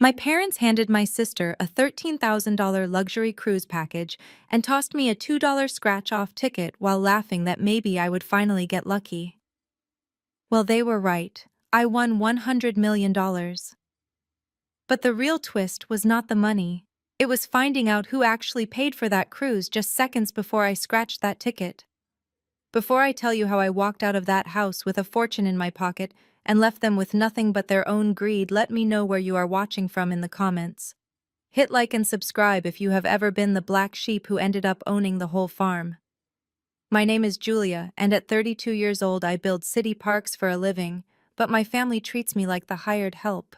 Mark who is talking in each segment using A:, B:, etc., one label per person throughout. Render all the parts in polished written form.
A: My parents handed my sister a $13,000 luxury cruise package and tossed me a $2 scratch-off ticket while laughing that maybe I would finally get lucky. Well, they were right. I won $100 million. But the real twist was not the money. It was finding out who actually paid for that cruise just seconds before I scratched that ticket. Before I tell you how I walked out of that house with a fortune in my pocket and left them with nothing but their own greed, let me know where you are watching from in the comments. Hit like and subscribe if you have ever been the black sheep who ended up owning the whole farm. My name is Julia, and at 32 years old I build city parks for a living, but my family treats me like the hired help.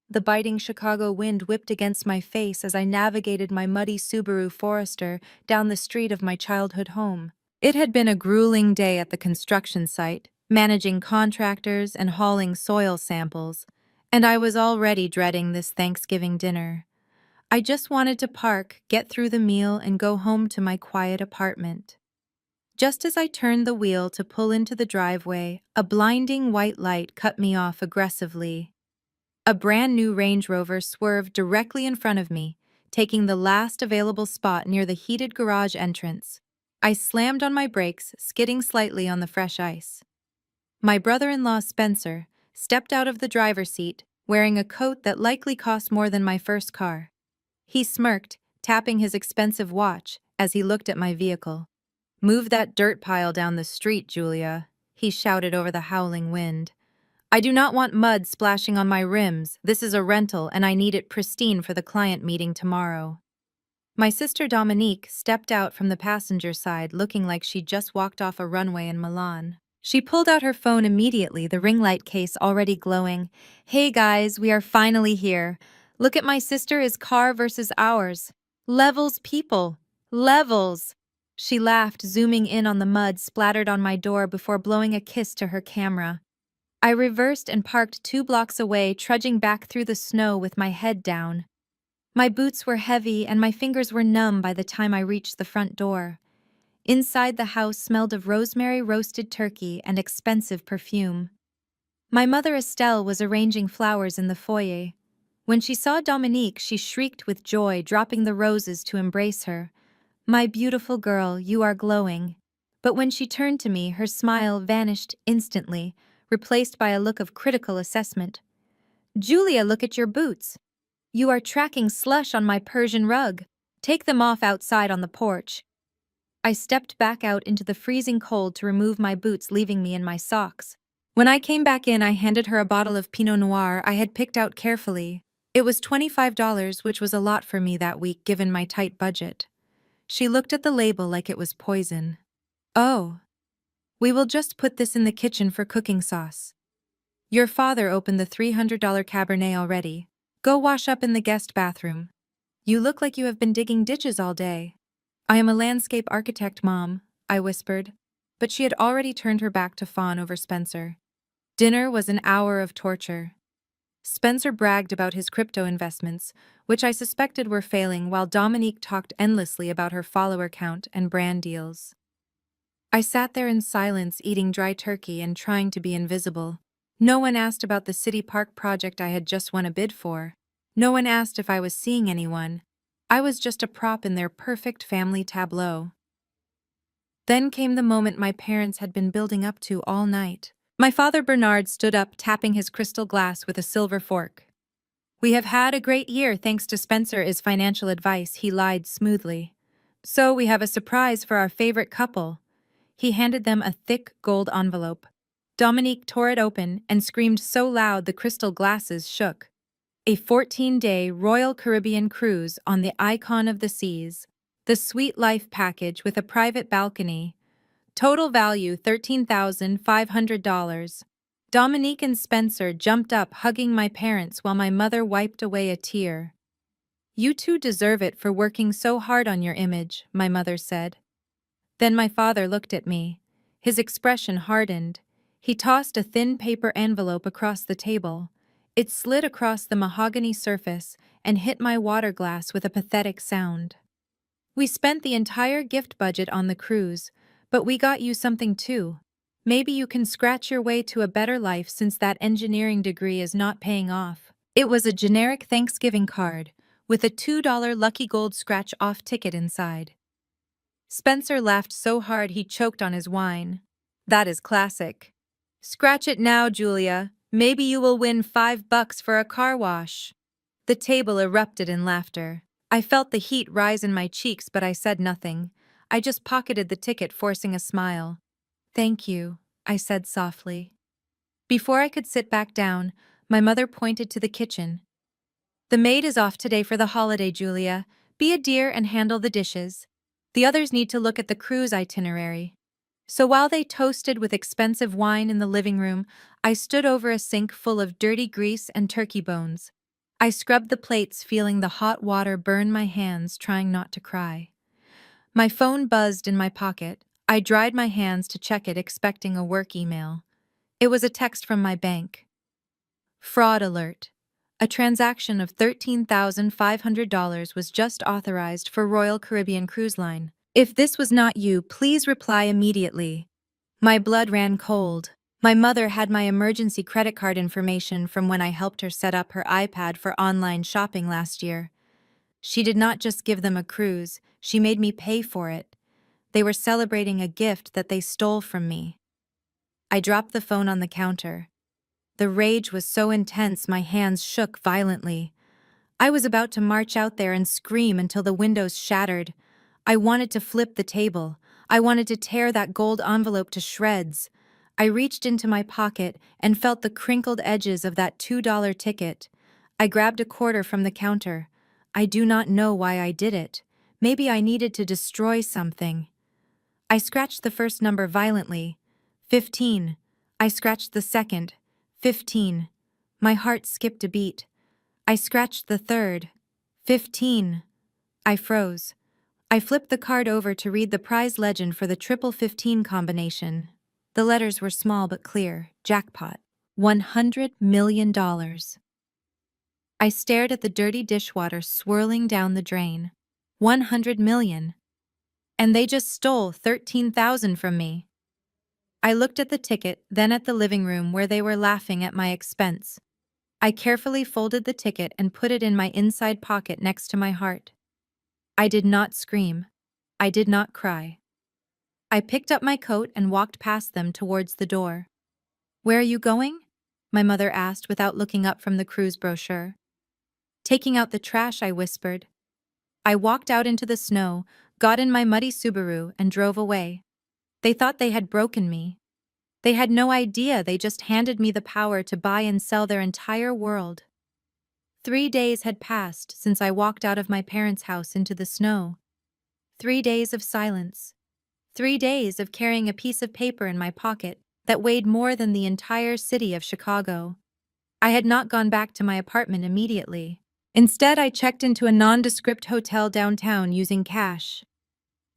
A: The biting Chicago wind whipped against my face as I navigated my muddy Subaru Forester down the street of my childhood home. It had been a grueling day at the construction site, managing contractors and hauling soil samples, and I was already dreading this Thanksgiving dinner. I just wanted to park, get through the meal, and go home to my quiet apartment. Just as I turned the wheel to pull into the driveway, a blinding white light cut me off aggressively. A brand new Range Rover swerved directly in front of me, taking the last available spot near the heated garage entrance. I slammed on my brakes, skidding slightly on the fresh ice. My brother-in-law Spencer stepped out of the driver's seat, wearing a coat that likely cost more than my first car. He smirked, tapping his expensive watch as he looked at my vehicle. "Move that dirt pile down the street, Julia," he shouted over the howling wind. "I do not want mud splashing on my rims. This is a rental and I need it pristine for the client meeting tomorrow." My sister Dominique stepped out from the passenger side looking like she just walked off a runway in Milan. She pulled out her phone immediately, the ring light case already glowing. "Hey guys, we are finally here. Look at my sister's car versus ours. Levels, people. Levels." She laughed, zooming in on the mud splattered on my door before blowing a kiss to her camera. I reversed and parked 2 blocks away, trudging back through the snow with my head down. My boots were heavy and my fingers were numb by the time I reached the front door. Inside, the house smelled of rosemary roasted turkey and expensive perfume. My mother Estelle was arranging flowers in the foyer. When she saw Dominique, she shrieked with joy, dropping the roses to embrace her. "My beautiful girl, you are glowing." But when she turned to me, her smile vanished instantly, replaced by a look of critical assessment. "Julia, look at your boots. You are tracking slush on my Persian rug. Take them off outside on the porch." I stepped back out into the freezing cold to remove my boots, leaving me in my socks. When I came back in, I handed her a bottle of Pinot Noir I had picked out carefully. It was $25, which was a lot for me that week given my tight budget. She looked at the label like it was poison. "Oh. We will just put this in the kitchen for cooking sauce. Your father opened the $300 Cabernet already. Go wash up in the guest bathroom. You look like you have been digging ditches all day." "I am a landscape architect, Mom," I whispered, but she had already turned her back to fawn over Spencer. Dinner was an hour of torture. Spencer bragged about his crypto investments, which I suspected were failing, while Dominique talked endlessly about her follower count and brand deals. I sat there in silence, eating dry turkey and trying to be invisible. No one asked about the city park project I had just won a bid for. No one asked if I was seeing anyone. I was just a prop in their perfect family tableau. Then came the moment my parents had been building up to all night. My father Bernard stood up, tapping his crystal glass with a silver fork. "We have had a great year thanks to Spencer's financial advice," he lied smoothly. "So we have a surprise for our favorite couple." He handed them a thick gold envelope. Dominique tore it open and screamed so loud the crystal glasses shook. A 14-day Royal Caribbean cruise on the Icon of the Seas. The Sweet Life package with a private balcony. Total value $13,500. Dominique and Spencer jumped up, hugging my parents while my mother wiped away a tear. "You two deserve it for working so hard on your image," my mother said. Then my father looked at me. His expression hardened. He tossed a thin paper envelope across the table. It slid across the mahogany surface and hit my water glass with a pathetic sound. "We spent the entire gift budget on the cruise, but we got you something too. Maybe you can scratch your way to a better life since that engineering degree is not paying off." It was a generic Thanksgiving card with a $2 lucky gold scratch-off ticket inside. Spencer laughed so hard he choked on his wine. That is classic. Scratch it now, Julia. Maybe you will win $5 for a car wash. The table erupted in laughter. I felt the heat rise in my cheeks, but I said nothing. I just pocketed the ticket, forcing a smile. Thank you, I said softly. Before I could sit back down, my mother pointed to the kitchen. The maid is off today for the holiday, Julia. Be a dear and handle the dishes. The others need to look at the cruise itinerary. So while they toasted with expensive wine in the living room, I stood over a sink full of dirty grease and turkey bones. I scrubbed the plates, feeling the hot water burn my hands, trying not to cry. My phone buzzed in my pocket. I dried my hands to check it, expecting a work email. It was a text from my bank. Fraud alert. A transaction of $13,500 was just authorized for Royal Caribbean Cruise Line. If this was not you, please reply immediately. My blood ran cold. My mother had my emergency credit card information from when I helped her set up her iPad for online shopping last year. She did not just give them a cruise, she made me pay for it. They were celebrating a gift that they stole from me. I dropped the phone on the counter. The rage was so intense my hands shook violently. I was about to march out there and scream until the windows shattered. I wanted to flip the table. I wanted to tear that gold envelope to shreds. I reached into my pocket and felt the crinkled edges of that $2 ticket. I grabbed a quarter from the counter. I do not know why I did it. Maybe I needed to destroy something. I scratched the first number violently. 15. I scratched the second. 15. My heart skipped a beat. I scratched the third. 15. I froze. I flipped the card over to read the prize legend for the triple 15 combination. The letters were small but clear. Jackpot. $100 million. I stared at the dirty dishwater swirling down the drain. 100 million. And they just stole 13,000 from me. I looked at the ticket, then at the living room where they were laughing at my expense. I carefully folded the ticket and put it in my inside pocket next to my heart. I did not scream. I did not cry. I picked up my coat and walked past them towards the door. Where are you going? My mother asked without looking up from the cruise brochure. Taking out the trash, I whispered. I walked out into the snow, got in my muddy Subaru, and drove away. They thought they had broken me. They had no idea they just handed me the power to buy and sell their entire world. 3 days had passed since I walked out of my parents' house into the snow. 3 days of silence. 3 days of carrying a piece of paper in my pocket that weighed more than the entire city of Chicago. I had not gone back to my apartment immediately. Instead, I checked into a nondescript hotel downtown using cash.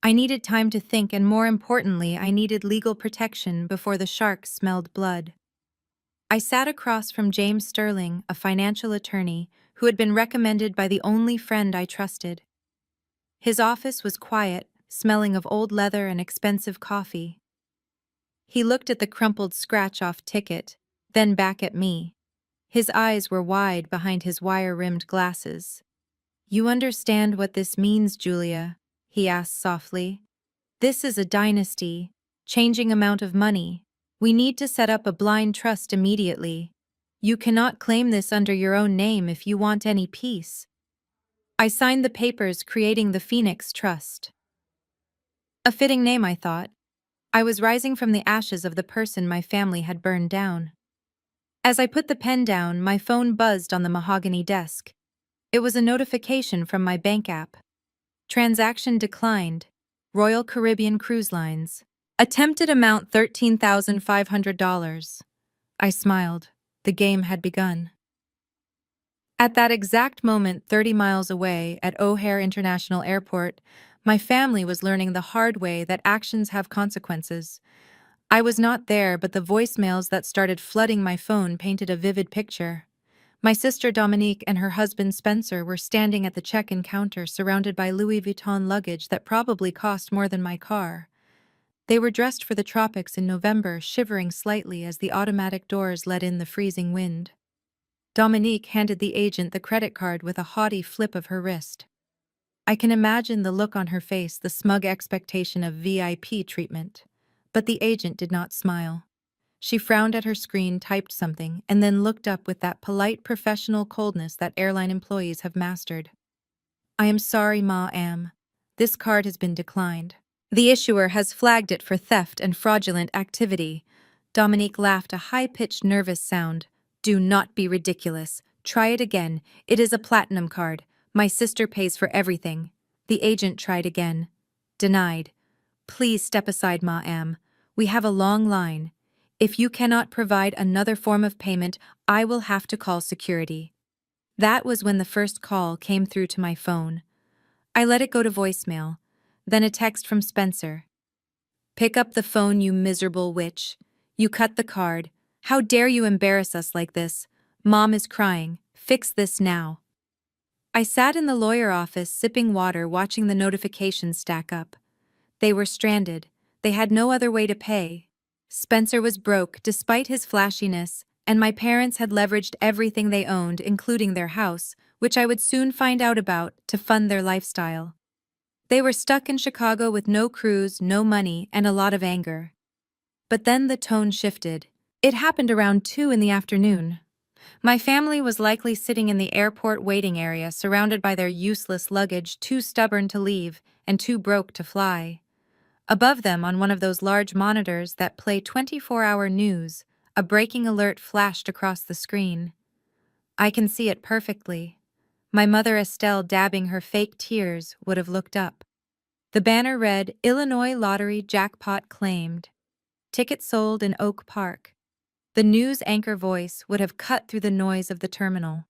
A: I needed time to think, and more importantly, I needed legal protection before the shark smelled blood. I sat across from James Sterling, a financial attorney who had been recommended by the only friend I trusted. His office was quiet, smelling of old leather and expensive coffee. He looked at the crumpled scratch-off ticket, then back at me. His eyes were wide behind his wire-rimmed glasses. "You understand what this means, Julia?" he asked softly. "This is a dynasty, changing amount of money. We need to set up a blind trust immediately. You cannot claim this under your own name if you want any peace." I signed the papers creating the Phoenix Trust. A fitting name, I thought. I was rising from the ashes of the person my family had burned down. As I put the pen down, my phone buzzed on the mahogany desk. It was a notification from my bank app. Transaction declined. Royal Caribbean Cruise Lines. Attempted amount $13,500. I smiled. The game had begun. At that exact moment, 30 miles away at O'Hare International Airport, my family was learning the hard way that actions have consequences. I was not there, but the voicemails that started flooding my phone painted a vivid picture. My sister Dominique and her husband Spencer were standing at the check-in counter surrounded by Louis Vuitton luggage that probably cost more than my car. They were dressed for the tropics in November, shivering slightly as the automatic doors let in the freezing wind. Dominique handed the agent the credit card with a haughty flip of her wrist. I can imagine the look on her face, the smug expectation of VIP treatment. But the agent did not smile. She frowned at her screen, typed something, and then looked up with that polite professional coldness that airline employees have mastered. I am sorry, ma'am. This card has been declined. The issuer has flagged it for theft and fraudulent activity. Dominique laughed a high-pitched, nervous sound. Do not be ridiculous. Try it again. It is a platinum card. My sister pays for everything. The agent tried again. Denied. Please step aside, ma'am. We have a long line. If you cannot provide another form of payment, I will have to call security. That was when the first call came through to my phone. I let it go to voicemail. Then a text from Spencer. Pick up the phone, you miserable witch. You cut the card. How dare you embarrass us like this? Mom is crying. Fix this now. I sat in the lawyer office sipping water, watching the notifications stack up. They were stranded. They had no other way to pay. Spencer was broke despite his flashiness, and my parents had leveraged everything they owned, including their house, which I would soon find out about, to fund their lifestyle. They were stuck in Chicago with no cruise, no money, and a lot of anger. But then the tone shifted. It happened around 2 in the afternoon. My family was likely sitting in the airport waiting area, surrounded by their useless luggage, too stubborn to leave and too broke to fly. Above them, on one of those large monitors that play 24-hour news, a breaking alert flashed across the screen. I can see it perfectly. My mother Estelle, dabbing her fake tears, would have looked up. The banner read, Illinois Lottery Jackpot Claimed. Ticket sold in Oak Park. The news anchor voice would have cut through the noise of the terminal.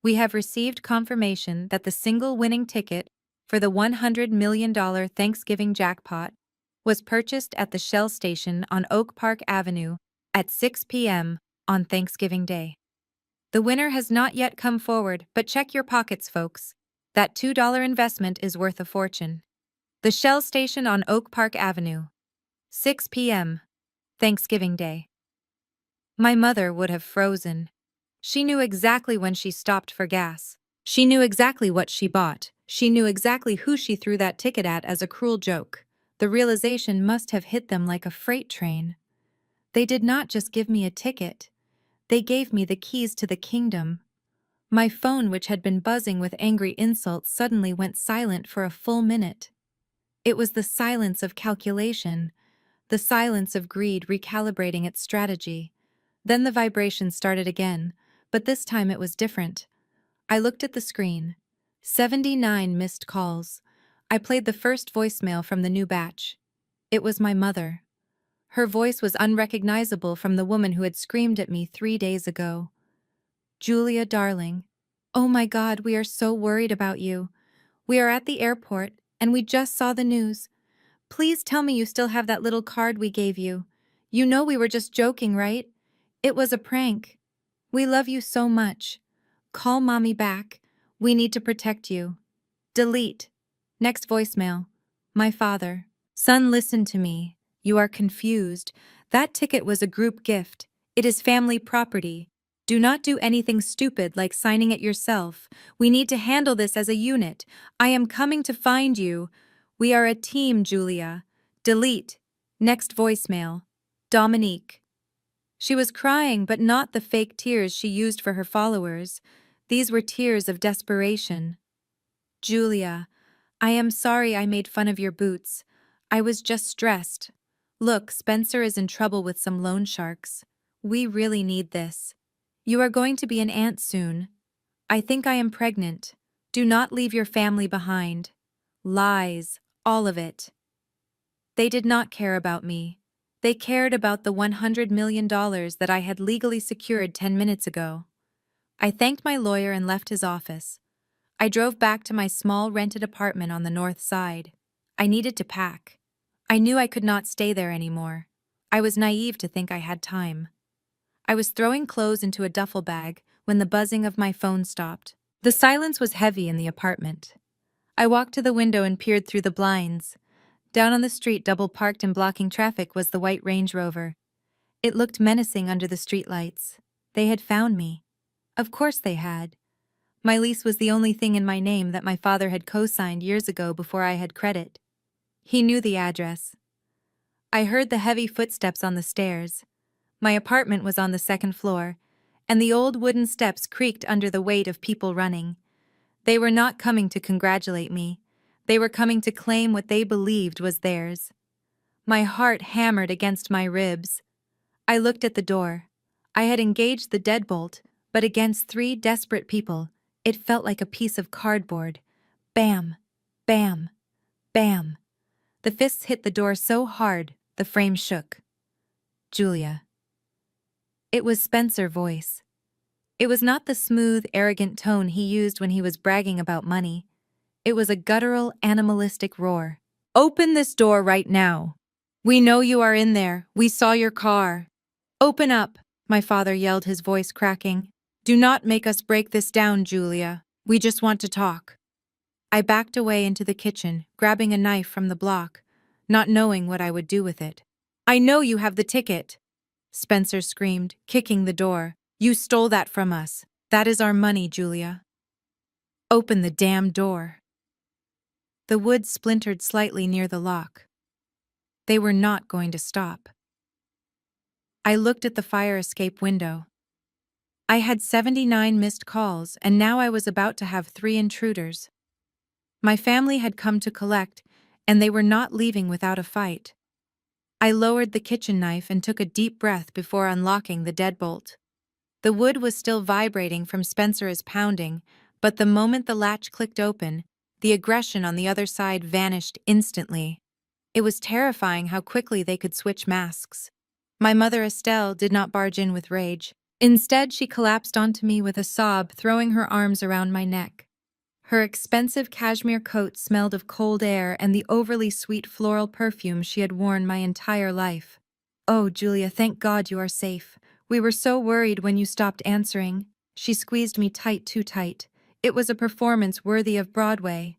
A: We have received confirmation that the single winning ticket for the $100 million Thanksgiving jackpot was purchased at the Shell station on Oak Park Avenue at 6 p.m. on Thanksgiving Day. The winner has not yet come forward, but check your pockets, folks. That $2 investment is worth a fortune. The Shell station on Oak Park Avenue. 6 p.m. Thanksgiving Day. My mother would have frozen. She knew exactly when she stopped for gas. She knew exactly what she bought. She knew exactly who she threw that ticket at as a cruel joke. The realization must have hit them like a freight train. They did not just give me a ticket. They gave me the keys to the kingdom. My phone, which had been buzzing with angry insults, suddenly went silent for a full minute. It was the silence of calculation, the silence of greed recalibrating its strategy. Then the vibration started again, but this time it was different. I looked at the screen. 79 missed calls. I played the first voicemail from the new batch. It was my mother. Her voice was unrecognizable from the woman who had screamed at me 3 days ago. Julia, darling. Oh my God, we are so worried about you. We are at the airport, and we just saw the news. Please tell me you still have that little card we gave you. You know we were just joking, right? It was a prank. We love you so much. Call Mommy back. We need to protect you. Delete. Next voicemail. My father. Son, listen to me. You are confused. That ticket was a group gift. It is family property. Do not do anything stupid like signing it yourself. We need to handle this as a unit. I am coming to find you. We are a team, Julia. Delete. Next voicemail. Dominique. She was crying, but not the fake tears she used for her followers. These were tears of desperation. Julia, I am sorry I made fun of your boots. I was just stressed. Look, Spencer is in trouble with some loan sharks. We really need this. You are going to be an aunt soon. I think I am pregnant. Do not leave your family behind. Lies, all of it. They did not care about me. They cared about the $100 million that I had legally secured 10 minutes ago. I thanked my lawyer and left his office. I drove back to my small rented apartment on the north side. I needed to pack. I knew I could not stay there anymore. I was naive to think I had time. I was throwing clothes into a duffel bag when the buzzing of my phone stopped. The silence was heavy in the apartment. I walked to the window and peered through the blinds. Down on the street, double parked and blocking traffic, was the white Range Rover. It looked menacing under the streetlights. They had found me. Of course they had. My lease was the only thing in my name that my father had co-signed years ago before I had credit. He knew the address. I heard the heavy footsteps on the stairs. My apartment was on the second floor, and the old wooden steps creaked under the weight of people running. They were not coming to congratulate me. They were coming to claim what they believed was theirs. My heart hammered against my ribs. I looked at the door. I had engaged the deadbolt, but against 3 desperate people, it felt like a piece of cardboard. Bam! Bam! Bam! The fists hit the door so hard, the frame shook. Julia. It was Spencer's voice. It was not the smooth, arrogant tone he used when he was bragging about money. It was a guttural, animalistic roar. Open this door right now. We know you are in there. We saw your car. Open up, my father yelled, his voice cracking. Do not make us break this down, Julia. We just want to talk. I backed away into the kitchen, grabbing a knife from the block, not knowing what I would do with it. I know you have the ticket, Spencer screamed, kicking the door. You stole that from us. That is our money, Julia. Open the damn door. The wood splintered slightly near the lock. They were not going to stop. I looked at the fire escape window. I had 79 missed calls, and now I was about to have 3 intruders. My family had come to collect, and they were not leaving without a fight. I lowered the kitchen knife and took a deep breath before unlocking the deadbolt. The wood was still vibrating from Spencer's pounding, but the moment the latch clicked open, the aggression on the other side vanished instantly. It was terrifying how quickly they could switch masks. My mother Estelle did not barge in with rage. Instead, she collapsed onto me with a sob, throwing her arms around my neck. Her expensive cashmere coat smelled of cold air and the overly sweet floral perfume she had worn my entire life. Oh, Julia, thank God you are safe. We were so worried when you stopped answering. She squeezed me tight, too tight. It was a performance worthy of Broadway.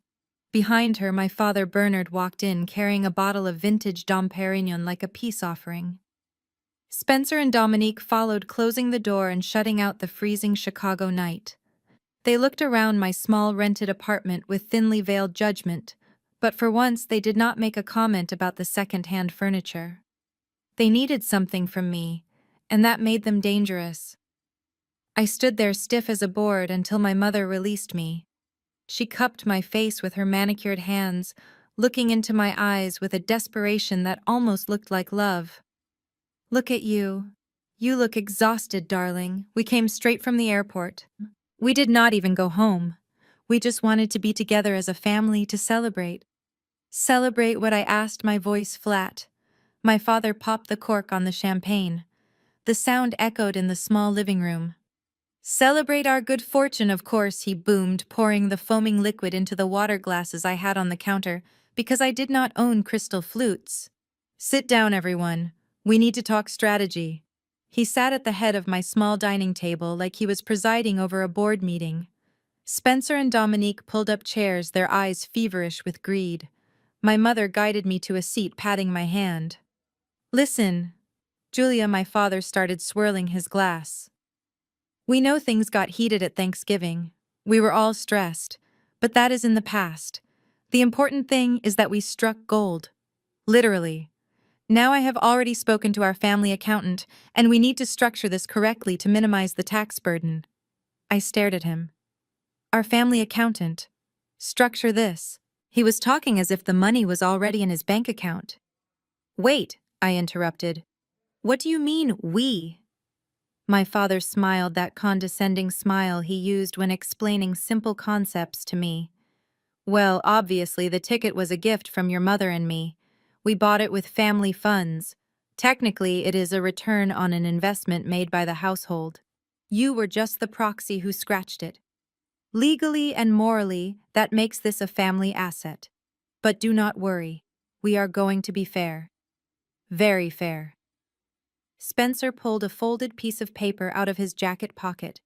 A: Behind her, my father Bernard walked in, carrying a bottle of vintage Dom Perignon like a peace offering. Spencer and Dominique followed, closing the door and shutting out the freezing Chicago night. They looked around my small rented apartment with thinly veiled judgment, but for once they did not make a comment about the second-hand furniture. They needed something from me, and that made them dangerous. I stood there stiff as a board until my mother released me. She cupped my face with her manicured hands, looking into my eyes with a desperation that almost looked like love. Look at you. You look exhausted, darling. We came straight from the airport. We did not even go home. We just wanted to be together as a family to celebrate. Celebrate what I asked, my voice flat. My father popped the cork on the champagne. The sound echoed in the small living room. Celebrate our good fortune, of course, he boomed, pouring the foaming liquid into the water glasses I had on the counter, because I did not own crystal flutes. Sit down, everyone. We need to talk strategy. He sat at the head of my small dining table like he was presiding over a board meeting. Spencer and Dominique pulled up chairs, their eyes feverish with greed. My mother guided me to a seat, patting my hand. Listen, Julia, my father started swirling his glass. We know things got heated at Thanksgiving. We were all stressed, but that is in the past. The important thing is that we struck gold. Literally. Now I have already spoken to our family accountant, and we need to structure this correctly to minimize the tax burden. I stared at him. Our family accountant. Structure this. He was talking as if the money was already in his bank account. Wait, I interrupted. What do you mean, we? My father smiled, that condescending smile he used when explaining simple concepts to me. Well, obviously the ticket was a gift from your mother and me. We bought it with family funds. Technically, it is a return on an investment made by the household. You were just the proxy who scratched it. Legally and morally, that makes this a family asset. But do not worry. We are going to be fair. Very fair. Spencer pulled a folded piece of paper out of his jacket pocket.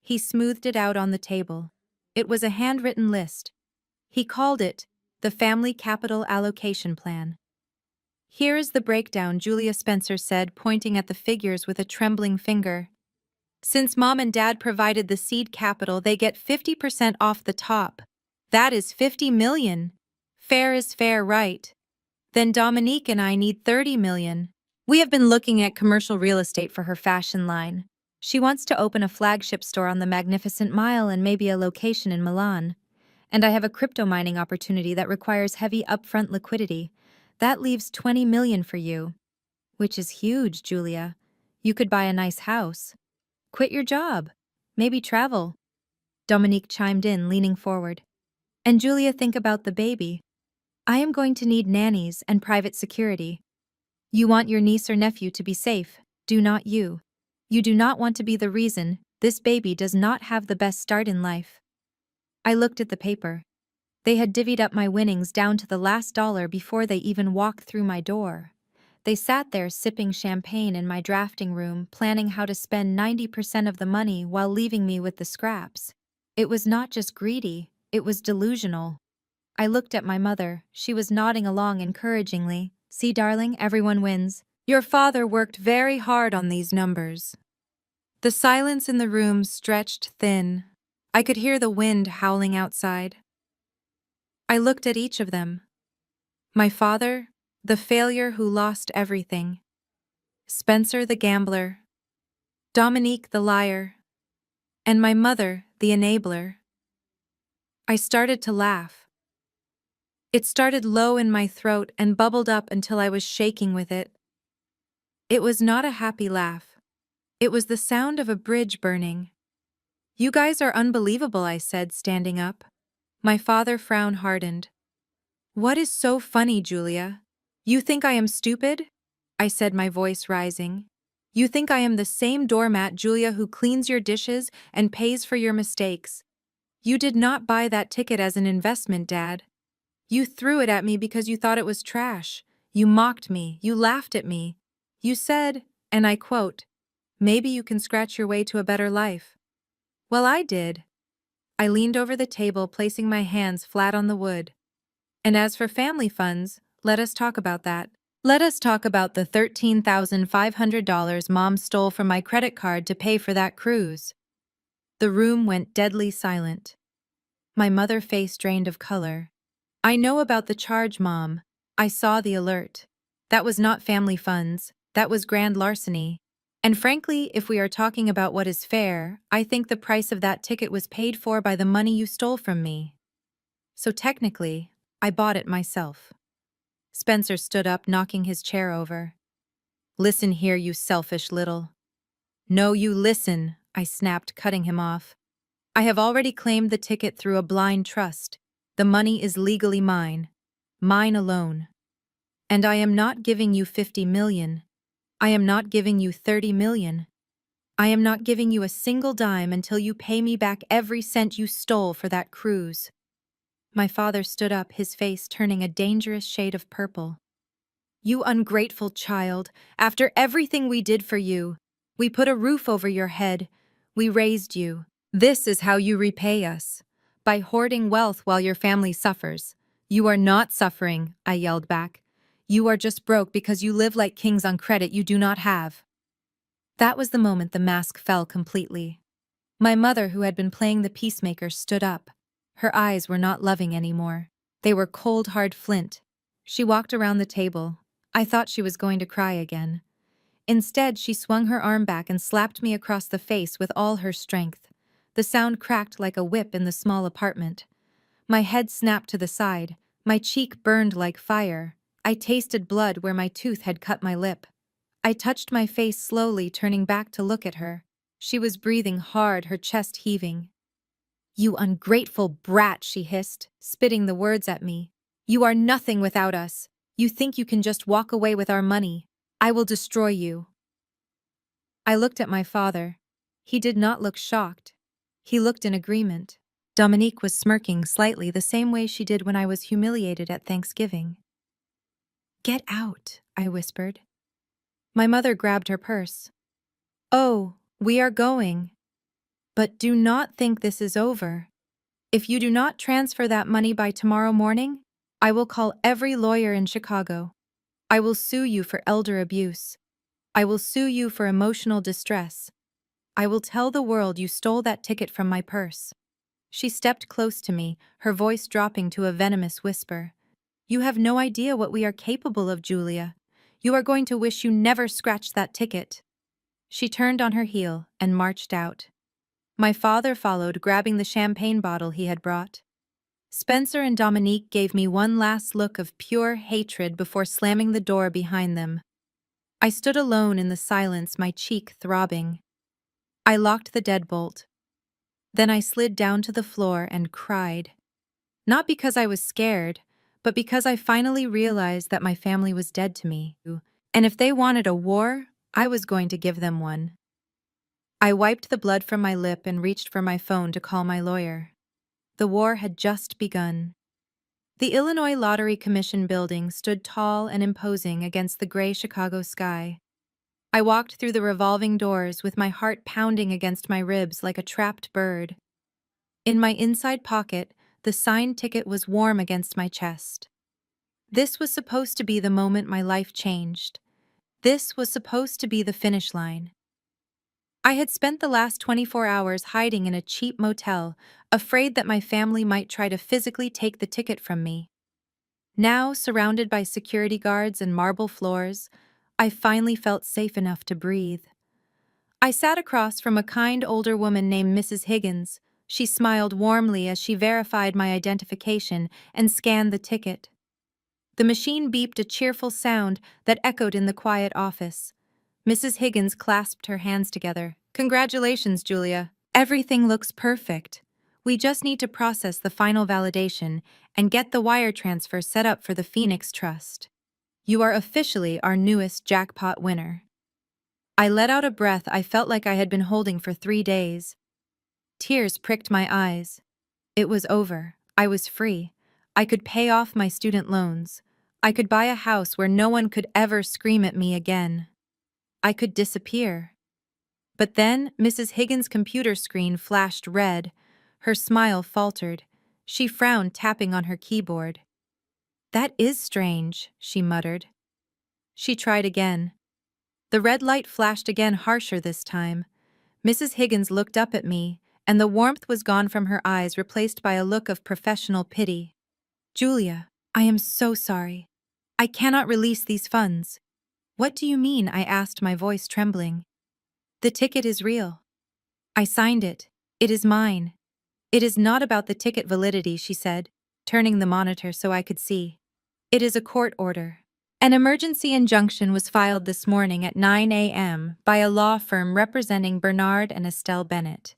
A: He smoothed it out on the table. It was a handwritten list. He called it the Family Capital Allocation Plan. Here is the breakdown, Julia, Spencer said, pointing at the figures with a trembling finger. Since mom and dad provided the seed capital, they get 50% off the top. That is 50 million. Fair is fair, right? Then Dominique and I need 30 million. We have been looking at commercial real estate for her fashion line. She wants to open a flagship store on the Magnificent Mile and maybe a location in Milan. And I have a crypto mining opportunity that requires heavy upfront liquidity. That leaves 20 million for you. Which is huge, Julia. You could buy a nice house. Quit your job. Maybe travel. Dominique chimed in, leaning forward. And Julia, think about the baby. I am going to need nannies and private security. You want your niece or nephew to be safe, do not you? You do not want to be the reason this baby does not have the best start in life. I looked at the paper. They had divvied up my winnings down to the last dollar before they even walked through my door. They sat there sipping champagne in my drafting room, planning how to spend 90% of the money while leaving me with the scraps. It was not just greedy, it was delusional. I looked at my mother. She was nodding along encouragingly. See, darling, everyone wins. Your father worked very hard on these numbers. The silence in the room stretched thin. I could hear the wind howling outside. I looked at each of them. My father, the failure who lost everything. Spencer, the gambler. Dominique, the liar. And my mother, the enabler. I started to laugh. It started low in my throat and bubbled up until I was shaking with it. It was not a happy laugh. It was the sound of a bridge burning. You guys are unbelievable, I said, standing up. My father frown hardened. What is so funny, Julia? You think I am stupid? I said, my voice rising. You think I am the same doormat, Julia, who cleans your dishes and pays for your mistakes. You did not buy that ticket as an investment, Dad. You threw it at me because you thought it was trash. You mocked me. You laughed at me. You said, and I quote, maybe you can scratch your way to a better life. Well, I did. I leaned over the table, placing my hands flat on the wood. And as for family funds, let us talk about that. Let us talk about the $13,500 Mom stole from my credit card to pay for that cruise. The room went deadly silent. My mother's face drained of color. I know about the charge, Mom. I saw the alert. That was not family funds. That was grand larceny. And frankly, if we are talking about what is fair, I think the price of that ticket was paid for by the money you stole from me. So technically, I bought it myself. Spencer stood up, knocking his chair over. Listen here, you selfish little. No, you listen, I snapped, cutting him off. I have already claimed the ticket through a blind trust. The money is legally mine. Mine alone. And I am not giving you 50 million. I am not giving you 30 million. I am not giving you a single dime until you pay me back every cent you stole for that cruise. My father stood up, his face turning a dangerous shade of purple. You ungrateful child, after everything we did for you, we put a roof over your head, we raised you. This is how you repay us. By hoarding wealth while your family suffers. You are not suffering, I yelled back. You are just broke because you live like kings on credit you do not have. That was the moment the mask fell completely. My mother, who had been playing the peacemaker, stood up. Her eyes were not loving anymore. They were cold, hard flint. She walked around the table. I thought she was going to cry again. Instead, she swung her arm back and slapped me across the face with all her strength. The sound cracked like a whip in the small apartment. My head snapped to the side. My cheek burned like fire. I tasted blood where my tooth had cut my lip. I touched my face slowly, turning back to look at her. She was breathing hard, her chest heaving. You ungrateful brat, she hissed, spitting the words at me. You are nothing without us. You think you can just walk away with our money. I will destroy you. I looked at my father. He did not look shocked. He looked in agreement. Dominique was smirking slightly, the same way she did when I was humiliated at Thanksgiving. Get out, I whispered. My mother grabbed her purse. Oh, we are going. But do not think this is over. If you do not transfer that money by tomorrow morning, I will call every lawyer in Chicago. I will sue you for elder abuse. I will sue you for emotional distress. I will tell the world you stole that ticket from my purse. She stepped close to me, her voice dropping to a venomous whisper. You have no idea what we are capable of, Julia. You are going to wish you never scratched that ticket. She turned on her heel and marched out. My father followed, grabbing the champagne bottle he had brought. Spencer and Dominique gave me one last look of pure hatred before slamming the door behind them. I stood alone in the silence, my cheek throbbing. I locked the deadbolt. Then I slid down to the floor and cried. Not because I was scared, but because I finally realized that my family was dead to me. And if they wanted a war, I was going to give them one. I wiped the blood from my lip and reached for my phone to call my lawyer. The war had just begun. The Illinois Lottery Commission building stood tall and imposing against the gray Chicago sky. I walked through the revolving doors with my heart pounding against my ribs like a trapped bird. In my inside pocket, the signed ticket was warm against my chest. This was supposed to be the moment my life changed. This was supposed to be the finish line. I had spent the last 24 hours hiding in a cheap motel, afraid that my family might try to physically take the ticket from me. Now, surrounded by security guards and marble floors, I finally felt safe enough to breathe. I sat across from a kind older woman named Mrs. Higgins. She smiled warmly as she verified my identification and scanned the ticket. The machine beeped a cheerful sound that echoed in the quiet office. Mrs. Higgins clasped her hands together. Congratulations, Julia. Everything looks perfect. We just need to process the final validation and get the wire transfer set up for the Phoenix Trust. You are officially our newest jackpot winner. I let out a breath I felt like I had been holding for 3 days. Tears pricked my eyes. It was over. I was free. I could pay off my student loans. I could buy a house where no one could ever scream at me again. I could disappear. But then Mrs. Higgins' computer screen flashed red. Her smile faltered. She frowned, tapping on her keyboard. That is strange, she muttered. She tried again. The red light flashed again, harsher this time. Mrs. Higgins looked up at me, and the warmth was gone from her eyes, replaced by a look of professional pity. Julia, I am so sorry. I cannot release these funds. What do you mean? I asked, my voice trembling. The ticket is real. I signed it. It is mine. It is not about the ticket validity, she said, turning the monitor so I could see. It is a court order. An emergency injunction was filed this morning at 9 a.m. by a law firm representing Bernard and Estelle Bennett.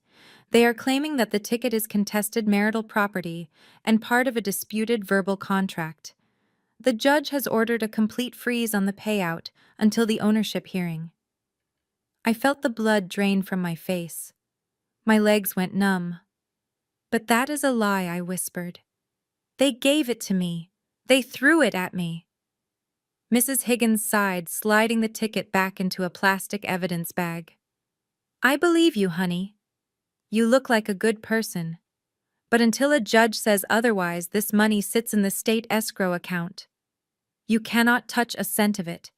A: They are claiming that the ticket is contested marital property and part of a disputed verbal contract. The judge has ordered a complete freeze on the payout until the ownership hearing. I felt the blood drain from my face. My legs went numb. But that is a lie, I whispered. They gave it to me. They threw it at me. Mrs. Higgins sighed, sliding the ticket back into a plastic evidence bag. I believe you, honey. You look like a good person. But until a judge says otherwise, this money sits in the state escrow account. You cannot touch a cent of it.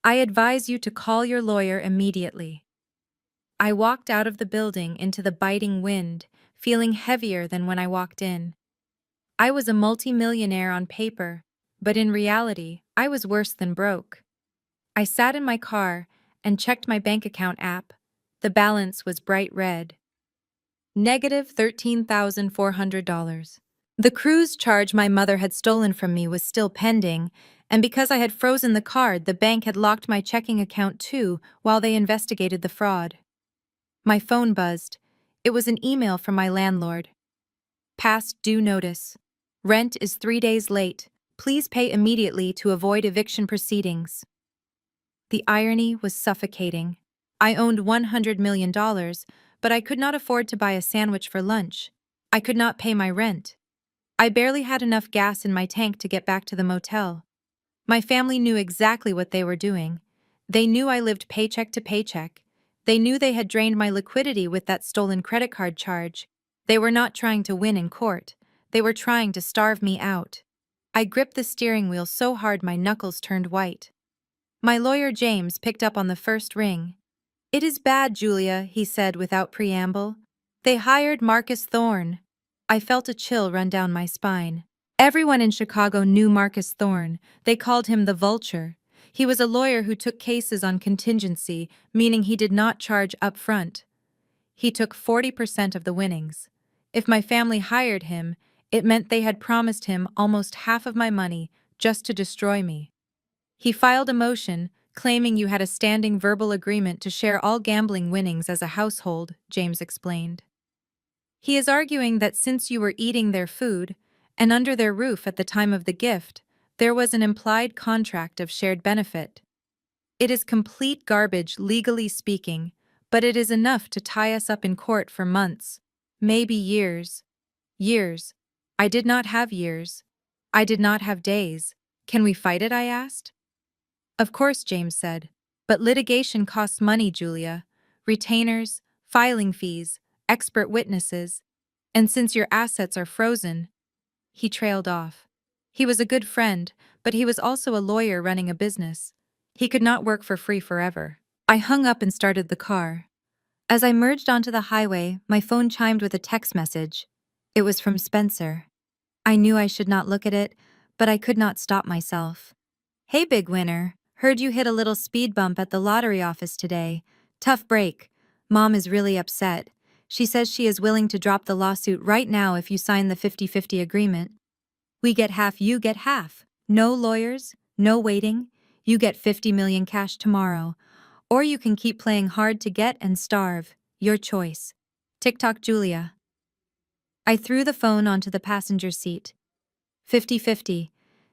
A: I advise you to call your lawyer immediately. I walked out of the building into the biting wind, feeling heavier than when I walked in. I was a multi-millionaire on paper, but in reality, I was worse than broke. I sat in my car and checked my bank account app. The balance was bright red. Negative $13,400. The cruise charge my mother had stolen from me was still pending, and because I had frozen the card, the bank had locked my checking account too while they investigated the fraud. My phone buzzed. It was an email from my landlord. Past due notice. Rent is 3 days late. Please pay immediately to avoid eviction proceedings. The irony was suffocating. I owned $100 million, but I could not afford to buy a sandwich for lunch. I could not pay my rent. I barely had enough gas in my tank to get back to the motel. My family knew exactly what they were doing. They knew I lived paycheck to paycheck. They knew they had drained my liquidity with that stolen credit card charge. They were not trying to win in court. They were trying to starve me out. I gripped the steering wheel so hard my knuckles turned white. My lawyer James picked up on the first ring. "It is bad, Julia," he said without preamble. "They hired Marcus Thorne." I felt a chill run down my spine. Everyone in Chicago knew Marcus Thorne. They called him the Vulture. He was a lawyer who took cases on contingency, meaning he did not charge up front. He took 40% of the winnings. If my family hired him, it meant they had promised him almost half of my money just to destroy me. He filed a motion, claiming you had a standing verbal agreement to share all gambling winnings as a household, James explained. He is arguing that since you were eating their food, and under their roof at the time of the gift, there was an implied contract of shared benefit. It is complete garbage legally speaking, but it is enough to tie us up in court for months, maybe years. Years. I did not have years. I did not have days. Can we fight it? I asked. Of course, James said. But litigation costs money, Julia. Retainers, filing fees, expert witnesses. And since your assets are frozen, he trailed off. He was a good friend, but he was also a lawyer running a business. He could not work for free forever. I hung up and started the car. As I merged onto the highway, my phone chimed with a text message. It was from Spencer. I knew I should not look at it, but I could not stop myself. "Hey, big winner. Heard you hit a little speed bump at the lottery office today. Tough break. Mom is really upset. She says she is willing to drop the lawsuit right now if you sign the 50-50 agreement. We get half, you get half. No lawyers, no waiting. You get 50 million cash tomorrow. Or you can keep playing hard to get and starve. Your choice. TikTok Julia." I threw the phone onto the passenger seat. 50-50.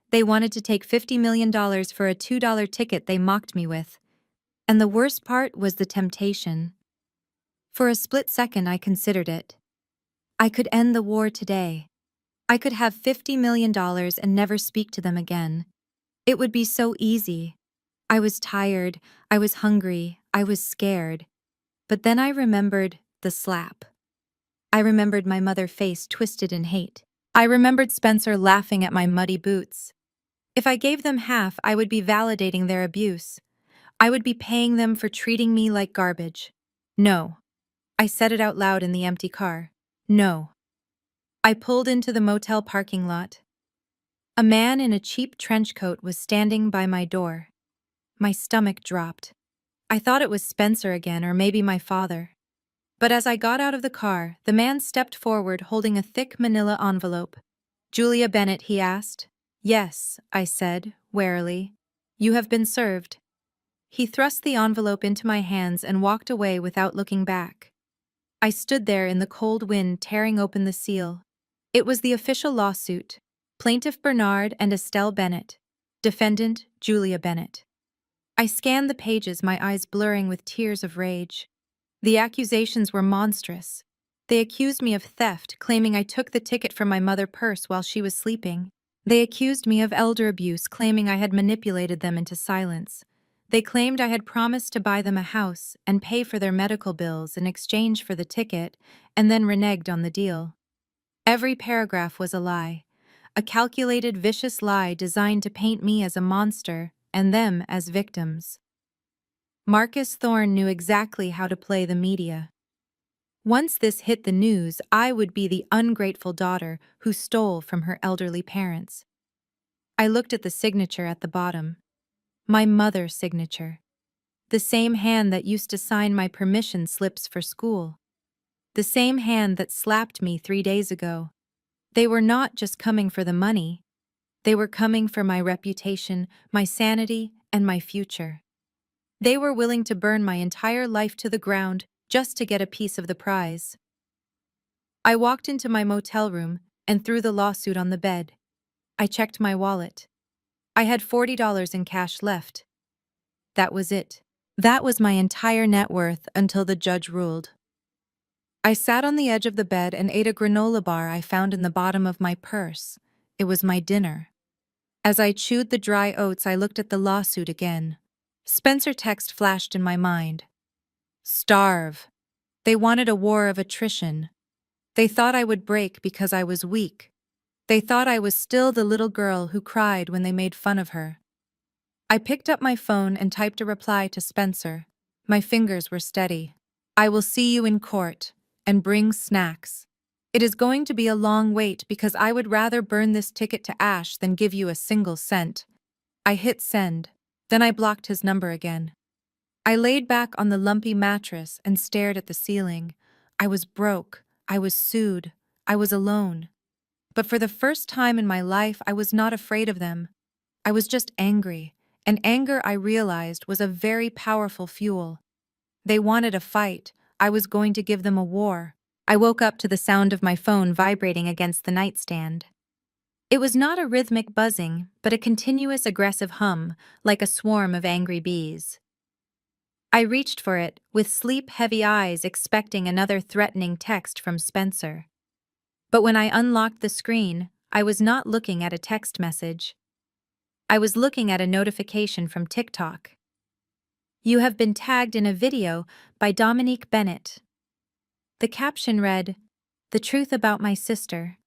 A: They wanted to take $50 million for a $2 ticket they mocked me with. And the worst part was the temptation. For a split second I considered it. I could end the war today. I could have $50 million and never speak to them again. It would be so easy. I was tired, I was hungry, I was scared. But then I remembered the slap. I remembered my mother's face twisted in hate. I remembered Spencer laughing at my muddy boots. If I gave them half, I would be validating their abuse. I would be paying them for treating me like garbage. No. I said it out loud in the empty car. No. I pulled into the motel parking lot. A man in a cheap trench coat was standing by my door. My stomach dropped. I thought it was Spencer again, or maybe my father. But as I got out of the car, the man stepped forward holding a thick manila envelope. "Julia Bennett," he asked. "Yes," I said, warily. "You have been served." He thrust the envelope into my hands and walked away without looking back. I stood there in the cold wind tearing open the seal. It was the official lawsuit. Plaintiff Bernard and Estelle Bennett. Defendant Julia Bennett. I scanned the pages, my eyes blurring with tears of rage. The accusations were monstrous. They accused me of theft, claiming I took the ticket from my mother's purse while she was sleeping. They accused me of elder abuse, claiming I had manipulated them into silence. They claimed I had promised to buy them a house and pay for their medical bills in exchange for the ticket, and then reneged on the deal. Every paragraph was a lie. A calculated, vicious lie designed to paint me as a monster and them as victims. Marcus Thorne knew exactly how to play the media. Once this hit the news, I would be the ungrateful daughter who stole from her elderly parents. I looked at the signature at the bottom. My mother's signature. The same hand that used to sign my permission slips for school. The same hand that slapped me 3 days ago. They were not just coming for the money. They were coming for my reputation, my sanity, and my future. They were willing to burn my entire life to the ground just to get a piece of the prize. I walked into my motel room and threw the lawsuit on the bed. I checked my wallet. I had $40 in cash left. That was it. That was my entire net worth until the judge ruled. I sat on the edge of the bed and ate a granola bar I found in the bottom of my purse. It was my dinner. As I chewed the dry oats, I looked at the lawsuit again. Spencer's text flashed in my mind. Starve. They wanted a war of attrition. They thought I would break because I was weak. They thought I was still the little girl who cried when they made fun of her. I picked up my phone and typed a reply to Spencer. My fingers were steady. I will see you in court, and bring snacks. It is going to be a long wait because I would rather burn this ticket to ash than give you a single cent. I hit send. Then I blocked his number again. I laid back on the lumpy mattress and stared at the ceiling. I was broke. I was sued. I was alone. But for the first time in my life, I was not afraid of them. I was just angry, and anger, I realized, was a very powerful fuel. They wanted a fight. I was going to give them a war. I woke up to the sound of my phone vibrating against the nightstand. It was not a rhythmic buzzing, but a continuous aggressive hum, like a swarm of angry bees. I reached for it, with sleep-heavy eyes expecting another threatening text from Spencer. But when I unlocked the screen, I was not looking at a text message. I was looking at a notification from TikTok. You have been tagged in a video by Dominique Bennett. The caption read, "The truth about my sister."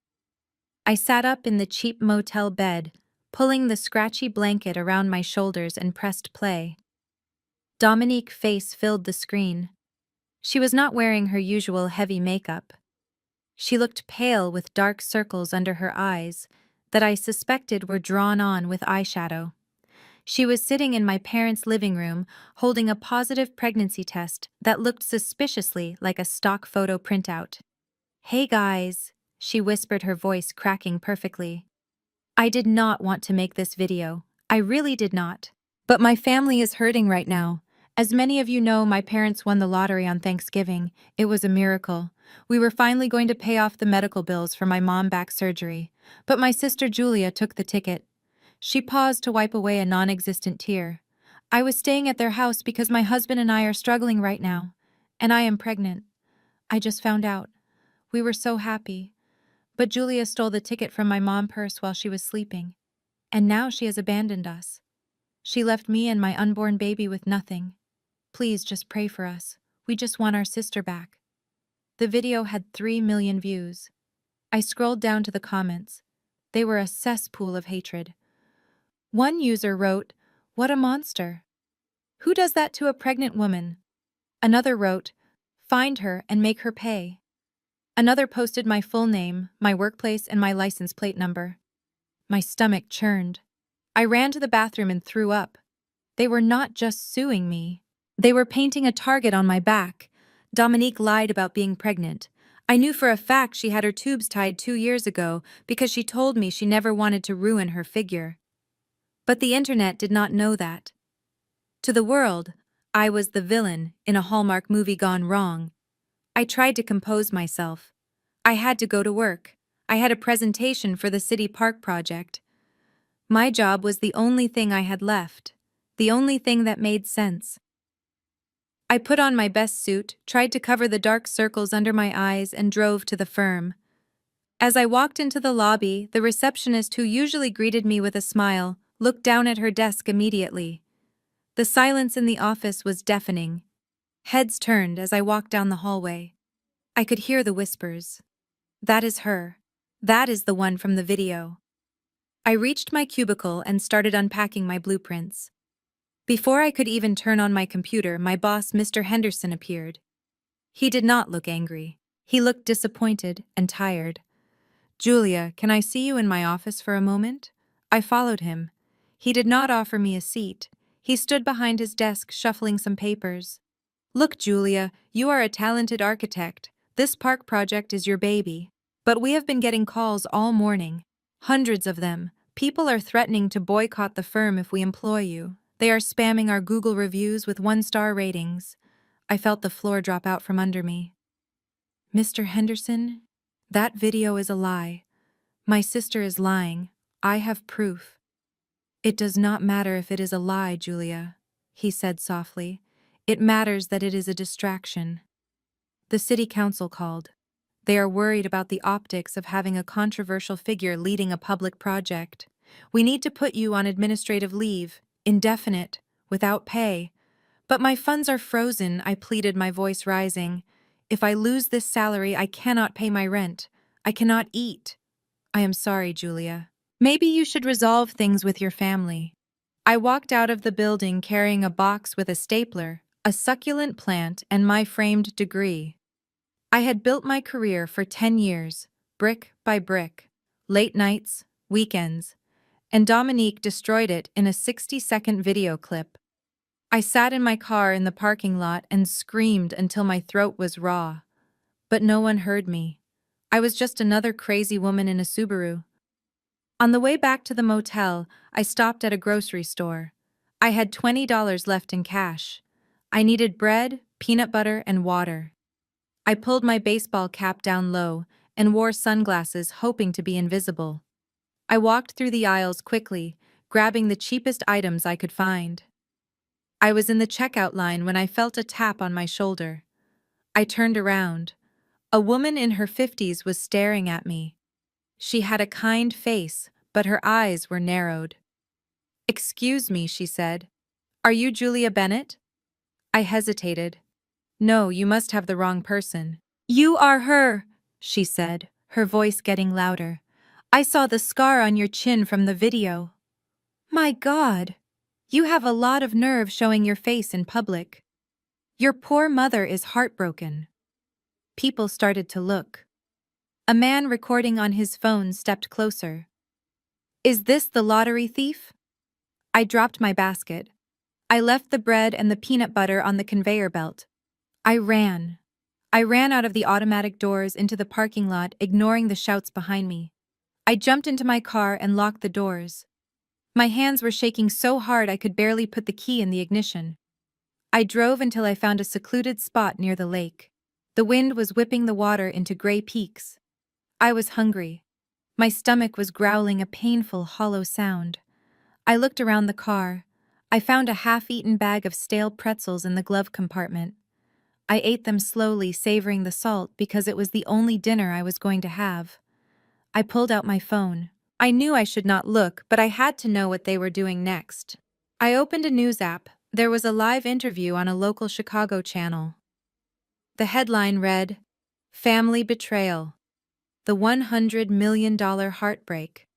A: I sat up in the cheap motel bed, pulling the scratchy blanket around my shoulders and pressed play. Dominique's face filled the screen. She was not wearing her usual heavy makeup. She looked pale with dark circles under her eyes that I suspected were drawn on with eyeshadow. She was sitting in my parents' living room, holding a positive pregnancy test that looked suspiciously like a stock photo printout. "Hey guys," she whispered, her voice cracking perfectly. "I did not want to make this video. I really did not. But my family is hurting right now. As many of you know, my parents won the lottery on Thanksgiving. It was a miracle. We were finally going to pay off the medical bills for my mom back surgery. But my sister Julia took the ticket." She paused to wipe away a non-existent tear. "I was staying at their house because my husband and I are struggling right now. And I am pregnant. I just found out. We were so happy. But Julia stole the ticket from my mom's purse while she was sleeping. And now she has abandoned us. She left me and my unborn baby with nothing. Please just pray for us. We just want our sister back." The video had 3 million views. I scrolled down to the comments. They were a cesspool of hatred. One user wrote, "What a monster. Who does that to a pregnant woman?" Another wrote, "Find her and make her pay." Another posted my full name, my workplace, and my license plate number. My stomach churned. I ran to the bathroom and threw up. They were not just suing me. They were painting a target on my back. Dominique lied about being pregnant. I knew for a fact she had her tubes tied 2 years ago because she told me she never wanted to ruin her figure. But the internet did not know that. To the world, I was the villain in a Hallmark movie gone wrong. I tried to compose myself. I had to go to work. I had a presentation for the city park project. My job was the only thing I had left, the only thing that made sense. I put on my best suit, tried to cover the dark circles under my eyes, and drove to the firm. As I walked into the lobby, the receptionist, who usually greeted me with a smile, looked down at her desk immediately. The silence in the office was deafening. Heads turned as I walked down the hallway. I could hear the whispers. "That is her. That is the one from the video." I reached my cubicle and started unpacking my blueprints. Before I could even turn on my computer, my boss, Mr. Henderson, appeared. He did not look angry. He looked disappointed and tired. "Julia, can I see you in my office for a moment?" I followed him. He did not offer me a seat. He stood behind his desk, shuffling some papers. "Look, Julia, you are a talented architect. This park project is your baby. But we have been getting calls all morning. Hundreds of them. People are threatening to boycott the firm if we employ you. They are spamming our Google reviews with 1-star ratings." I felt the floor drop out from under me. "Mr. Henderson, that video is a lie. My sister is lying. I have proof." "It does not matter if it is a lie, Julia," he said softly. "It matters that it is a distraction." The city council called. They are worried about the optics of having a controversial figure leading a public project. "We need to put you on administrative leave, indefinite, without pay." "But my funds are frozen," I pleaded, my voice rising. "If I lose this salary, I cannot pay my rent. I cannot eat." "I am sorry, Julia. Maybe you should resolve things with your family." I walked out of the building carrying a box with a stapler, a succulent plant, and my framed degree. I had built my career for 10 years, brick by brick, late nights, weekends, and Dominique destroyed it in a 60-second video clip. I sat in my car in the parking lot and screamed until my throat was raw. But no one heard me. I was just another crazy woman in a Subaru. On the way back to the motel, I stopped at a grocery store. I had $20 left in cash. I needed bread, peanut butter, and water. I pulled my baseball cap down low and wore sunglasses, hoping to be invisible. I walked through the aisles quickly, grabbing the cheapest items I could find. I was in the checkout line when I felt a tap on my shoulder. I turned around. A woman in her 50s was staring at me. She had a kind face, but her eyes were narrowed. "Excuse me," she said. "Are you Julia Bennett?" I hesitated. "No, you must have the wrong person." "You are her," she said, her voice getting louder. "I saw the scar on your chin from the video." "My God! You have a lot of nerve showing your face in public. Your poor mother is heartbroken." People started to look. A man recording on his phone stepped closer. "Is this the lottery thief?" I dropped my basket. I left the bread and the peanut butter on the conveyor belt. I ran. I ran out of the automatic doors into the parking lot, ignoring the shouts behind me. I jumped into my car and locked the doors. My hands were shaking so hard I could barely put the key in the ignition. I drove until I found a secluded spot near the lake. The wind was whipping the water into gray peaks. I was hungry. My stomach was growling a painful, hollow sound. I looked around the car. I found a half-eaten bag of stale pretzels in the glove compartment. I ate them slowly, savoring the salt because it was the only dinner I was going to have. I pulled out my phone. I knew I should not look, but I had to know what they were doing next. I opened a news app. There was a live interview on a local Chicago channel. The headline read, "Family Betrayal. The $100 million Heartbreak."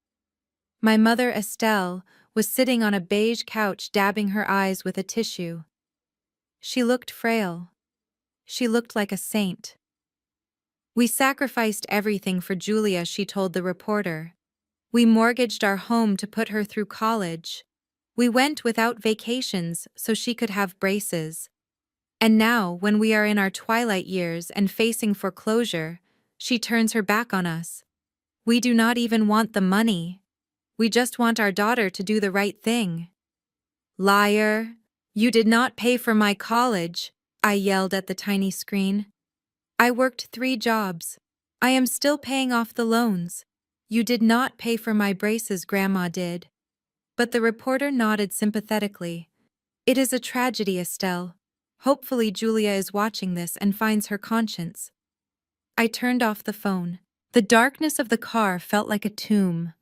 A: My mother, Estelle, was sitting on a beige couch dabbing her eyes with a tissue. She looked frail. She looked like a saint. "We sacrificed everything for Julia," she told the reporter. "We mortgaged our home to put her through college. We went without vacations so she could have braces. And now, when we are in our twilight years and facing foreclosure, she turns her back on us. We do not even want the money. We just want our daughter to do the right thing." "Liar! You did not pay for my college," I yelled at the tiny screen. "I worked 3 jobs. I am still paying off the loans. You did not pay for my braces, Grandma did." But the reporter nodded sympathetically. "It is a tragedy, Estelle. Hopefully Julia is watching this and finds her conscience." I turned off the phone. The darkness of the car felt like a tomb.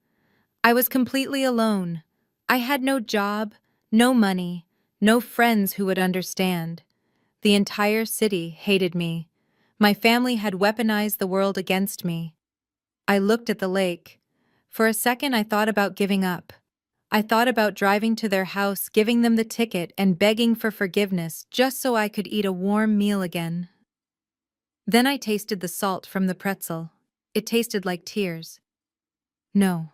A: I was completely alone. I had no job, no money, no friends who would understand. The entire city hated me. My family had weaponized the world against me. I looked at the lake. For a second I thought about giving up. I thought about driving to their house, giving them the ticket, and begging for forgiveness just so I could eat a warm meal again. Then I tasted the salt from the pretzel. It tasted like tears. No.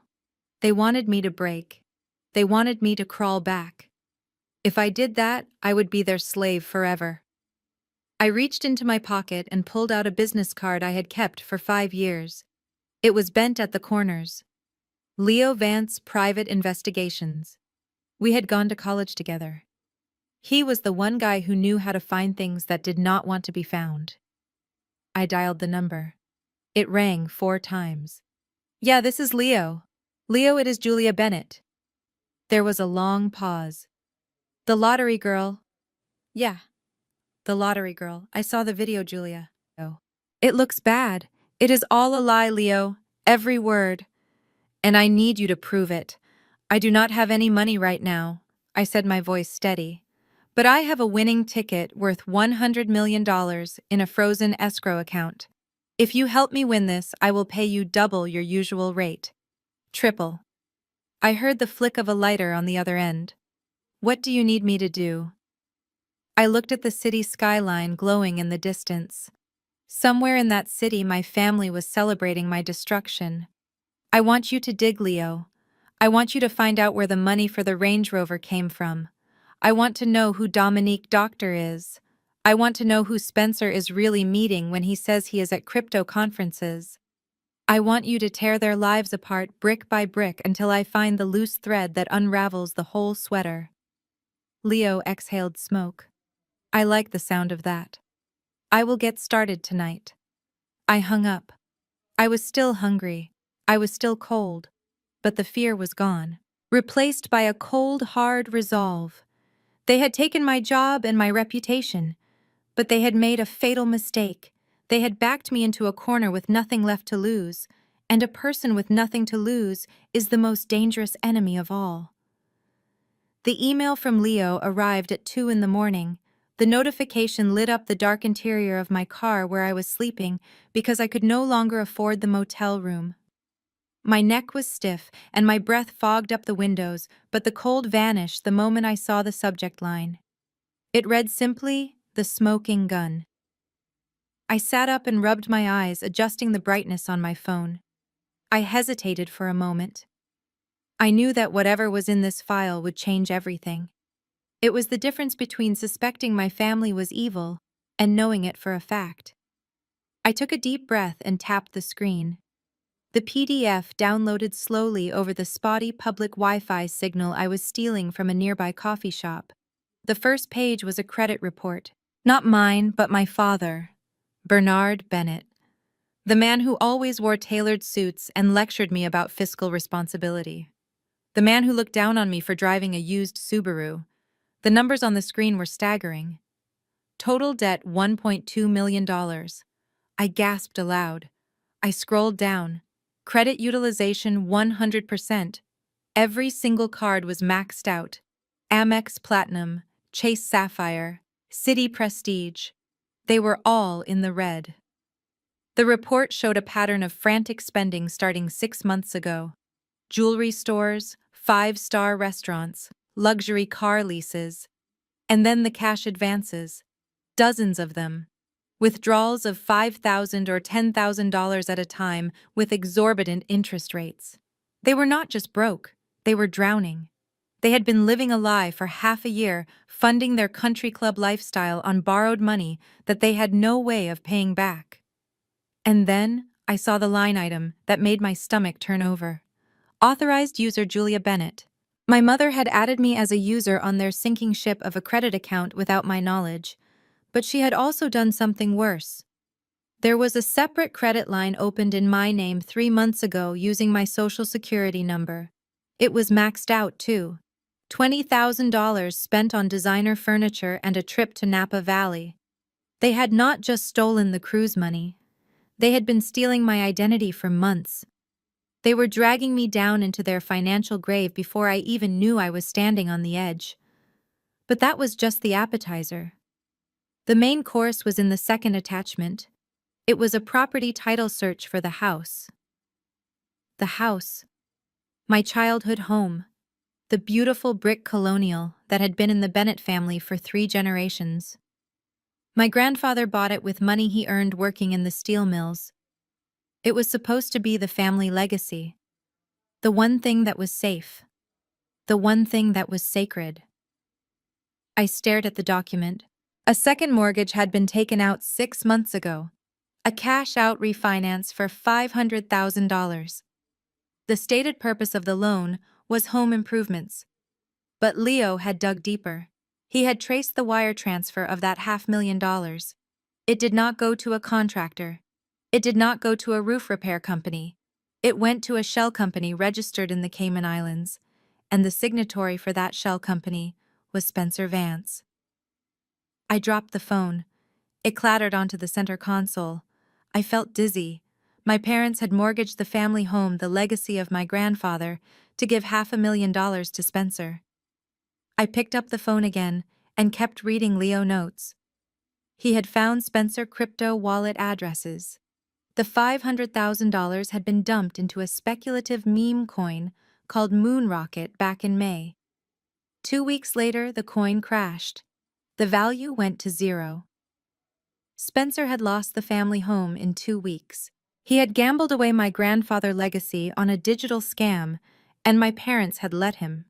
A: They wanted me to break. They wanted me to crawl back. If I did that, I would be their slave forever. I reached into my pocket and pulled out a business card I had kept for 5 years. It was bent at the corners. Leo Vance Private Investigations. We had gone to college together. He was the one guy who knew how to find things that did not want to be found. I dialed the number. It rang 4 times. "Yeah, this is Leo. Leo, it is Julia Bennett." There was a long pause. "The lottery girl." "Yeah, the lottery girl. I saw the video, Julia." "Oh. It looks bad. It is all a lie, Leo. Every word. And I need you to prove it. I do not have any money right now," I said, my voice steady. "But I have a winning ticket worth $100 million in a frozen escrow account. If you help me win this, I will pay you double your usual rate. Triple." I heard the flick of a lighter on the other end. "What do you need me to do?" I looked at the city skyline glowing in the distance. Somewhere in that city, my family was celebrating my destruction. I want you to dig, Leo. I want you to find out where the money for the Range Rover came from. I want to know who Dominique Doctor is. I want to know who Spencer is really meeting when he says he is at crypto conferences. I want you to tear their lives apart brick by brick until I find the loose thread that unravels the whole sweater. Leo exhaled smoke. I like the sound of that. I will get started tonight. I hung up. I was still hungry. I was still cold. But the fear was gone, replaced by a cold, hard resolve. They had taken my job and my reputation, but they had made a fatal mistake. They had backed me into a corner with nothing left to lose, and a person with nothing to lose is the most dangerous enemy of all. The email from Leo arrived at 2 in the morning. The notification lit up the dark interior of my car where I was sleeping because I could no longer afford the motel room. My neck was stiff and my breath fogged up the windows, but the cold vanished the moment I saw the subject line. It read simply, "The Smoking Gun." I sat up and rubbed my eyes, adjusting the brightness on my phone. I hesitated for a moment. I knew that whatever was in this file would change everything. It was the difference between suspecting my family was evil and knowing it for a fact. I took a deep breath and tapped the screen. The PDF downloaded slowly over the spotty public Wi-Fi signal I was stealing from a nearby coffee shop. The first page was a credit report. Not mine, but my father, Bernard Bennett, the man who always wore tailored suits and lectured me about fiscal responsibility. The man who looked down on me for driving a used Subaru. The numbers on the screen were staggering. Total debt $1.2 million. I gasped aloud. I scrolled down. Credit utilization 100%. Every single card was maxed out. Amex Platinum, Chase Sapphire, Citi Prestige. They were all in the red. The report showed a pattern of frantic spending starting 6 months ago. Jewelry stores, 5-star restaurants, luxury car leases, and then the cash advances. Dozens of them. Withdrawals of $5,000 or $10,000 at a time with exorbitant interest rates. They were not just broke, they were drowning. They had been living a lie for half a year, funding their country club lifestyle on borrowed money that they had no way of paying back. And then I saw the line item that made my stomach turn over. Authorized user Julia Bennett. My mother had added me as a user on their sinking ship of a credit account without my knowledge, but she had also done something worse. There was a separate credit line opened in my name 3 months ago using my social security number. It was maxed out, too. $20,000 spent on designer furniture and a trip to Napa Valley. They had not just stolen the cruise money. They had been stealing my identity for months. They were dragging me down into their financial grave before I even knew I was standing on the edge. But that was just the appetizer. The main course was in the second attachment. It was a property title search for the house. The house. My childhood home. The beautiful brick colonial that had been in the Bennett family for 3 generations. My grandfather bought it with money he earned working in the steel mills. It was supposed to be the family legacy. The one thing that was safe. The one thing that was sacred. I stared at the document. A second mortgage had been taken out 6 months ago. A cash-out refinance for $500,000. The stated purpose of the loan was home improvements. But Leo had dug deeper. He had traced the wire transfer of that $500,000. It did not go to a contractor. It did not go to a roof repair company. It went to a shell company registered in the Cayman Islands, and the signatory for that shell company was Spencer Vance. I dropped the phone. It clattered onto the center console. I felt dizzy. My parents had mortgaged the family home, the legacy of my grandfather, to give $500,000 to Spencer. I picked up the phone again and kept reading Leo notes. He had found Spencer crypto wallet addresses. The $500,000 had been dumped into a speculative meme coin called Moon Rocket back in May. 2 weeks later, the coin crashed. The value went to zero. Spencer had lost the family home in 2 weeks. He had gambled away my grandfather's legacy on a digital scam, and my parents had let him.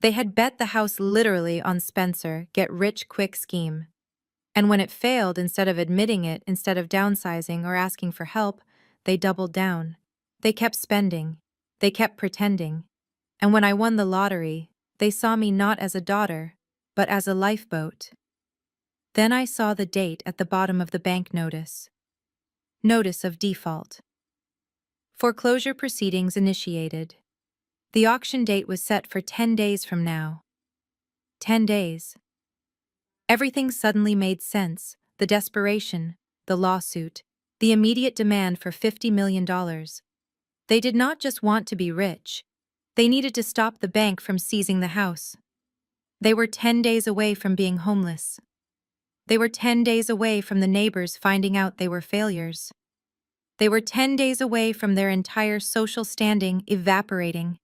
A: They had bet the house literally on Spencer get-rich-quick scheme. And when it failed, instead of admitting it, instead of downsizing or asking for help, they doubled down. They kept spending. They kept pretending. And when I won the lottery, they saw me not as a daughter, but as a lifeboat. Then I saw the date at the bottom of the bank notice. Notice of default. Foreclosure proceedings initiated. The auction date was set for 10 days from now. 10 days. Everything suddenly made sense: the desperation, the lawsuit, the immediate demand for $50 million. They did not just want to be rich. They needed to stop the bank from seizing the house. They were 10 days away from being homeless. They were 10 days away from the neighbors finding out they were failures. They were 10 days away from their entire social standing evaporating.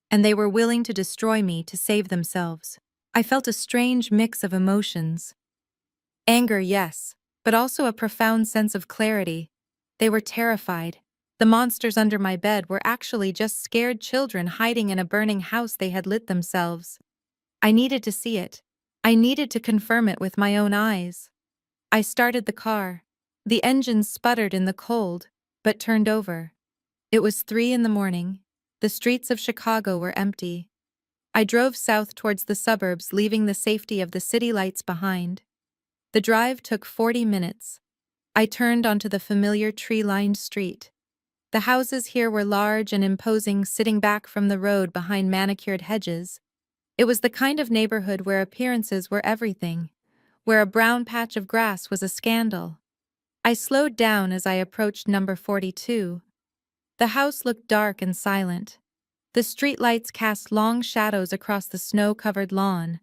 A: And they were willing to destroy me to save themselves. I felt a strange mix of emotions. Anger, yes, but also a profound sense of clarity. They were terrified. The monsters under my bed were actually just scared children hiding in a burning house they had lit themselves. I needed to see it. I needed to confirm it with my own eyes. I started the car. The engine sputtered in the cold, but turned over. It was 3 a.m. The streets of Chicago were empty. I drove south towards the suburbs, leaving the safety of the city lights behind. The drive took 40 minutes. I turned onto the familiar tree-lined street. The houses here were large and imposing, sitting back from the road behind manicured hedges. It was the kind of neighborhood where appearances were everything, where a brown patch of grass was a scandal. I slowed down as I approached number 42. The house looked dark and silent. The streetlights cast long shadows across the snow-covered lawn.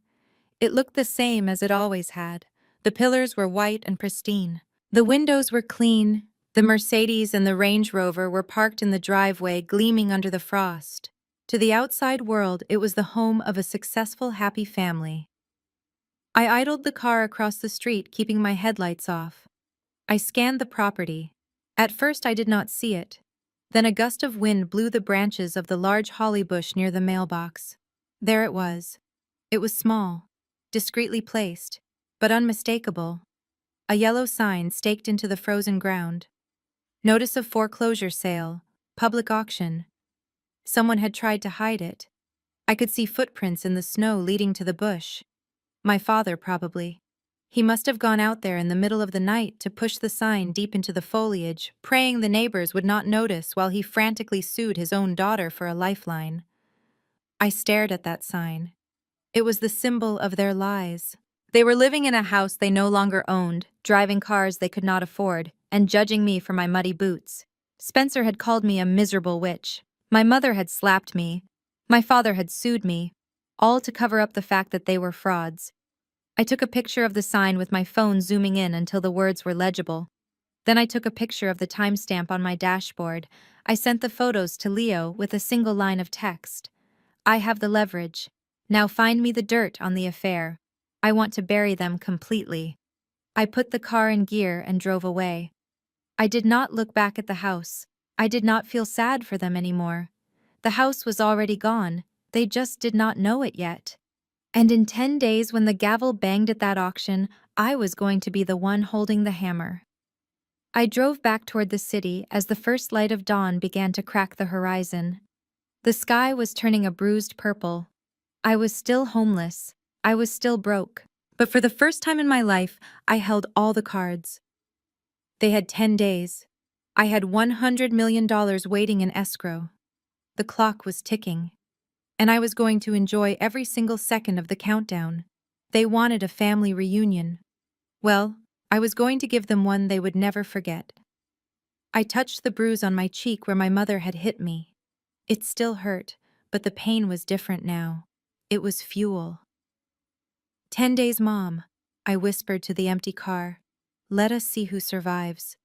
A: It looked the same as it always had. The pillars were white and pristine. The windows were clean. The Mercedes and the Range Rover were parked in the driveway, gleaming under the frost. To the outside world, it was the home of a successful, happy family. I idled the car across the street, keeping my headlights off. I scanned the property. At first I did not see it. Then a gust of wind blew the branches of the large holly bush near the mailbox. There it was. It was small, discreetly placed, but unmistakable. A yellow sign staked into the frozen ground. Notice of foreclosure sale, public auction. Someone had tried to hide it. I could see footprints in the snow leading to the bush. My father, probably. He must have gone out there in the middle of the night to push the sign deep into the foliage, praying the neighbors would not notice while he frantically sued his own daughter for a lifeline. I stared at that sign. It was the symbol of their lies. They were living in a house they no longer owned, driving cars they could not afford, and judging me for my muddy boots. Spencer had called me a miserable witch. My mother had slapped me. My father had sued me, all to cover up the fact that they were frauds. I took a picture of the sign with my phone, zooming in until the words were legible. Then I took a picture of the timestamp on my dashboard. I sent the photos to Leo with a single line of text. I have the leverage. Now find me the dirt on the affair. I want to bury them completely. I put the car in gear and drove away. I did not look back at the house. I did not feel sad for them anymore. The house was already gone. They just did not know it yet. And in 10 days, when the gavel banged at that auction, I was going to be the one holding the hammer. I drove back toward the city as the first light of dawn began to crack the horizon. The sky was turning a bruised purple. I was still homeless. I was still broke. But for the first time in my life, I held all the cards. They had 10 days. I had $100 million waiting in escrow. The clock was ticking. And I was going to enjoy every single second of the countdown. They wanted a family reunion. Well, I was going to give them one they would never forget. I touched the bruise on my cheek where my mother had hit me. It still hurt, but the pain was different now. It was fuel. 10 days, Mom, I whispered to the empty car. Let us see who survives.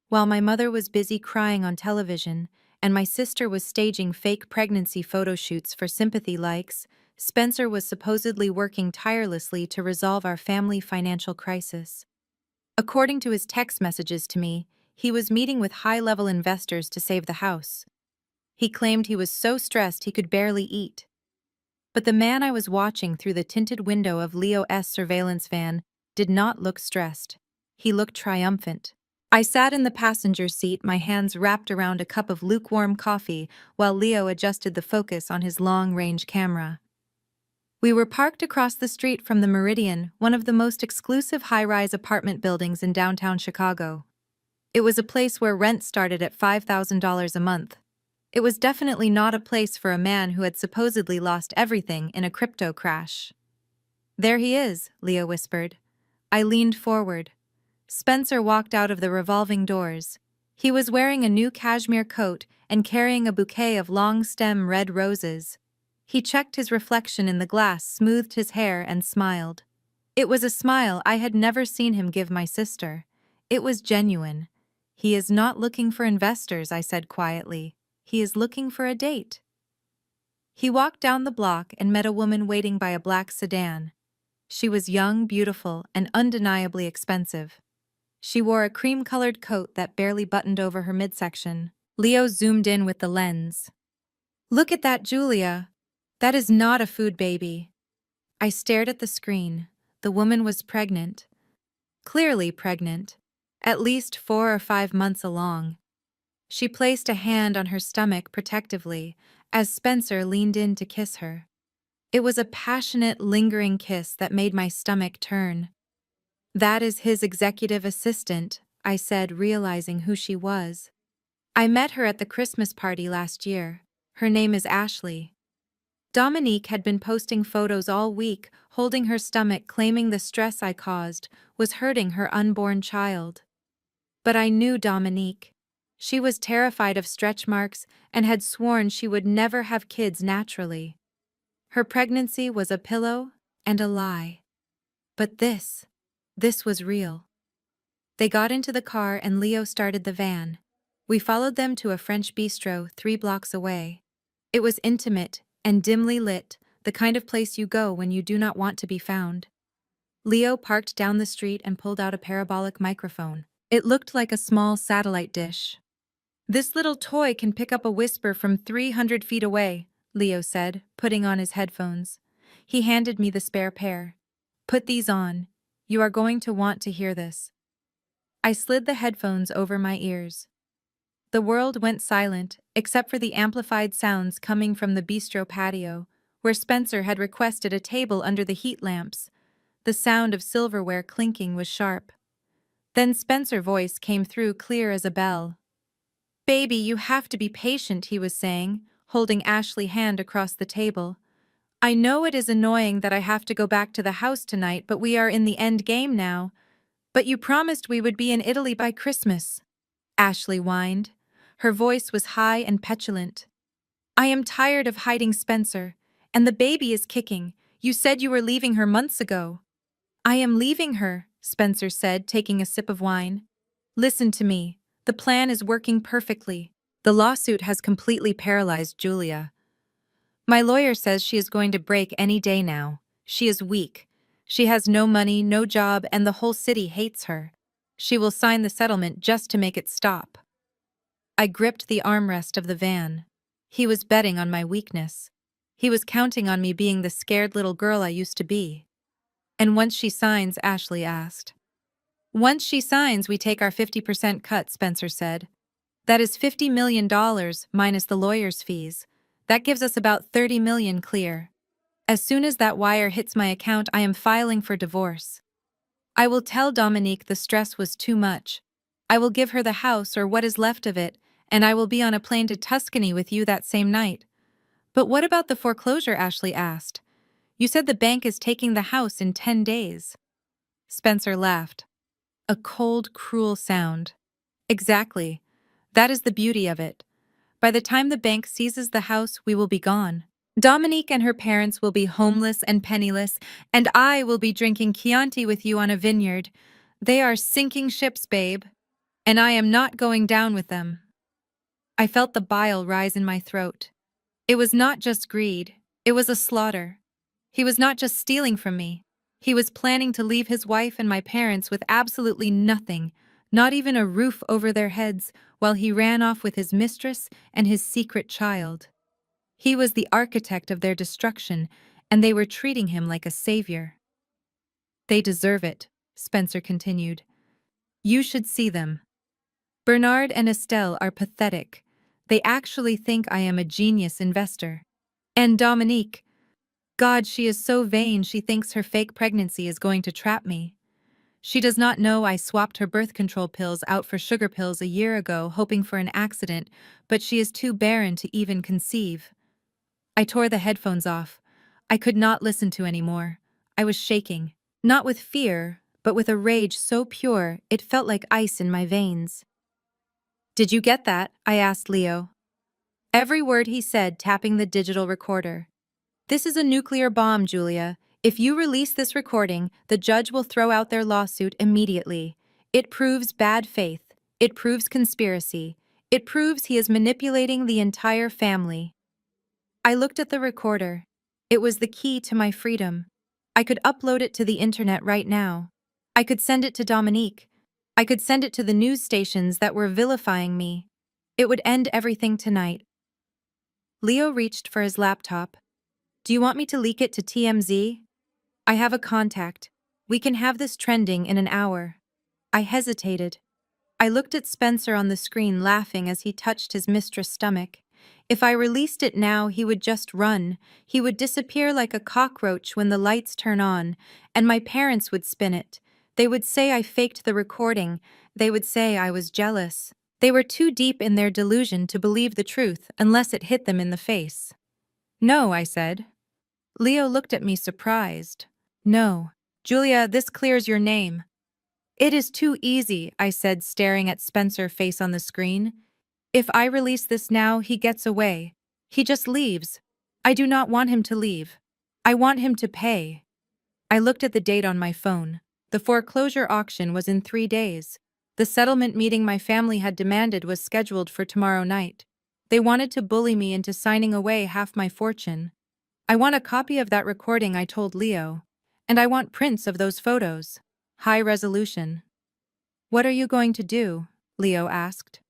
A: While my mother was busy crying on television, and my sister was staging fake pregnancy photo shoots for sympathy likes, Spencer was supposedly working tirelessly to resolve our family financial crisis. According to his text messages to me, he was meeting with high-level investors to save the house. He claimed he was so stressed he could barely eat. But the man I was watching through the tinted window of Leo's surveillance van did not look stressed. He looked triumphant. I sat in the passenger seat, my hands wrapped around a cup of lukewarm coffee while Leo adjusted the focus on his long-range camera. We were parked across the street from the Meridian, one of the most exclusive high-rise apartment buildings in downtown Chicago. It was a place where rent started at $5,000 a month. It was definitely not a place for a man who had supposedly lost everything in a crypto crash. "There he is," Leo whispered. I leaned forward. Spencer walked out of the revolving doors. He was wearing a new cashmere coat and carrying a bouquet of long-stem red roses. He checked his reflection in the glass, smoothed his hair, and smiled. It was a smile I had never seen him give my sister. It was genuine. "He is not looking for investors," I said quietly. "He is looking for a date." He walked down the block and met a woman waiting by a black sedan. She was young, beautiful, and undeniably expensive. She wore a cream-colored coat that barely buttoned over her midsection. Leo zoomed in with the lens. "Look at that, Julia. That is not a food baby." I stared at the screen. The woman was pregnant. Clearly pregnant. At least 4 or 5 months along. She placed a hand on her stomach protectively as Spencer leaned in to kiss her. It was a passionate, lingering kiss that made my stomach turn. "That is his executive assistant," I said, realizing who she was. "I met her at the Christmas party last year. Her name is Ashley." Dominique had been posting photos all week, holding her stomach, claiming the stress I caused was hurting her unborn child. But I knew Dominique. She was terrified of stretch marks and had sworn she would never have kids naturally. Her pregnancy was a pillow and a lie. But this was real. They got into the car and Leo started the van. We followed them to a French bistro 3 blocks away. It was intimate and dimly lit, the kind of place you go when you do not want to be found. Leo parked down the street and pulled out a parabolic microphone. It looked like a small satellite dish. "This little toy can pick up a whisper from 300 feet away," Leo said, putting on his headphones. He handed me the spare pair. "Put these on. You are going to want to hear this." I slid the headphones over my ears. The world went silent, except for the amplified sounds coming from the bistro patio, where Spencer had requested a table under the heat lamps. The sound of silverware clinking was sharp. Then Spencer's voice came through clear as a bell. "Baby, you have to be patient," he was saying, holding Ashley's hand across the table. "I know it is annoying that I have to go back to the house tonight, but we are in the end game now. But you promised we would be in Italy by Christmas." Ashley whined. Her voice was high and petulant. "I am tired of hiding Spencer, and the baby is kicking. You said you were leaving her months ago." "I am leaving her," Spencer said, taking a sip of wine. "Listen to me. The plan is working perfectly. The lawsuit has completely paralyzed Julia. My lawyer says she is going to break any day now. She is weak. She has no money, no job, and the whole city hates her. She will sign the settlement just to make it stop." I gripped the armrest of the van. He was betting on my weakness. He was counting on me being the scared little girl I used to be. "And once she signs," Ashley asked. "Once she signs, we take our 50% cut," Spencer said. "That is $50 million minus the lawyer's fees. That gives us about $30 million clear. As soon as that wire hits my account, I am filing for divorce. I will tell Dominique the stress was too much. I will give her the house or what is left of it, and I will be on a plane to Tuscany with you that same night." "But what about the foreclosure?" Ashley asked. "You said the bank is taking the house in 10 days. Spencer laughed. A cold, cruel sound. "Exactly. That is the beauty of it. By the time the bank seizes the house, we will be gone. Dominique and her parents will be homeless and penniless, and I will be drinking Chianti with you on a vineyard. They are sinking ships, babe, and I am not going down with them." I felt the bile rise in my throat. It was not just greed, it was a slaughter. He was not just stealing from me. He was planning to leave his wife and my parents with absolutely nothing, not even a roof over their heads, while he ran off with his mistress and his secret child. He was the architect of their destruction, and they were treating him like a savior. They deserve it, Spencer continued. You should see them. Bernard and Estelle are pathetic. They actually think I am a genius investor. And Dominique, God, she is so vain she thinks her fake pregnancy is going to trap me. She does not know I swapped her birth control pills out for sugar pills a year ago, hoping for an accident, but she is too barren to even conceive. I tore the headphones off. I could not listen to any more. I was shaking, not with fear, but with a rage so pure it felt like ice in my veins. Did you get that? I asked Leo. Every word he said, tapping the digital recorder. This is a nuclear bomb, Julia. If you release this recording, the judge will throw out their lawsuit immediately. It proves bad faith. It proves conspiracy. It proves he is manipulating the entire family. I looked at the recorder. It was the key to my freedom. I could upload it to the internet right now. I could send it to Dominique. I could send it to the news stations that were vilifying me. It would end everything tonight. Leo reached for his laptop. Do you want me to leak it to TMZ? I have a contact. We can have this trending in an hour. I hesitated. I looked at Spencer on the screen, laughing as he touched his mistress' stomach. If I released it now, he would just run. He would disappear like a cockroach when the lights turn on, and my parents would spin it. They would say I faked the recording. They would say I was jealous. They were too deep in their delusion to believe the truth unless it hit them in the face. No, I said. Leo looked at me surprised. No. Julia, this clears your name. It is too easy, I said, staring at Spencer's face on the screen. If I release this now, he gets away. He just leaves. I do not want him to leave. I want him to pay. I looked at the date on my phone. The foreclosure auction was in 3 days. The settlement meeting my family had demanded was scheduled for tomorrow night. They wanted to bully me into signing away half my fortune. I want a copy of that recording, I told Leo. And I want prints of those photos. High resolution. What are you going to do? Leo asked.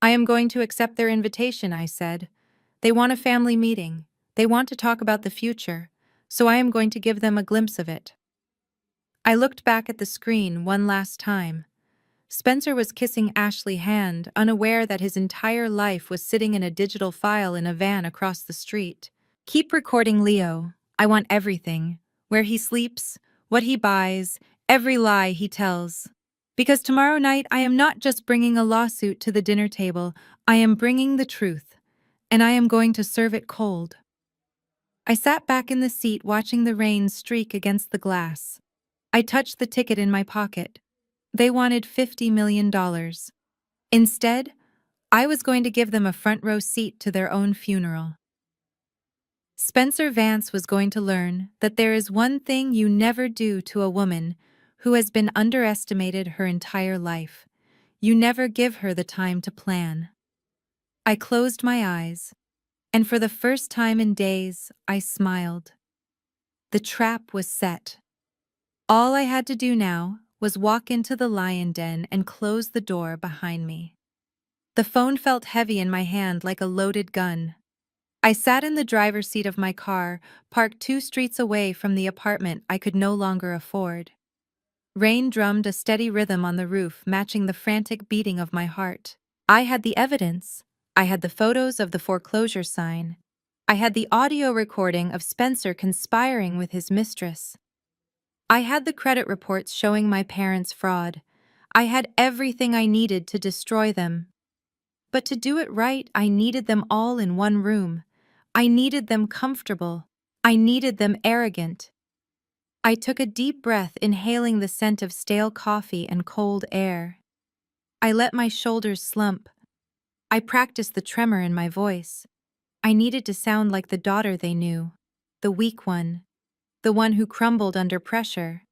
A: I am going to accept their invitation, I said. They want a family meeting. They want to talk about the future, so I am going to give them a glimpse of it. I looked back at the screen one last time. Spencer was kissing Ashley's hand, unaware that his entire life was sitting in a digital file in a van across the street. Keep recording, Leo. I want everything. Where he sleeps, what he buys, every lie he tells. Because tomorrow night I am not just bringing a lawsuit to the dinner table, I am bringing the truth. And I am going to serve it cold. I sat back in the seat watching the rain streak against the glass. I touched the ticket in my pocket. They wanted $50 million. Instead, I was going to give them a front row seat to their own funeral. Spencer Vance was going to learn that there is one thing you never do to a woman who has been underestimated her entire life. You never give her the time to plan. I closed my eyes, and for the first time in days, I smiled. The trap was set. All I had to do now was walk into the lion den and close the door behind me. The phone felt heavy in my hand like a loaded gun. I sat in the driver's seat of my car, parked 2 streets away from the apartment I could no longer afford. Rain drummed a steady rhythm on the roof, matching the frantic beating of my heart. I had the evidence. I had the photos of the foreclosure sign. I had the audio recording of Spencer conspiring with his mistress. I had the credit reports showing my parents' fraud. I had everything I needed to destroy them. But to do it right, I needed them all in one room. I needed them comfortable. I needed them arrogant. I took a deep breath, inhaling the scent of stale coffee and cold air. I let my shoulders slump. I practiced the tremor in my voice. I needed to sound like the daughter they knew, the weak one, the one who crumbled under pressure,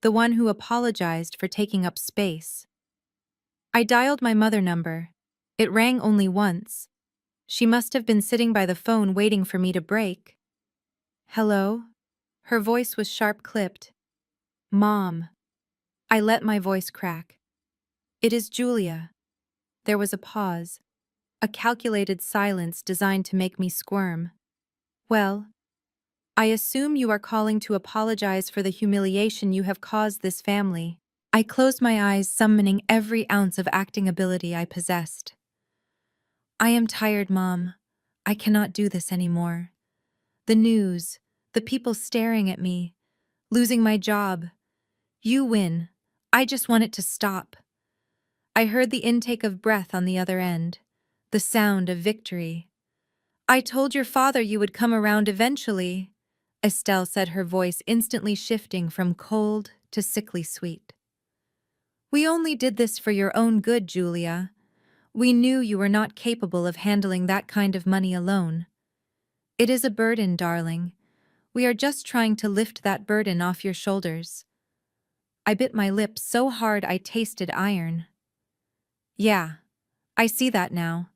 A: the one who apologized for taking up space. I dialed my mother number. It rang only once. She must have been sitting by the phone waiting for me to break. Hello? Her voice was sharp-clipped. Mom. I let my voice crack. It is Julia. There was a pause, a calculated silence designed to make me squirm. Well, I assume you are calling to apologize for the humiliation you have caused this family. I closed my eyes, summoning every ounce of acting ability I possessed. I am tired, Mom. I cannot do this anymore. The news, the people staring at me, losing my job. You win. I just want it to stop. I heard the intake of breath on the other end, the sound of victory. I told your father you would come around eventually, Estelle said, her voice instantly shifting from cold to sickly sweet. We only did this for your own good, Julia. We knew you were not capable of handling that kind of money alone. It is a burden, darling. We are just trying to lift that burden off your shoulders. I bit my lip so hard I tasted iron. Yeah, I see that now.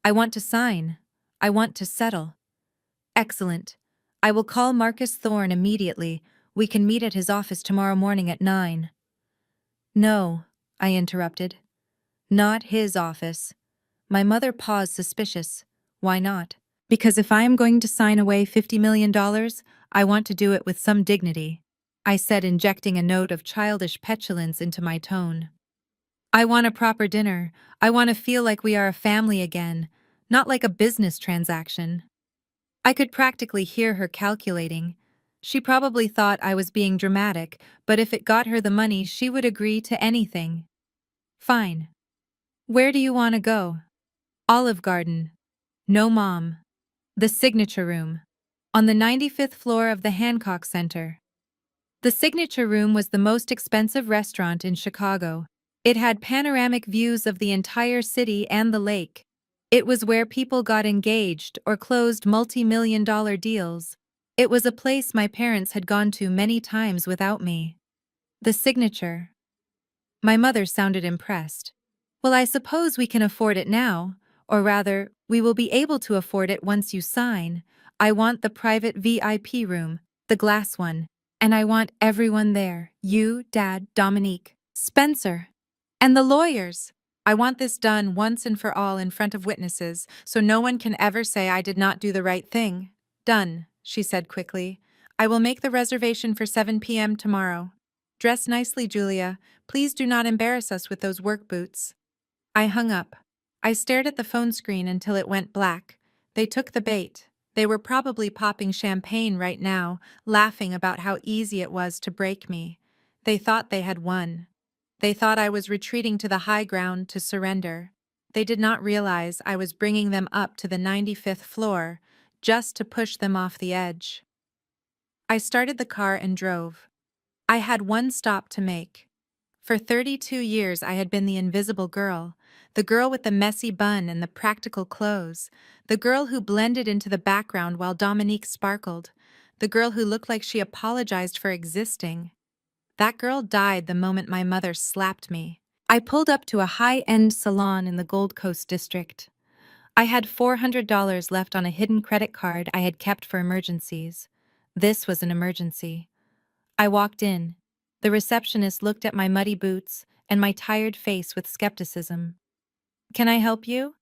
A: I want to sign. I want to settle. Excellent. I will call Marcus Thorne immediately. We can meet at his office tomorrow morning at 9. No, I interrupted. Not his office. My mother paused, suspicious. Why not? Because if I am going to sign away $50 million, I want to do it with some dignity, I said, injecting a note of childish petulance into my tone. I want a proper dinner. I want to feel like we are a family again, not like a business transaction. I could practically hear her calculating. She probably thought I was being dramatic, but if it got her the money, she would agree to anything. Fine. Where do you want to go? Olive Garden. No, Mom. The Signature Room. On the 95th floor of the Hancock Center. The Signature Room was the most expensive restaurant in Chicago. It had panoramic views of the entire city and the lake. It was where people got engaged or closed multi-million-dollar deals. It was a place my parents had gone to many times without me. The Signature. My mother sounded impressed. Well, I suppose we can afford it now, or rather, we will be able to afford it once you sign. I want the private VIP room, the glass one, and I want everyone there. You, Dad, Dominique, Spencer, and the lawyers. I want this done once and for all in front of witnesses, so no one can ever say I did not do the right thing. Done, she said quickly. I will make the reservation for 7 p.m. tomorrow. Dress nicely, Julia. Please do not embarrass us with those work boots. I hung up. I stared at the phone screen until it went black. They took the bait. They were probably popping champagne right now, laughing about how easy it was to break me. They thought they had won. They thought I was retreating to the high ground to surrender. They did not realize I was bringing them up to the 95th floor, just to push them off the edge. I started the car and drove. I had one stop to make. For 32 years I had been the invisible girl, the girl with the messy bun and the practical clothes, the girl who blended into the background while Dominique sparkled, the girl who looked like she apologized for existing. That girl died the moment my mother slapped me. I pulled up to a high-end salon in the Gold Coast district. I had $400 left on a hidden credit card I had kept for emergencies. This was an emergency. I walked in. The receptionist looked at my muddy boots and my tired face with skepticism. Can I help you?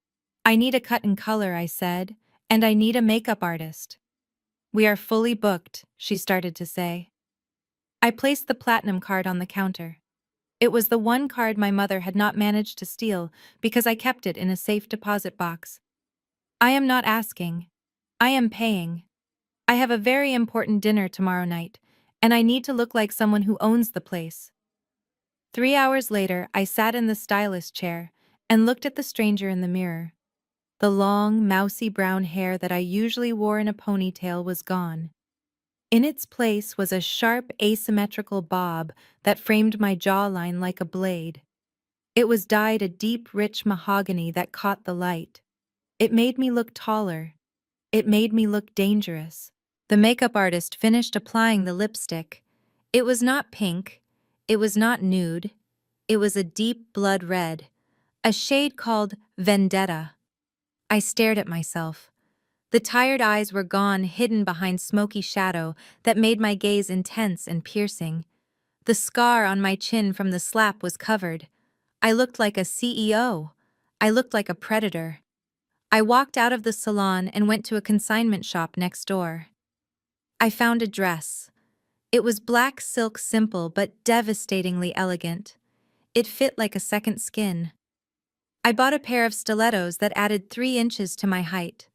A: I need a cut and color, I said, and I need a makeup artist. We are fully booked, she started to say. I placed the platinum card on the counter. It was the one card my mother had not managed to steal because I kept it in a safe deposit box. I am not asking. I am paying. I have a very important dinner tomorrow night, and I need to look like someone who owns the place. 3 hours later, I sat in the stylist chair and looked at the stranger in the mirror. The long, mousy brown hair that I usually wore in a ponytail was gone. In its place was a sharp, asymmetrical bob that framed my jawline like a blade. It was dyed a deep, rich mahogany that caught the light. It made me look taller. It made me look dangerous. The makeup artist finished applying the lipstick. It was not pink. It was not nude. It was a deep blood red, a shade called vendetta. I stared at myself. The tired eyes were gone, hidden behind smoky shadow that made my gaze intense and piercing. The scar on my chin from the slap was covered. I looked like a CEO. I looked like a predator. I walked out of the salon and went to a consignment shop next door. I found a dress. It was black silk, simple but devastatingly elegant. It fit like a second skin. I bought a pair of stilettos that added 3 inches to my height.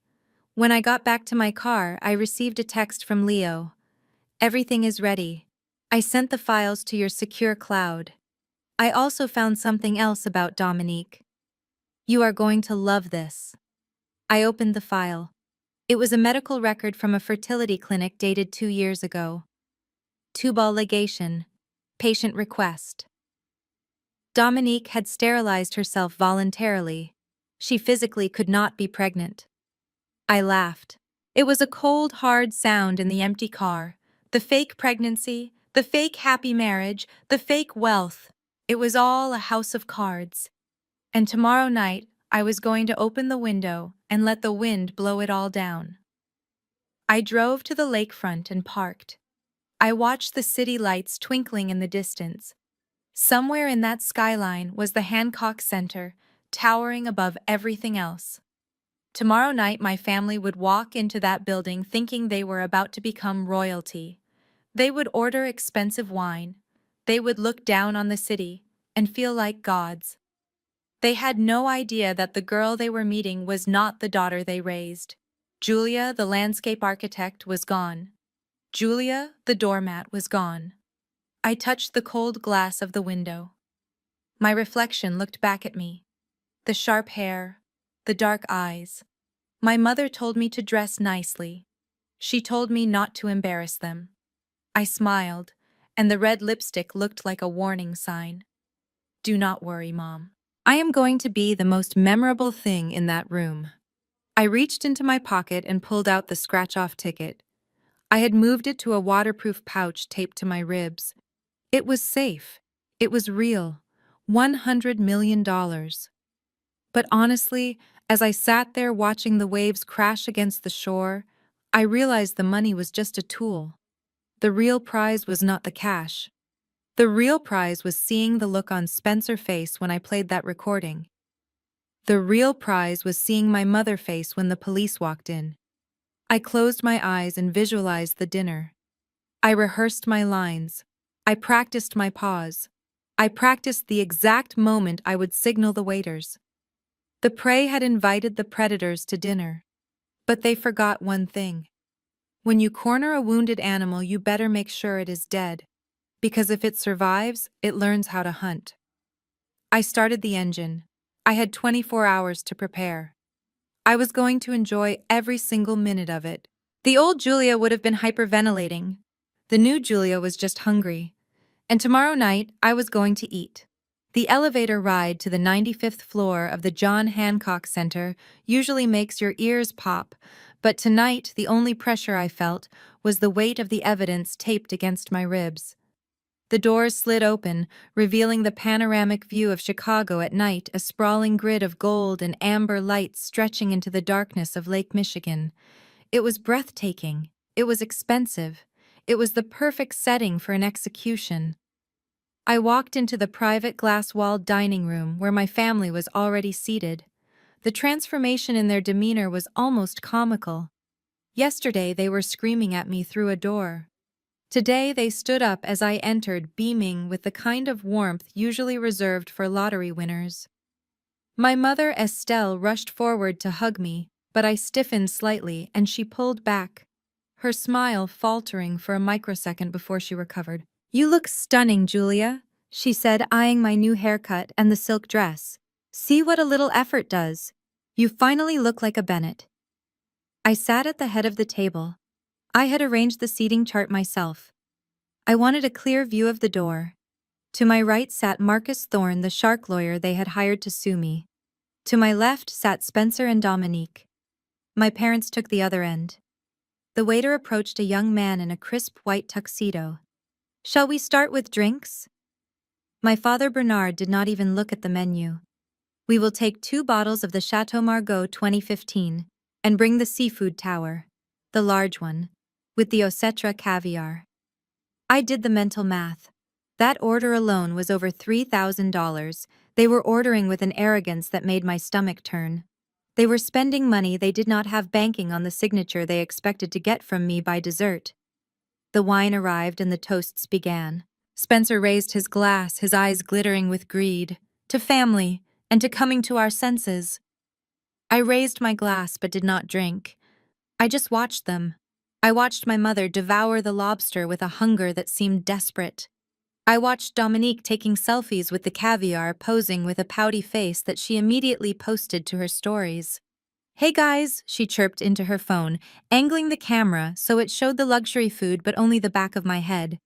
A: When I got back to my car, I received a text from Leo. Everything is ready. I sent the files to your secure cloud. I also found something else about Dominique. You are going to love this. I opened the file. It was a medical record from a fertility clinic dated 2 years ago. Tubal ligation. Patient request. Dominique had sterilized herself voluntarily. She physically could not be pregnant. I laughed. It was a cold, hard sound in the empty car. The fake pregnancy, the fake happy marriage, the fake wealth. It was all a house of cards. And tomorrow night, I was going to open the window and let the wind blow it all down. I drove to the lakefront and parked. I watched the city lights twinkling in the distance. Somewhere in that skyline was the Hancock Center, towering above everything else. Tomorrow night my family would walk into that building thinking they were about to become royalty. They would order expensive wine. They would look down on the city and feel like gods. They had no idea that the girl they were meeting was not the daughter they raised. Julia, the landscape architect, was gone. Julia, the doormat, was gone. I touched the cold glass of the window. My reflection looked back at me. The sharp hair, the dark eyes. My mother told me to dress nicely. She told me not to embarrass them. I smiled, and the red lipstick looked like a warning sign. Do not worry, Mom. I am going to be the most memorable thing in that room. I reached into my pocket and pulled out the scratch-off ticket. I had moved it to a waterproof pouch taped to my ribs. It was safe. It was real. $100 million. But honestly, as I sat there watching the waves crash against the shore, I realized the money was just a tool. The real prize was not the cash. The real prize was seeing the look on Spencer's face when I played that recording. The real prize was seeing my mother's face when the police walked in. I closed my eyes and visualized the dinner. I rehearsed my lines. I practiced my pause. I practiced the exact moment I would signal the waiters. The prey had invited the predators to dinner. But they forgot one thing. When you corner a wounded animal, you better make sure it is dead. Because if it survives, it learns how to hunt. I started the engine. I had 24 hours to prepare. I was going to enjoy every single minute of it. The old Julia would have been hyperventilating. The new Julia was just hungry. And tomorrow night, I was going to eat. The elevator ride to the 95th floor of the John Hancock Center usually makes your ears pop, but tonight the only pressure I felt was the weight of the evidence taped against my ribs. The doors slid open, revealing the panoramic view of Chicago at night, a sprawling grid of gold and amber lights stretching into the darkness of Lake Michigan. It was breathtaking. It was expensive. It was the perfect setting for an execution. I walked into the private glass-walled dining room where my family was already seated. The transformation in their demeanor was almost comical. Yesterday they were screaming at me through a door. Today they stood up as I entered, beaming with the kind of warmth usually reserved for lottery winners. My mother, Estelle, rushed forward to hug me, but I stiffened slightly and she pulled back, her smile faltering for a microsecond before she recovered. "You look stunning, Julia," she said, eyeing my new haircut and the silk dress. "See what a little effort does. You finally look like a Bennett." I sat at the head of the table. I had arranged the seating chart myself. I wanted a clear view of the door. To my right sat Marcus Thorne, the shark lawyer they had hired to sue me. To my left sat Spencer and Dominique. My parents took the other end. The waiter approached a young man in a crisp white tuxedo. "Shall we start with drinks?" My father Bernard did not even look at the menu. "We will take 2 bottles of the Chateau Margaux 2015. And bring the seafood tower, the large one, with the Osetra caviar. I did the mental math. That order alone was over $3,000. They were ordering with an arrogance that made my stomach turn. They were spending money they did not have banking on the signature they expected to get from me by dessert. The wine arrived and the toasts began. Spencer raised his glass, his eyes glittering with greed. To family, and to coming to our senses. I raised my glass but did not drink. I just watched them. I watched my mother devour the lobster with a hunger that seemed desperate. I watched Dominique taking selfies with the caviar, posing with a pouty face that she immediately posted to her stories. "Hey guys," she chirped into her phone, angling the camera so it showed the luxury food but only the back of my head.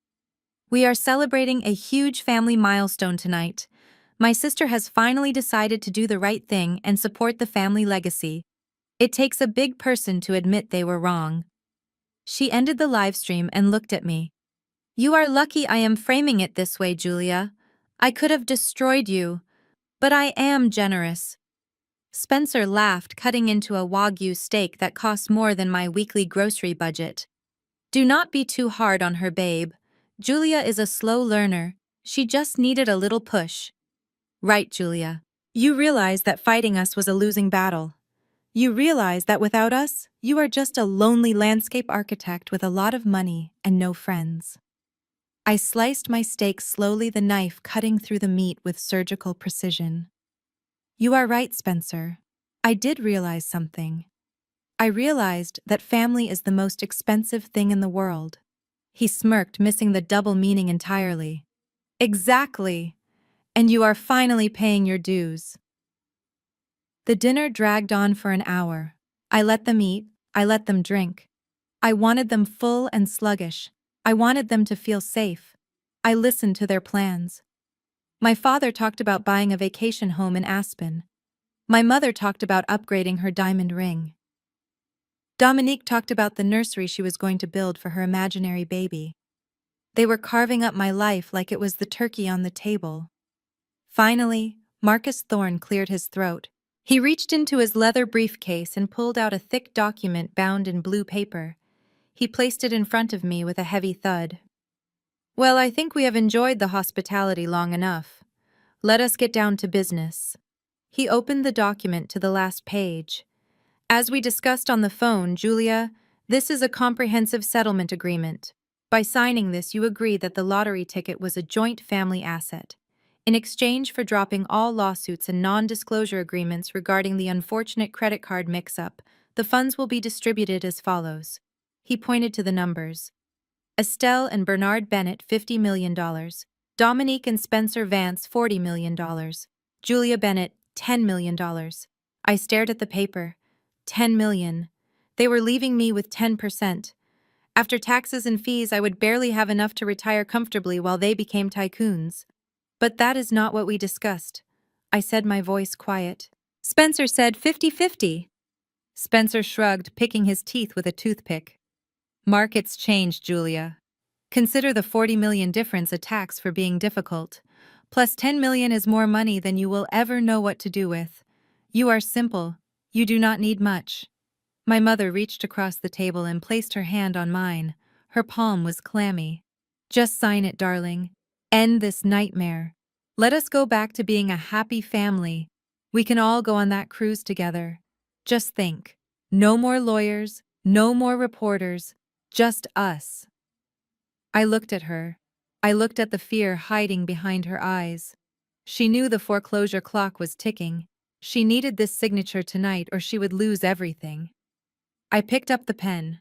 A: "We are celebrating a huge family milestone tonight. My sister has finally decided to do the right thing and support the family legacy. It takes a big person to admit they were wrong." She ended the live stream and looked at me. "You are lucky I am framing it this way, Julia. I could have destroyed you, but I am generous." Spencer laughed, cutting into a Wagyu steak that cost more than my weekly grocery budget. "Do not be too hard on her, babe. Julia is a slow learner. She just needed a little push." "Right, Julia. You realize that fighting us was a losing battle. You realize that without us, you are just a lonely landscape architect with a lot of money and no friends." I sliced my steak slowly, the knife cutting through the meat with surgical precision. "You are right, Spencer. I did realize something. I realized that family is the most expensive thing in the world." He smirked, missing the double meaning entirely. "Exactly. And you are finally paying your dues." The dinner dragged on for an hour. I let them eat, I let them drink. I wanted them full and sluggish. I wanted them to feel safe. I listened to their plans. My father talked about buying a vacation home in Aspen. My mother talked about upgrading her diamond ring. Dominique talked about the nursery she was going to build for her imaginary baby. They were carving up my life like it was the turkey on the table. Finally, Marcus Thorne cleared his throat. He reached into his leather briefcase and pulled out a thick document bound in blue paper. He placed it in front of me with a heavy thud. "Well, I think we have enjoyed the hospitality long enough. Let us get down to business." He opened the document to the last page. "As we discussed on the phone, Julia, this is a comprehensive settlement agreement. By signing this, you agree that the lottery ticket was a joint family asset. In exchange for dropping all lawsuits and non-disclosure agreements regarding the unfortunate credit card mix-up, the funds will be distributed as follows." He pointed to the numbers. Estelle and Bernard Bennett, $50 million. Dominique and Spencer Vance, $40 million. Julia Bennett, $10 million. I stared at the paper. 10 million. They were leaving me with 10%. After taxes and fees, I would barely have enough to retire comfortably while they became tycoons. But that is not what we discussed. I said, my voice quiet. Spencer said 50-50. Spencer shrugged, picking his teeth with a toothpick. "Markets change, Julia. Consider the 40 million difference a tax for being difficult. Plus 10 million is more money than you will ever know what to do with. You are simple. You do not need much." My mother reached across the table and placed her hand on mine. Her palm was clammy. "Just sign it, darling. End this nightmare. Let us go back to being a happy family. We can all go on that cruise together. Just think. No more lawyers, no more reporters, just us." I looked at her. I looked at the fear hiding behind her eyes. She knew the foreclosure clock was ticking. She needed this signature tonight or she would lose everything. I picked up the pen.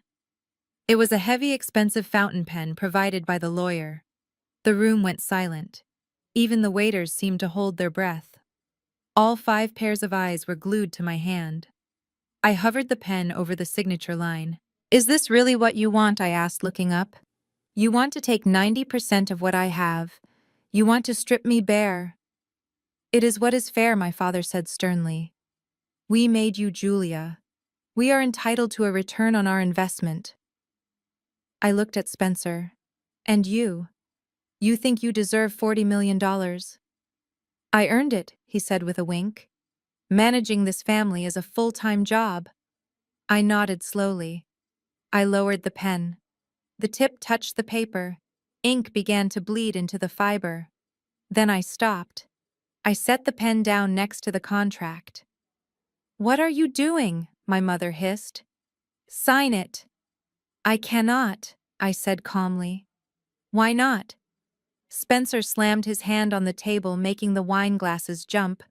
A: It was a heavy, expensive fountain pen provided by the lawyer. The room went silent. Even the waiters seemed to hold their breath. All 5 pairs of eyes were glued to my hand. I hovered the pen over the signature line. "Is this really what you want?" I asked, looking up. "You want to take 90% of what I have. You want to strip me bare." "It is what is fair," my father said sternly. "We made you Julia. We are entitled to a return on our investment." I looked at Spencer. "And you? You think you deserve $40 million? "I earned it," he said with a wink. "Managing this family is a full-time job." I nodded slowly. I lowered the pen. The tip touched the paper. Ink began to bleed into the fiber. Then I stopped. I set the pen down next to the contract. "What are you doing?" my mother hissed. "Sign it." "I cannot," I said calmly. "Why not?" Spencer slammed his hand on the table, making the wine glasses jump.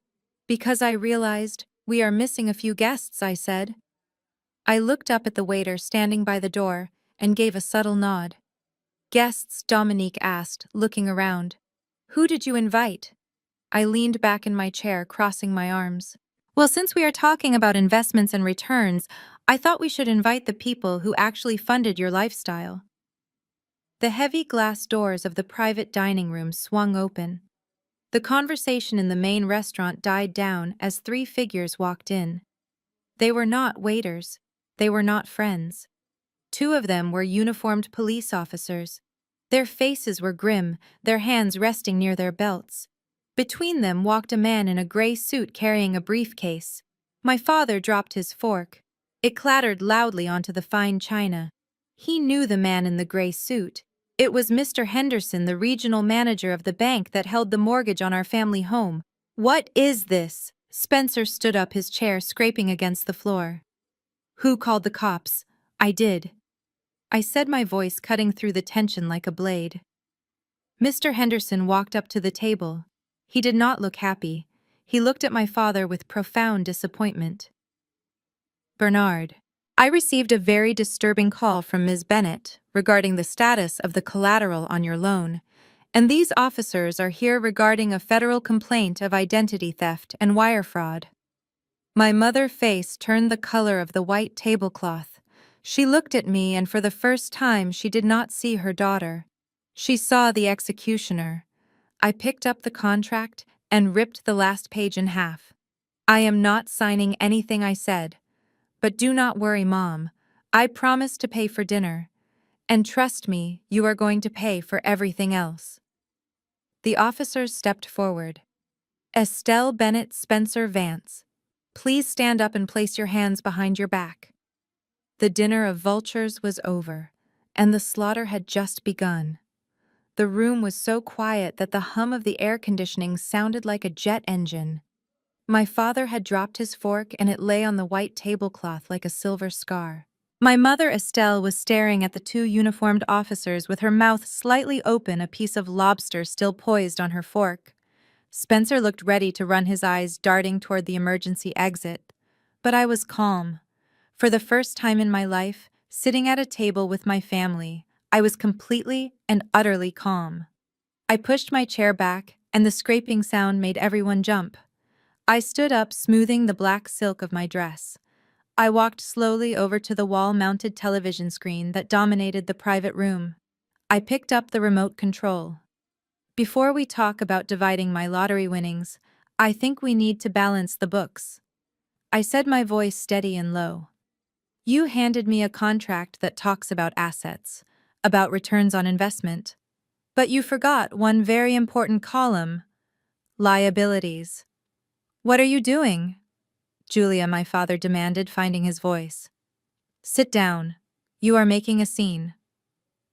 A: "Because I realized we are missing a few guests," I said. I looked up at the waiter standing by the door and gave a subtle nod. "Guests?" Dominique asked, looking around. "Who did you invite?" I leaned back in my chair, crossing my arms. "Well, since we are talking about investments and returns, I thought we should invite the people who actually funded your lifestyle." The heavy glass doors of the private dining room swung open. The conversation in the main restaurant died down as three figures walked in. They were not waiters. They were not friends. Two of them were uniformed police officers. Their faces were grim, their hands resting near their belts. Between them walked a man in a gray suit carrying a briefcase. My father dropped his fork. It clattered loudly onto the fine china. He knew the man in the gray suit. It was Mr. Henderson, the regional manager of the bank that held the mortgage on our family home. "What is this?" Spencer stood up, his chair scraping against the floor. "Who called the cops?" "I did," I said, my voice cutting through the tension like a blade. Mr. Henderson walked up to the table. He did not look happy. He looked at my father with profound disappointment. "Bernard, I received a very disturbing call from Ms. Bennett regarding the status of the collateral on your loan, and these officers are here regarding a federal complaint of identity theft and wire fraud." My mother's face turned the color of the white tablecloth. She looked at me, and for the first time she did not see her daughter. She saw the executioner. I picked up the contract and ripped the last page in half. "I am not signing anything," I said. "But do not worry, Mom. I promise to pay for dinner. And trust me, you are going to pay for everything else." The officers stepped forward. "Estelle Bennett Spencer Vance, please stand up and place your hands behind your back." The dinner of vultures was over, and the slaughter had just begun. The room was so quiet that the hum of the air conditioning sounded like a jet engine. My father had dropped his fork, and it lay on the white tablecloth like a silver scar. My mother, Estelle, was staring at the two uniformed officers with her mouth slightly open, a piece of lobster still poised on her fork. Spencer looked ready to run, his eyes darting toward the emergency exit. But I was calm. For the first time in my life, sitting at a table with my family, I was completely and utterly calm. I pushed my chair back, and the scraping sound made everyone jump. I stood up, smoothing the black silk of my dress. I walked slowly over to the wall-mounted television screen that dominated the private room. I picked up the remote control. "Before we talk about dividing my lottery winnings, I think we need to balance the books," I said, my voice steady and low. "You handed me a contract that talks about assets, about returns on investment. But you forgot one very important column: liabilities." "What are you doing?" Julia, my father demanded, finding his voice. "Sit down. You are making a scene."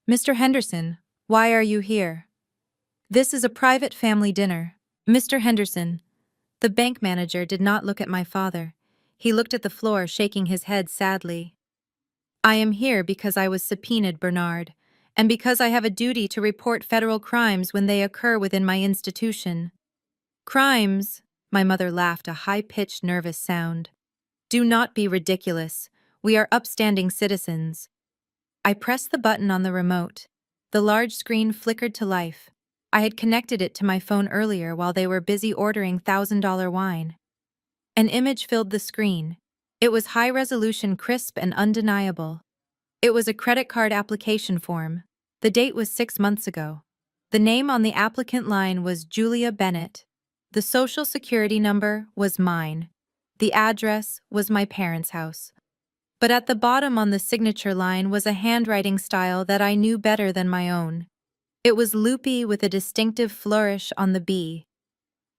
A: "Mr. Henderson, why are you here?" "This is a private family dinner." "Mr. Henderson." The bank manager did not look at my father. He looked at the floor, shaking his head sadly. "I am here because I was subpoenaed, Bernard, and because I have a duty to report federal crimes when they occur within my institution." "Crimes?" My mother laughed, a high-pitched, nervous sound. "Do not be ridiculous. We are upstanding citizens." I pressed the button on the remote. The large screen flickered to life. I had connected it to my phone earlier while they were busy ordering $1,000 wine. An image filled the screen. It was high-resolution, crisp, and undeniable. It was a credit card application form. The date was 6 months ago. The name on the applicant line was Julia Bennett. The social security number was mine. The address was my parents' house. But at the bottom on the signature line was a handwriting style that I knew better than my own. It was loopy with a distinctive flourish on the B.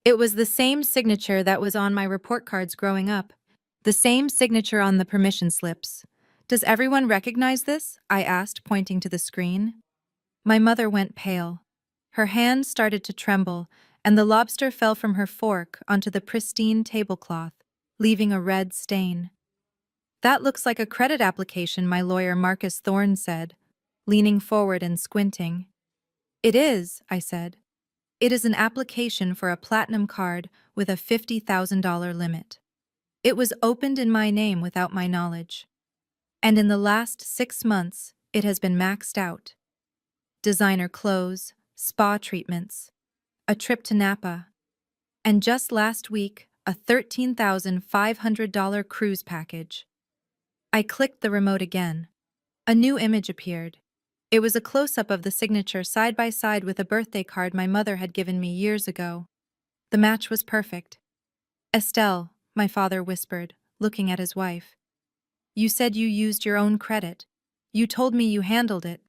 A: It was the same signature that was on my report cards growing up. The same signature on the permission slips. Does everyone recognize this? I asked, pointing to the screen. My mother went pale. Her hand started to tremble, and the lobster fell from her fork onto the pristine tablecloth, leaving a red stain. That looks like a credit application, my lawyer Marcus Thorne said, leaning forward and squinting. It is, I said. It is an application for a platinum card with a $50,000 limit. It was opened in my name without my knowledge. And in the last 6 months, it has been maxed out. Designer clothes, spa treatments, a trip to Napa, and just last week, a $13,500 cruise package. I clicked the remote again. A new image appeared. It was a close-up of the signature side by side with a birthday card my mother had given me years ago. The match was perfect. Estelle, my father whispered, looking at his wife. You said you used your own credit. You told me you handled it.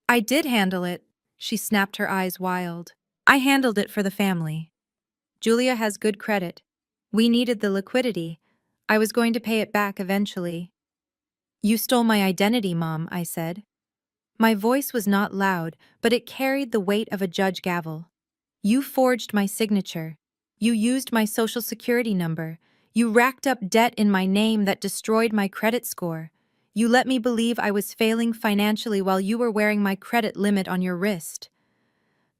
A: I did handle it, she snapped, her eyes wild. I handled it for the family. Julia has good credit. We needed the liquidity. I was going to pay it back eventually. You stole my identity, Mom, I said. My voice was not loud, but it carried the weight of a judge gavel. You forged my signature. You used my social security number. You racked up debt in my name that destroyed my credit score. You let me believe I was failing financially while you were wearing my credit limit on your wrist.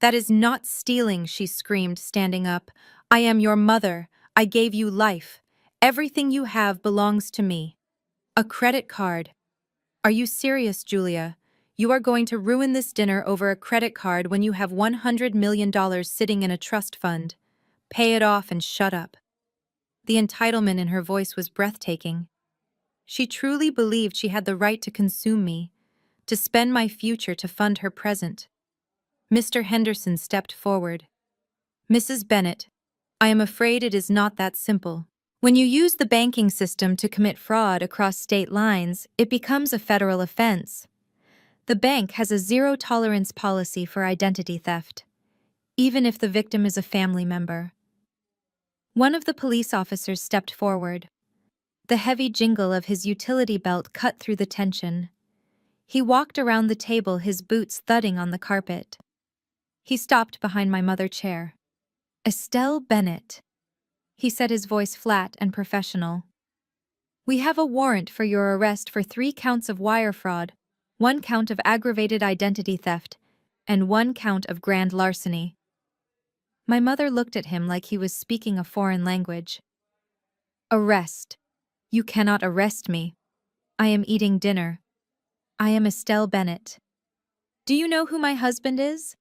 A: That is not stealing, she screamed, standing up. I am your mother. I gave you life. Everything you have belongs to me. A credit card. Are you serious, Julia? You are going to ruin this dinner over a credit card when you have $100 million sitting in a trust fund. Pay it off and shut up. The entitlement in her voice was breathtaking. She truly believed she had the right to consume me, to spend my future to fund her present. Mr. Henderson stepped forward. Mrs. Bennet, I am afraid it is not that simple. When you use the banking system to commit fraud across state lines, it becomes a federal offense. The bank has a zero-tolerance policy for identity theft, even if the victim is a family member. One of the police officers stepped forward. The heavy jingle of his utility belt cut through the tension. He walked around the table, his boots thudding on the carpet. He stopped behind my mother's chair. Estelle Bennet, he said, his voice flat and professional. We have a warrant for your arrest for 3 counts of wire fraud, 1 count of aggravated identity theft, and 1 count of grand larceny. My mother looked at him like he was speaking a foreign language. Arrest. You cannot arrest me. I am eating dinner. I am Estelle Bennet. Do you know who my husband is?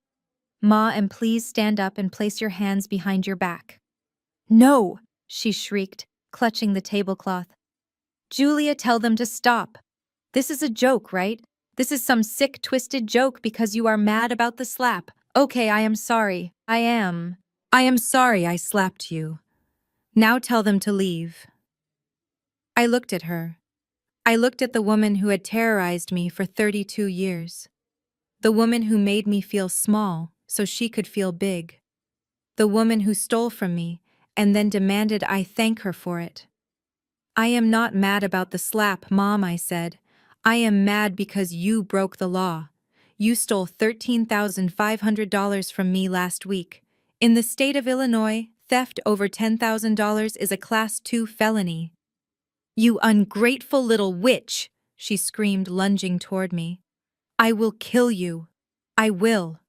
A: Ma, and please stand up and place your hands behind your back. No, she shrieked, clutching the tablecloth. Julia, tell them to stop. This is a joke, right? This is some sick, twisted joke because you are mad about the slap. Okay, I am sorry. I am sorry I slapped you. Now tell them to leave. I looked at her. I looked at the woman who had terrorized me for 32 years. The woman who made me feel small so she could feel big. The woman who stole from me and then demanded I thank her for it. I am not mad about the slap, Mom, I said. I am mad because you broke the law. You stole $13,500 from me last week. In the state of Illinois, theft over $10,000 is a Class 2 felony. You ungrateful little witch, she screamed, lunging toward me. I will kill you. I will.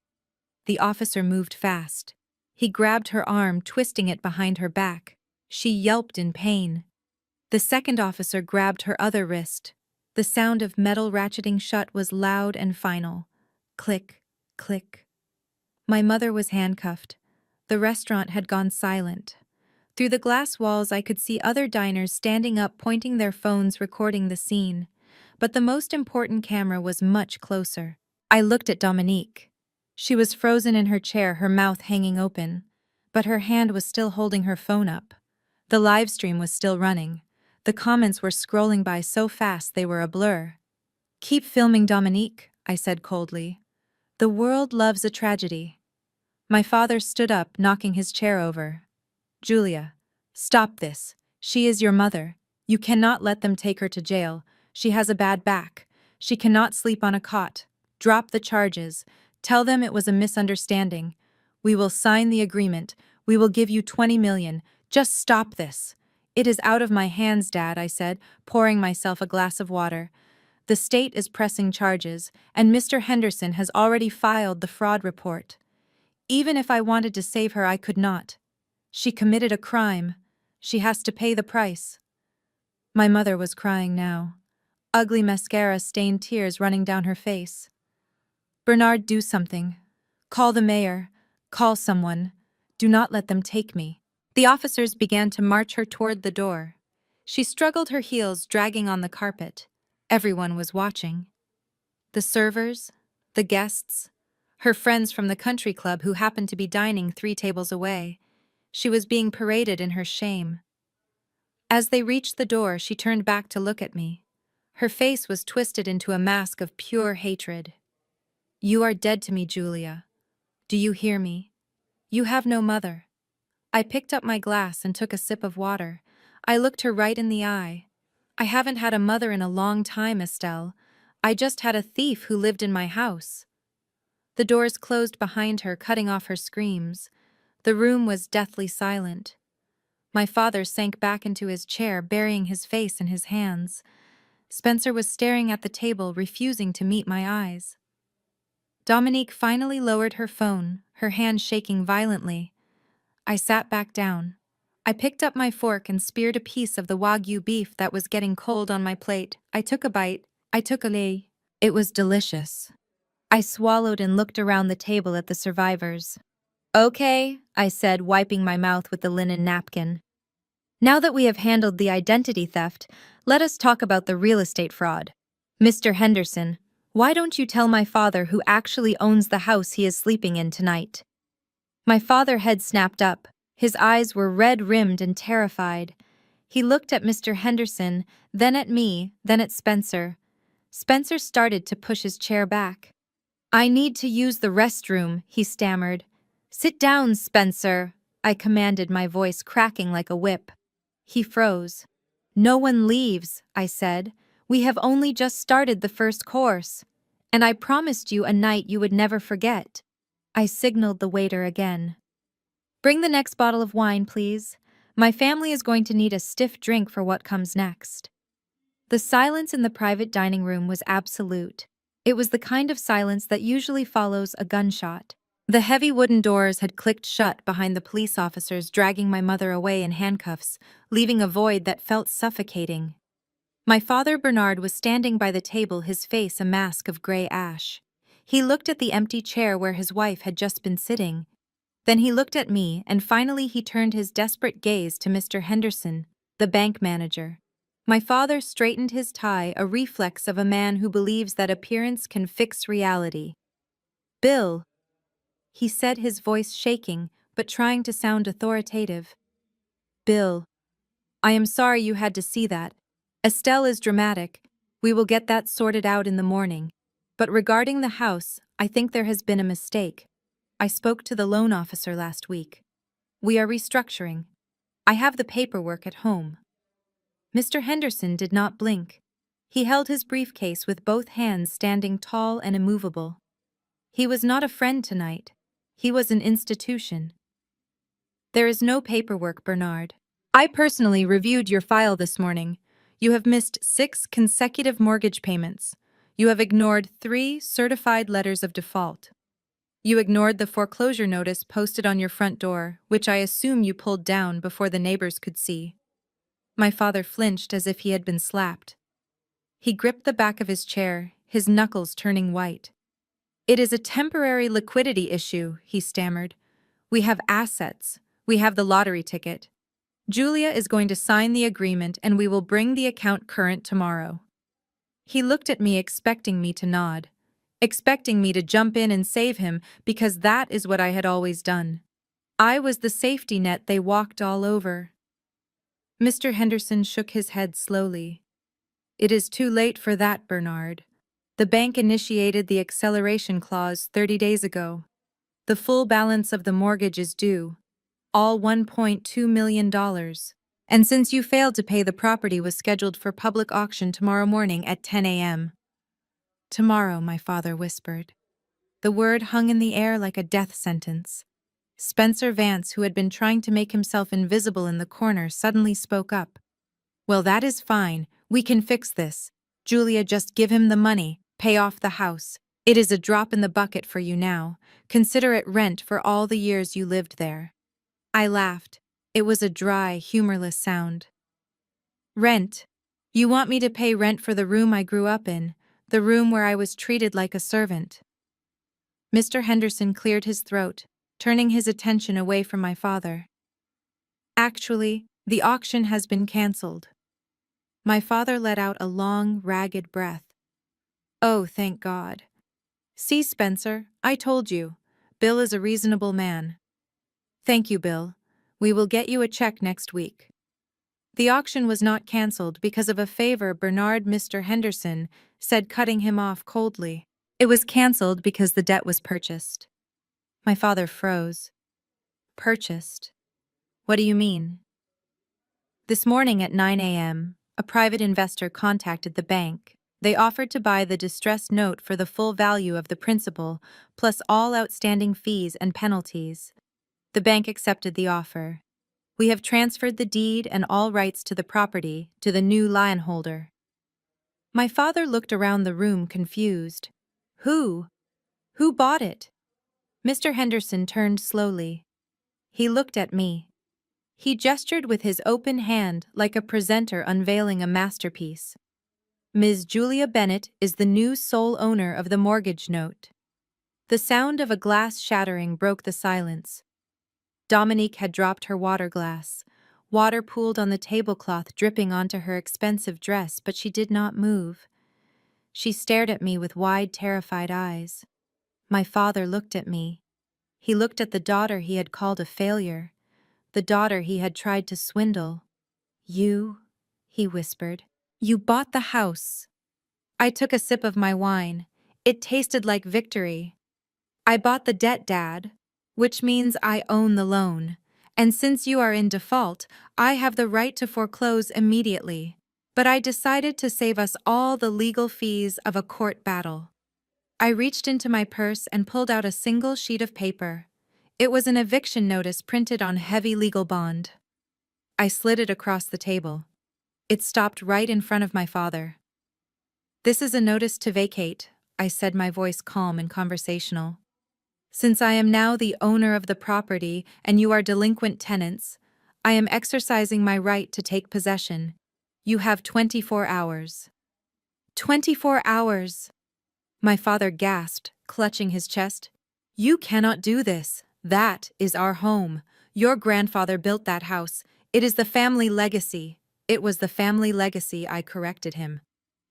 A: The officer moved fast. He grabbed her arm, twisting it behind her back. She yelped in pain. The second officer grabbed her other wrist. The sound of metal ratcheting shut was loud and final. Click, click. My mother was handcuffed. The restaurant had gone silent. Through the glass walls I could see other diners standing up, pointing their phones, recording the scene. But the most important camera was much closer. I looked at Dominique. She was frozen in her chair, her mouth hanging open. But her hand was still holding her phone up. The live stream was still running. The comments were scrolling by so fast they were a blur. Keep filming, Dominique, I said coldly. The world loves a tragedy. My father stood up, knocking his chair over. Julia, stop this. She is your mother. You cannot let them take her to jail. She has a bad back. She cannot sleep on a cot. Drop the charges. Tell them it was a misunderstanding. We will sign the agreement. We will give you 20 million. Just stop this. It is out of my hands, Dad, I said, pouring myself a glass of water. The state is pressing charges, and Mr. Henderson has already filed the fraud report. Even if I wanted to save her, I could not. She committed a crime. She has to pay the price. My mother was crying now. Ugly mascara-stained tears running down her face. Bernard, do something. Call the mayor. Call someone. Do not let them take me. The officers began to march her toward the door. She struggled her heels, dragging on the carpet. Everyone was watching. The servers, the guests, her friends from the country club who happened to be dining 3 tables away. She was being paraded in her shame. As they reached the door, she turned back to look at me. Her face was twisted into a mask of pure hatred. You are dead to me, Julia. Do you hear me? You have no mother. I picked up my glass and took a sip of water. I looked her right in the eye. I haven't had a mother in a long time, Estelle. I just had a thief who lived in my house. The doors closed behind her, cutting off her screams. The room was deathly silent. My father sank back into his chair, burying his face in his hands. Spencer was staring at the table, refusing to meet my eyes. Dominique finally lowered her phone, her hand shaking violently. I sat back down. I picked up my fork and speared a piece of the Wagyu beef that was getting cold on my plate. I took a bite. I took a lay. It was delicious. I swallowed and looked around the table at the survivors. Okay, I said, wiping my mouth with the linen napkin. Now that we have handled the identity theft, let us talk about the real estate fraud. Mr. Henderson, why don't you tell my father who actually owns the house he is sleeping in tonight? My father's head snapped up. His eyes were red-rimmed and terrified. He looked at Mr. Henderson, then at me, then at Spencer. Spencer started to push his chair back. I need to use the restroom, he stammered. Sit down, Spencer, I commanded, my voice cracking like a whip. He froze. No one leaves, I said. We have only just started the first course. And I promised you a night you would never forget. I signaled the waiter again. Bring the next bottle of wine, please. My family is going to need a stiff drink for what comes next. The silence in the private dining room was absolute. It was the kind of silence that usually follows a gunshot. The heavy wooden doors had clicked shut behind the police officers, dragging my mother away in handcuffs, leaving a void that felt suffocating. My father, Bernard, was standing by the table, his face a mask of gray ash. He looked at the empty chair where his wife had just been sitting. Then he looked at me, and finally he turned his desperate gaze to Mr. Henderson, the bank manager. My father straightened his tie, a reflex of a man who believes that appearance can fix reality. Bill, he said, his voice shaking, but trying to sound authoritative. Bill, I am sorry you had to see that. Estelle is dramatic. We will get that sorted out in the morning. But regarding the house, I think there has been a mistake. I spoke to the loan officer last week. We are restructuring. I have the paperwork at home. Mr. Henderson did not blink. He held his briefcase with both hands, standing tall and immovable. He was not a friend tonight. He was an institution. There is no paperwork, Bernard. I personally reviewed your file this morning. You have missed 6 consecutive mortgage payments. You have ignored 3 certified letters of default. You ignored the foreclosure notice posted on your front door, which I assume you pulled down before the neighbors could see. My father flinched as if he had been slapped. He gripped the back of his chair, his knuckles turning white. It is a temporary liquidity issue, he stammered. We have assets. We have the lottery ticket. Julia is going to sign the agreement and we will bring the account current tomorrow. He looked at me, expecting me to nod, expecting me to jump in and save him, because that is what I had always done. I was the safety net they walked all over. Mr. Henderson shook his head slowly. It is too late for that, Bernard. The bank initiated the acceleration clause 30 days ago. The full balance of the mortgage is due, all $1.2 million, And since you failed to pay, the property was scheduled for public auction tomorrow morning at 10 a.m. Tomorrow, my father whispered. The word hung in the air like a death sentence. Spencer Vance, who had been trying to make himself invisible in the corner, suddenly spoke up. Well, that is fine. We can fix this. Julia, just give him the money. Pay off the house. It is a drop in the bucket for you now. Consider it rent for all the years you lived there. I laughed. It was a dry, humorless sound. Rent? You want me to pay rent for the room I grew up in, the room where I was treated like a servant? Mr. Henderson cleared his throat, turning his attention away from my father. Actually, the auction has been cancelled. My father let out a long, ragged breath. Oh, thank God. See, Spencer, I told you. Bill is a reasonable man. Thank you, Bill. We will get you a check next week. The auction was not cancelled because of a favor Bernard Mr. Henderson said, cutting him off coldly. It was cancelled because the debt was purchased. My father froze. Purchased? What do you mean? This morning at 9 a.m., a private investor contacted the bank. They offered to buy the distressed note for the full value of the principal, plus all outstanding fees and penalties. The bank accepted the offer. We have transferred the deed and all rights to the property to the new lion holder. My father looked around the room confused. Who? Who bought it? Mr. Henderson turned slowly. He looked at me. He gestured with his open hand like a presenter unveiling a masterpiece. Ms. Julia Bennett is the new sole owner of the mortgage note. The sound of a glass shattering broke the silence. Dominique had dropped her water glass. Water pooled on the tablecloth, dripping onto her expensive dress, but she did not move. She stared at me with wide, terrified eyes. My father looked at me. He looked at the daughter he had called a failure, the daughter he had tried to swindle. You, he whispered, you bought the house. I took a sip of my wine. It tasted like victory. I bought the debt, Dad, which means I own the loan. And since you are in default, I have the right to foreclose immediately. But I decided to save us all the legal fees of a court battle. I reached into my purse and pulled out a single sheet of paper. It was an eviction notice printed on heavy legal bond. I slid it across the table. It stopped right in front of my father. This is a notice to vacate, I said, my voice calm and conversational. Since I am now the owner of the property and you are delinquent tenants, I am exercising my right to take possession. You have 24 hours. 24 hours! My father gasped, clutching his chest. You cannot do this. That is our home. Your grandfather built that house. It is the family legacy. It was the family legacy, I corrected him.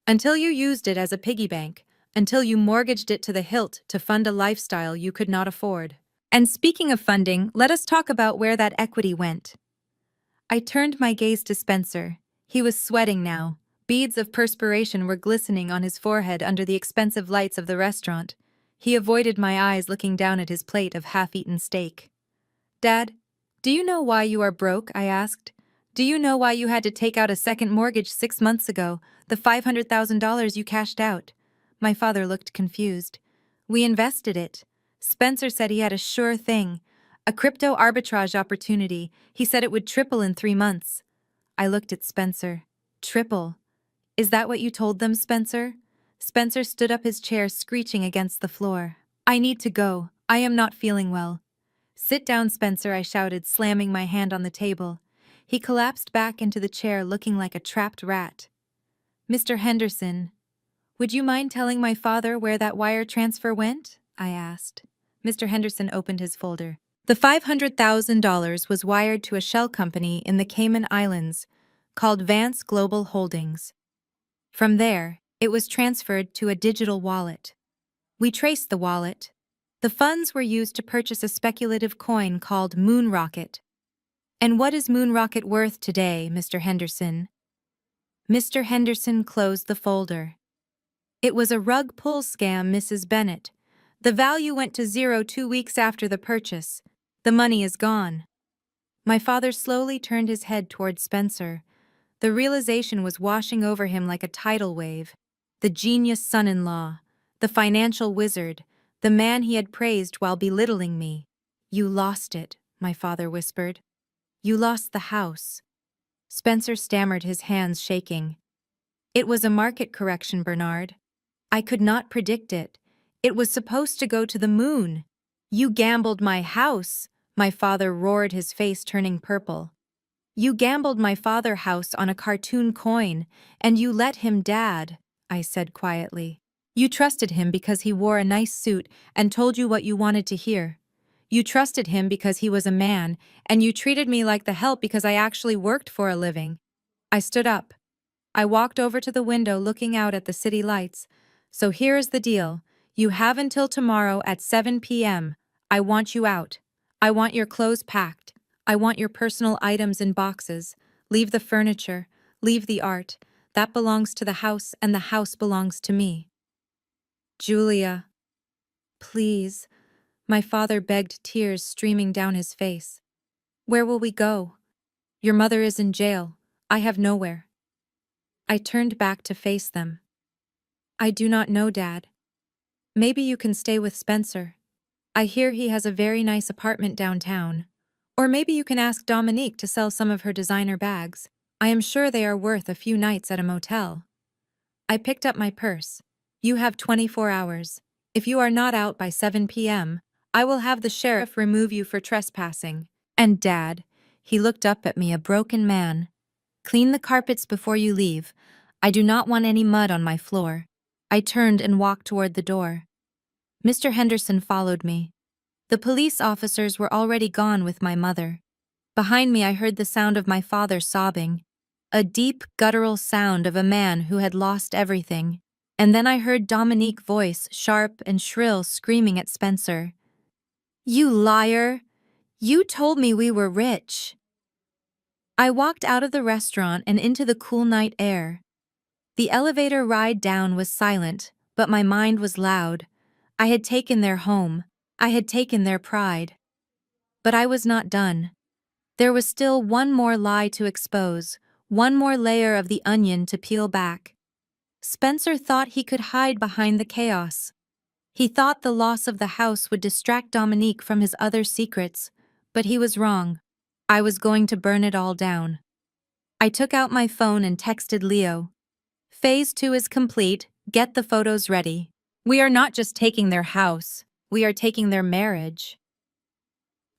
A: Until you used it as a piggy bank, until you mortgaged it to the hilt to fund a lifestyle you could not afford. And speaking of funding, let us talk about where that equity went. I turned my gaze to Spencer. He was sweating now. Beads of perspiration were glistening on his forehead under the expensive lights of the restaurant. He avoided my eyes, looking down at his plate of half-eaten steak. Dad, do you know why you are broke? I asked. Do you know why you had to take out a second mortgage 6 months ago, the $500,000 you cashed out? My father looked confused. We invested it. Spencer said he had a sure thing, a crypto arbitrage opportunity. He said it would triple in 3 months. I looked at Spencer. Triple? Is that what you told them, Spencer? Spencer stood up, his chair screeching against the floor. I need to go. I am not feeling well. Sit down, Spencer, I shouted, slamming my hand on the table. He collapsed back into the chair, looking like a trapped rat. Mr. Henderson, would you mind telling my father where that wire transfer went? I asked. Mr. Henderson opened his folder. The $500,000 was wired to a shell company in the Cayman Islands called Vance Global Holdings. From there, it was transferred to a digital wallet. We traced the wallet. The funds were used to purchase a speculative coin called Moon Rocket. And what is Moon Rocket worth today, Mr. Henderson? Mr. Henderson closed the folder. It was a rug pull scam, Mrs. Bennett. The value went to zero 2 weeks after the purchase. The money is gone. My father slowly turned his head toward Spencer. The realization was washing over him like a tidal wave. The genius son-in-law, the financial wizard, the man he had praised while belittling me. "You lost it," my father whispered. "You lost the house." Spencer stammered, his hands shaking. "It was a market correction, Bernard. I could not predict it. It was supposed to go to the moon." "You gambled my house," my father roared, his face turning purple. "You gambled my father house on a cartoon coin, and you let him, Dad," I said quietly. "You trusted him because he wore a nice suit and told you what you wanted to hear. You trusted him because he was a man, and you treated me like the help because I actually worked for a living." I stood up. I walked over to the window looking out at the city lights. "So here is the deal. You have until tomorrow at 7 p.m. I want you out. I want your clothes packed. I want your personal items in boxes. Leave the furniture. Leave the art. That belongs to the house, and the house belongs to me." "Julia, please," my father begged, tears streaming down his face. "Where will we go? Your mother is in jail. I have nowhere." I turned back to face them. "I do not know, Dad. Maybe you can stay with Spencer. I hear he has a very nice apartment downtown. Or maybe you can ask Dominique to sell some of her designer bags. I am sure they are worth a few nights at a motel." I picked up my purse. "You have 24 hours. If you are not out by 7 p.m., I will have the sheriff remove you for trespassing. And Dad," he looked up at me, a broken man, "clean the carpets before you leave. I do not want any mud on my floor." I turned and walked toward the door. Mr. Henderson followed me. The police officers were already gone with my mother. Behind me I heard the sound of my father sobbing, a deep, guttural sound of a man who had lost everything. And then I heard Dominique's voice, sharp and shrill, screaming at Spencer. "You liar! You told me we were rich." I walked out of the restaurant and into the cool night air. The elevator ride down was silent, but my mind was loud. I had taken their home. I had taken their pride. But I was not done. There was still one more lie to expose, one more layer of the onion to peel back. Spencer thought he could hide behind the chaos. He thought the loss of the house would distract Dominique from his other secrets, but he was wrong. I was going to burn it all down. I took out my phone and texted Leo. "Phase 2 is complete. Get the photos ready. We are not just taking their house, we are taking their marriage."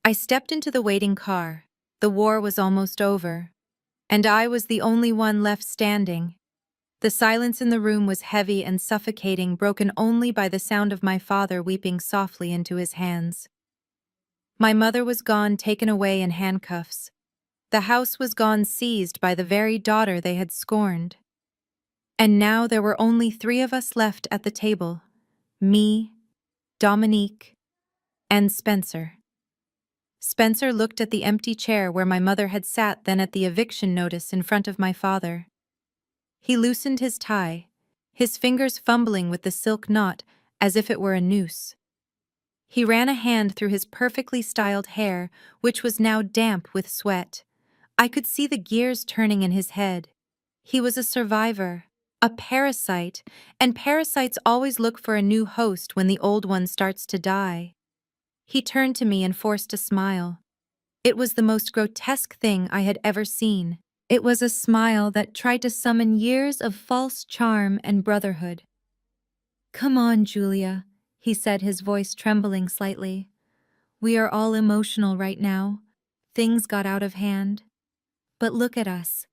A: I stepped into the waiting car. The war was almost over, and I was the only one left standing. The silence in the room was heavy and suffocating, broken only by the sound of my father weeping softly into his hands. My mother was gone, taken away in handcuffs. The house was gone, seized by the very daughter they had scorned. And now there were only 3 of us left at the table. Me, Dominique, and Spencer. Spencer looked at the empty chair where my mother had sat, then at the eviction notice in front of my father. He loosened his tie, his fingers fumbling with the silk knot as if it were a noose. He ran a hand through his perfectly styled hair, which was now damp with sweat. I could see the gears turning in his head. He was a survivor, a parasite, and parasites always look for a new host when the old one starts to die. He turned to me and forced a smile. It was the most grotesque thing I had ever seen. It was a smile that tried to summon years of false charm and brotherhood. "Come on, Julia," he said, his voice trembling slightly. "We are all emotional right now. Things got out of hand. But look at us.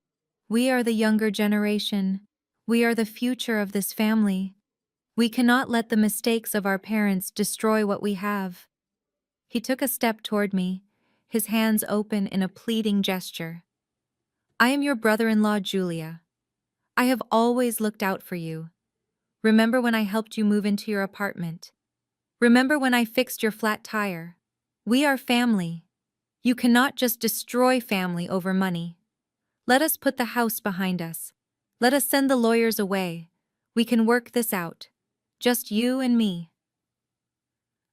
A: We are the younger generation. We are the future of this family. We cannot let the mistakes of our parents destroy what we have." He took a step toward me, his hands open in a pleading gesture. "I am your brother-in-law, Julia. I have always looked out for you. Remember when I helped you move into your apartment? Remember when I fixed your flat tire? We are family. You cannot just destroy family over money. Let us put the house behind us. Let us send the lawyers away. We can work this out. Just you and me."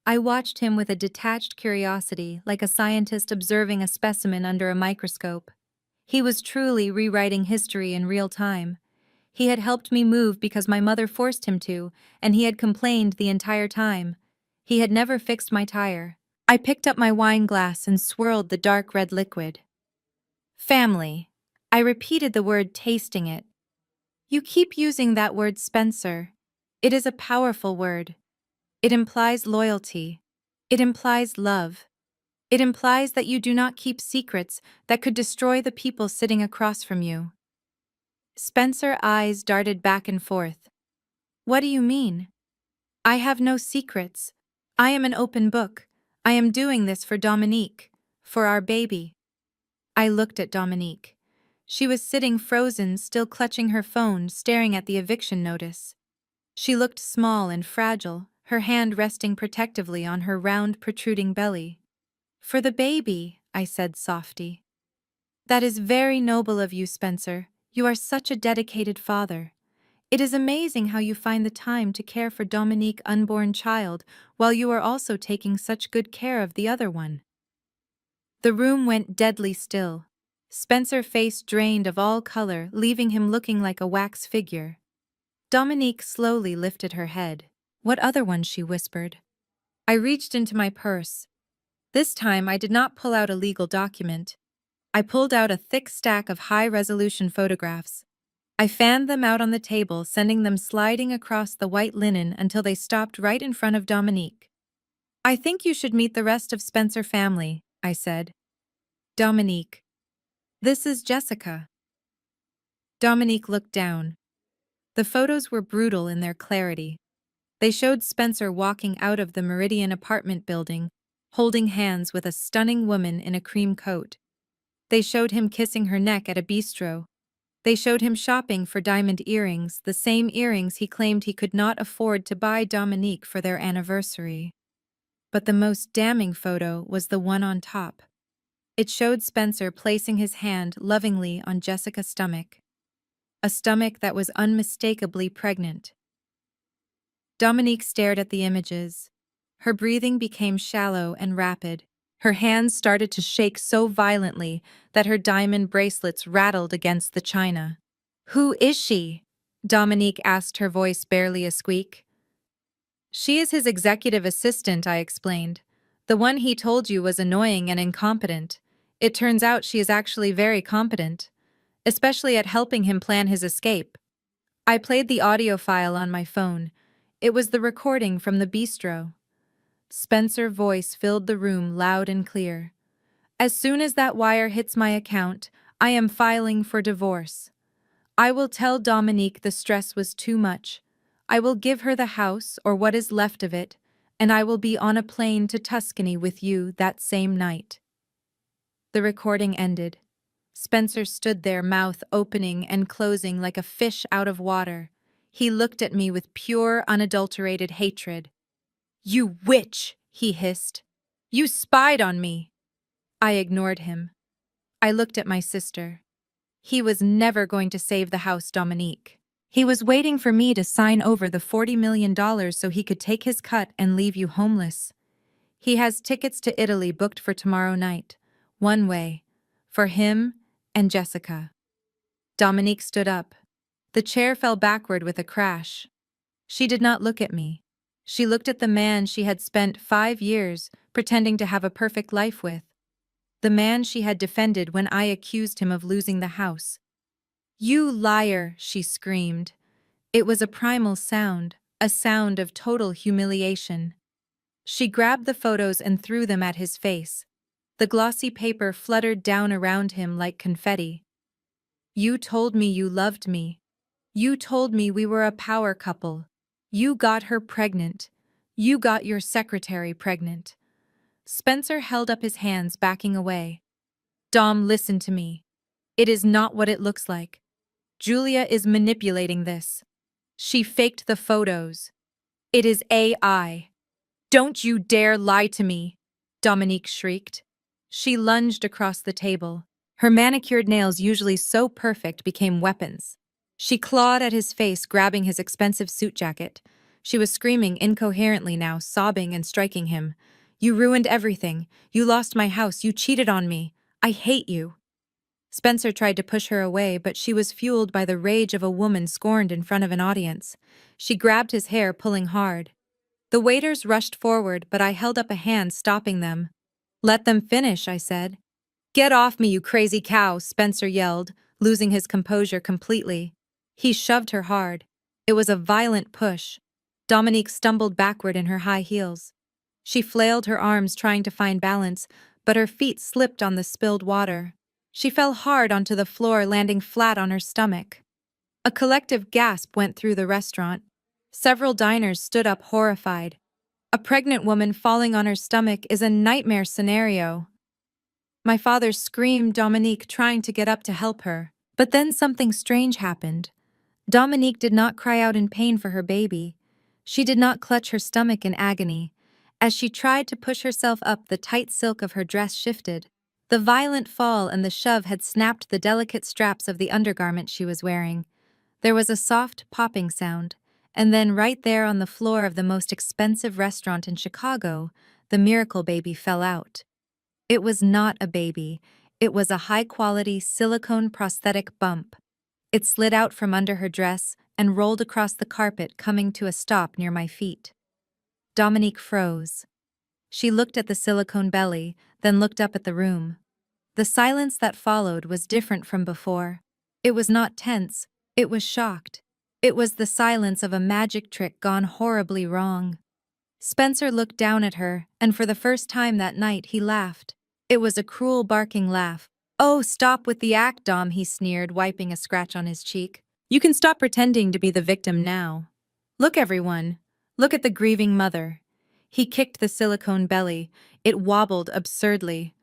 A: I watched him with a detached curiosity, like a scientist observing a specimen under a microscope. He was truly rewriting history in real time. He had helped me move because my mother forced him to, and he had complained the entire time. He had never fixed my tire. I picked up my wine glass and swirled the dark red liquid. Family. I repeated the word, tasting it. You keep using that word, Spencer. It is a powerful word. It implies loyalty. It implies love. It implies that you do not keep secrets that could destroy the people sitting across from you. Spencer's eyes darted back and forth. What do you mean? I have no secrets. I am an open book. I am doing this for Dominique. For our baby. I looked at Dominique. She was sitting frozen, still clutching her phone, staring at the eviction notice. She looked small and fragile, her hand resting protectively on her round, protruding belly. For the baby, I said softly. That is very noble of you, Spencer. You are such a dedicated father. It is amazing how you find the time to care for Dominique's unborn child while you are also taking such good care of the other one. The room went deadly still. Spencer's face drained of all color, leaving him looking like a wax figure. Dominique slowly lifted her head. What other one? She whispered. I reached into my purse. This time I did not pull out a legal document. I pulled out a thick stack of high-resolution photographs. I fanned them out on the table, sending them sliding across the white linen until they stopped right in front of Dominique. I think you should meet the rest of Spencer family, I said. Dominique. This is Jessica. Dominique looked down. The photos were brutal in their clarity. They showed Spencer walking out of the Meridian apartment building, holding hands with a stunning woman in a cream coat. They showed him kissing her neck at a bistro. They showed him shopping for diamond earrings, the same earrings he claimed he could not afford to buy Dominique for their anniversary. But the most damning photo was the one on top. It showed Spencer placing his hand lovingly on Jessica's stomach. A stomach that was unmistakably pregnant. Dominique stared at the images. Her breathing became shallow and rapid. Her hands started to shake so violently that her diamond bracelets rattled against the china. Who is she? Dominique asked, her voice barely a squeak. She is his executive assistant, I explained. The one he told you was annoying and incompetent. It turns out she is actually very competent, especially at helping him plan his escape. I played the audio file on my phone. It was the recording from the bistro. Spencer's voice filled the room loud and clear. As soon as that wire hits my account, I am filing for divorce. I will tell Dominique the stress was too much. I will give her the house, or what is left of it, and I will be on a plane to Tuscany with you that same night. The recording ended. Spencer stood there, mouth opening and closing like a fish out of water. He looked at me with pure, unadulterated hatred. You witch, he hissed. You spied on me. I ignored him. I looked at my sister. He was never going to save the house, Dominique. He was waiting for me to sign over the $40 million so he could take his cut and leave you homeless. He has tickets to Italy booked for tomorrow night, one way, for him and Jessica. Dominique stood up. The chair fell backward with a crash. She did not look at me. She looked at the man she had spent 5 years pretending to have a perfect life with. The man she had defended when I accused him of losing the house. You liar, she screamed. It was a primal sound, a sound of total humiliation. She grabbed the photos and threw them at his face. The glossy paper fluttered down around him like confetti. You told me you loved me. You told me we were a power couple. You got her pregnant. You got your secretary pregnant. Spencer held up his hands, backing away. Dom, listen to me. It is not what it looks like. Julia is manipulating this. She faked the photos. It is AI. Don't you dare lie to me, Dominique shrieked. She lunged across the table. Her manicured nails, usually so perfect, became weapons. She clawed at his face, grabbing his expensive suit jacket. She was screaming incoherently now, sobbing and striking him. "You ruined everything. You lost my house. You cheated on me. I hate you." Spencer tried to push her away, but she was fueled by the rage of a woman scorned in front of an audience. She grabbed his hair, pulling hard. The waiters rushed forward, but I held up a hand, stopping them. "Let them finish," I said. "Get off me, you crazy cow," Spencer yelled, losing his composure completely. He shoved her hard. It was a violent push. Dominique stumbled backward in her high heels. She flailed her arms trying to find balance, but her feet slipped on the spilled water. She fell hard onto the floor, landing flat on her stomach. A collective gasp went through the restaurant. Several diners stood up horrified. A pregnant woman falling on her stomach is a nightmare scenario. My father screamed, Dominique trying to get up to help her. But then something strange happened. Dominique did not cry out in pain for her baby. She did not clutch her stomach in agony. As she tried to push herself up, the tight silk of her dress shifted. The violent fall and the shove had snapped the delicate straps of the undergarment she was wearing. There was a soft popping sound, and then right there on the floor of the most expensive restaurant in Chicago, the miracle baby fell out. It was not a baby. It was a high-quality silicone prosthetic bump. It slid out from under her dress and rolled across the carpet, coming to a stop near my feet. Dominique froze. She looked at the silicone belly, then looked up at the room. The silence that followed was different from before. It was not tense, it was shocked. It was the silence of a magic trick gone horribly wrong. Spencer looked down at her, and for the first time that night he laughed. It was a cruel barking laugh. "Oh, stop with the act, Dom," he sneered, wiping a scratch on his cheek. "You can stop pretending to be the victim now. Look, everyone. Look at the grieving mother." He kicked the silicone belly. It wobbled absurdly.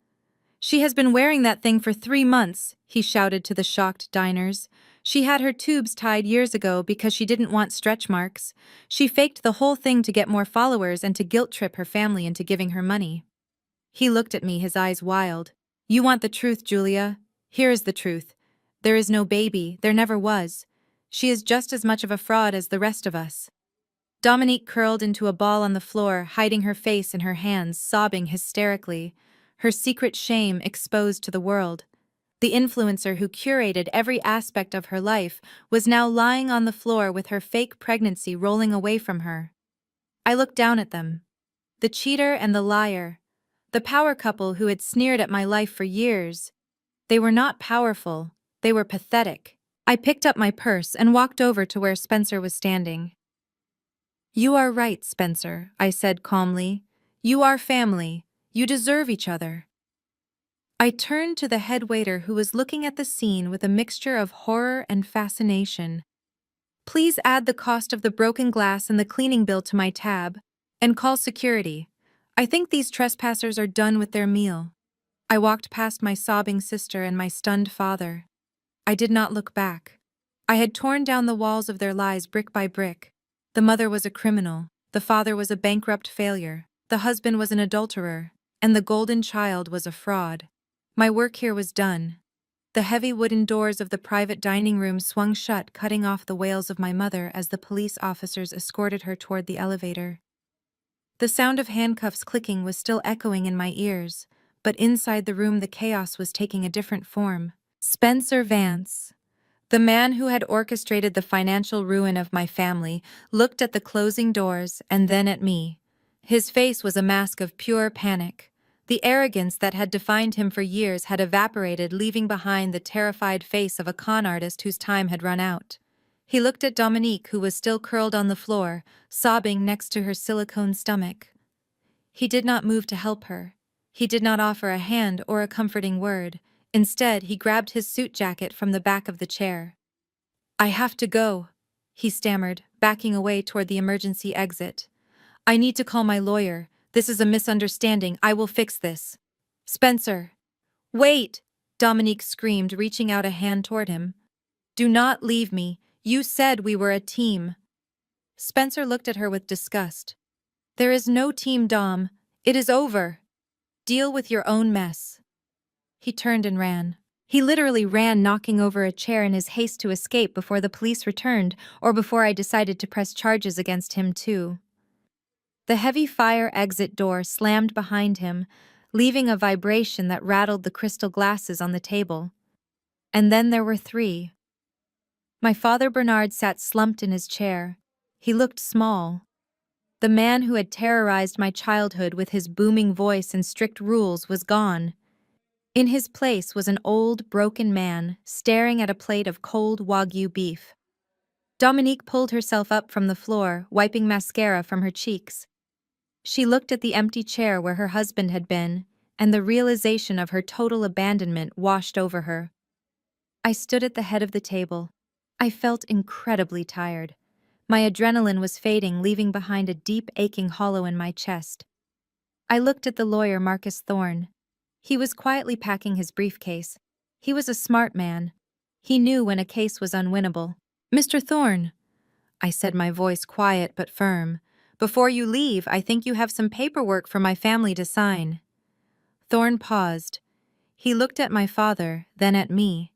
A: "She has been wearing that thing for 3 months," he shouted to the shocked diners. "She had her tubes tied years ago because she didn't want stretch marks. She faked the whole thing to get more followers and to guilt-trip her family into giving her money." He looked at me, his eyes wild. "You want the truth, Julia? Here is the truth. There is no baby, there never was. She is just as much of a fraud as the rest of us." Dominique curled into a ball on the floor, hiding her face in her hands, sobbing hysterically, her secret shame exposed to the world. The influencer who curated every aspect of her life was now lying on the floor with her fake pregnancy rolling away from her. I looked down at them. The cheater and the liar. The power couple who had sneered at my life for years. They were not powerful, they were pathetic. I picked up my purse and walked over to where Spencer was standing. "You are right, Spencer," I said calmly. "You are family. You deserve each other." I turned to the head waiter who was looking at the scene with a mixture of horror and fascination. "Please add the cost of the broken glass and the cleaning bill to my tab, and call security. I think these trespassers are done with their meal." I walked past my sobbing sister and my stunned father. I did not look back. I had torn down the walls of their lives brick by brick. The mother was a criminal, the father was a bankrupt failure, the husband was an adulterer, and the golden child was a fraud. My work here was done. The heavy wooden doors of the private dining room swung shut, cutting off the wails of my mother as the police officers escorted her toward the elevator. The sound of handcuffs clicking was still echoing in my ears, but inside the room the chaos was taking a different form. Spencer Vance, the man who had orchestrated the financial ruin of my family, looked at the closing doors and then at me. His face was a mask of pure panic. The arrogance that had defined him for years had evaporated, leaving behind the terrified face of a con artist whose time had run out. He looked at Dominique, who was still curled on the floor, sobbing next to her silicone stomach. He did not move to help her. He did not offer a hand or a comforting word. Instead, he grabbed his suit jacket from the back of the chair. "I have to go," he stammered, backing away toward the emergency exit. "I need to call my lawyer. This is a misunderstanding. I will fix this." "Spencer!" "Wait!" Dominique screamed, reaching out a hand toward him. "Do not leave me. You said we were a team." Spencer looked at her with disgust. "There is no team, Dom. It is over. Deal with your own mess." He turned and ran. He literally ran, knocking over a chair in his haste to escape before the police returned or before I decided to press charges against him too. The heavy fire exit door slammed behind him, leaving a vibration that rattled the crystal glasses on the table. And then there were three. My father Bernard sat slumped in his chair. He looked small. The man who had terrorized my childhood with his booming voice and strict rules was gone. In his place was an old, broken man, staring at a plate of cold Wagyu beef. Dominique pulled herself up from the floor, wiping mascara from her cheeks. She looked at the empty chair where her husband had been, and the realization of her total abandonment washed over her. I stood at the head of the table. I felt incredibly tired. My adrenaline was fading, leaving behind a deep, aching hollow in my chest. I looked at the lawyer, Marcus Thorne. He was quietly packing his briefcase. He was a smart man. He knew when a case was unwinnable. "Mr. Thorne," I said, my voice quiet but firm, "before you leave, I think you have some paperwork for my family to sign." Thorne paused. He looked at my father, then at me.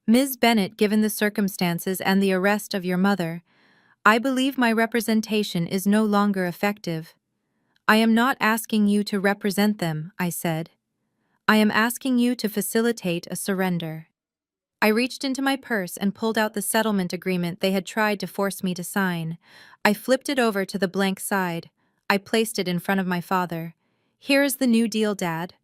A: "Ms. Bennett, given the circumstances and the arrest of your mother, I believe my representation is no longer effective." "I am not asking you to represent them," I said. "I am asking you to facilitate a surrender." I reached into my purse and pulled out the settlement agreement they had tried to force me to sign. I flipped it over to the blank side. I placed it in front of my father. "Here is the new deal, Dad."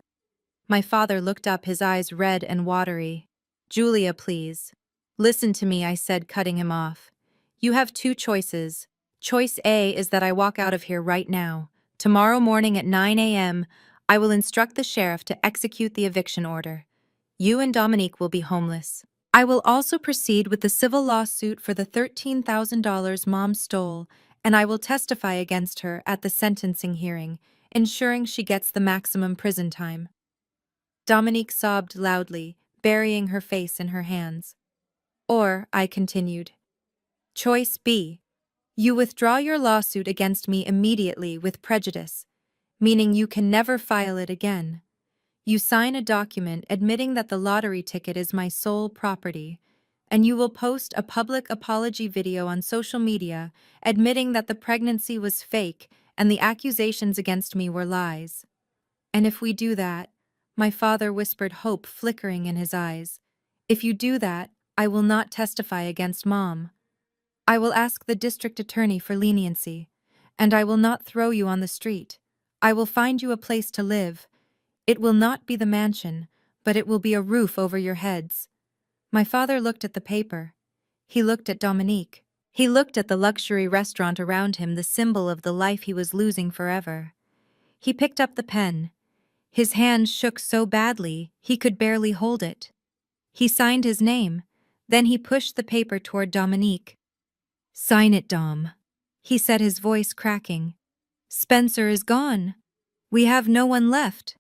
A: My father looked up, his eyes red and watery. "Julia, please." "Listen to me," I said, cutting him off. "You have two choices. Choice A is that I walk out of here right now. Tomorrow morning at 9 a.m., I will instruct the sheriff to execute the eviction order. You and Dominique will be homeless. I will also proceed with the civil lawsuit for the $13,000 Mom stole, and I will testify against her at the sentencing hearing, ensuring she gets the maximum prison time." Dominique sobbed loudly, burying her face in her hands. "Or," I continued, "Choice B. You withdraw your lawsuit against me immediately with prejudice, meaning you can never file it again. You sign a document admitting that the lottery ticket is my sole property, and you will post a public apology video on social media admitting that the pregnancy was fake and the accusations against me were lies. And if we do that," my father whispered, hope flickering in his eyes, "if you do that, I will not testify against Mom. I will ask the district attorney for leniency, and I will not throw you on the street. I will find you a place to live. It will not be the mansion, but it will be a roof over your heads." My father looked at the paper. He looked at Dominique. He looked at the luxury restaurant around him, the symbol of the life he was losing forever. He picked up the pen. His hand shook so badly he could barely hold it. He signed his name. Then he pushed the paper toward Dominique. "Sign it, Dom," he said, his voice cracking. "Spencer is gone. We have no one left."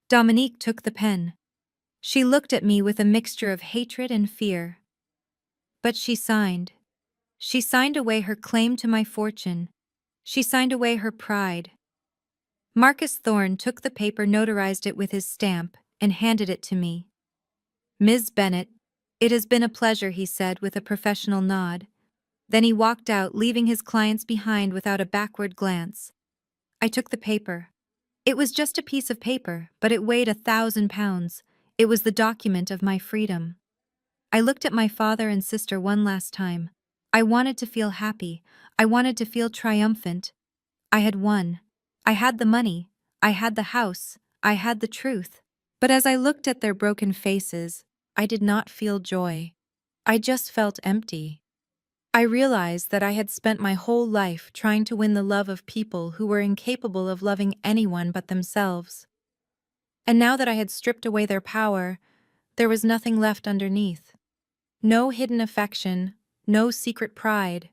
A: Dominique took the pen. She looked at me with a mixture of hatred and fear. But she signed. She signed away her claim to my fortune. She signed away her pride. Marcus Thorne took the paper, notarized it with his stamp, and handed it to me. "Ms. Bennett, it has been a pleasure," he said with a professional nod. Then he walked out, leaving his clients behind without a backward glance. I took the paper. It was just a piece of paper, but it weighed 1,000 pounds. It was the document of my freedom. I looked at my father and sister one last time. I wanted to feel happy. I wanted to feel triumphant. I had won. I had the money. I had the house. I had the truth. But as I looked at their broken faces, I did not feel joy. I just felt empty. I realized that I had spent my whole life trying to win the love of people who were incapable of loving anyone but themselves. And now that I had stripped away their power, there was nothing left underneath. No hidden affection, no secret pride,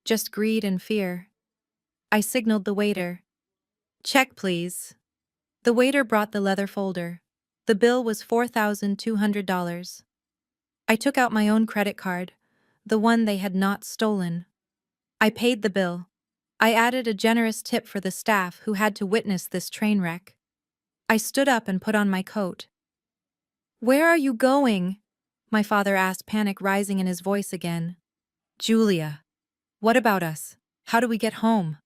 A: just greed and fear. I signaled the waiter. "Check, please." The waiter brought the leather folder. The bill was $4,200. I took out my own credit card, the one they had not stolen. I paid the bill. I added a generous tip for the staff who had to witness this train wreck. I stood up and put on my coat. Where are you going? My father asked, panic rising in his voice again. Julia, what about us? How do we get home?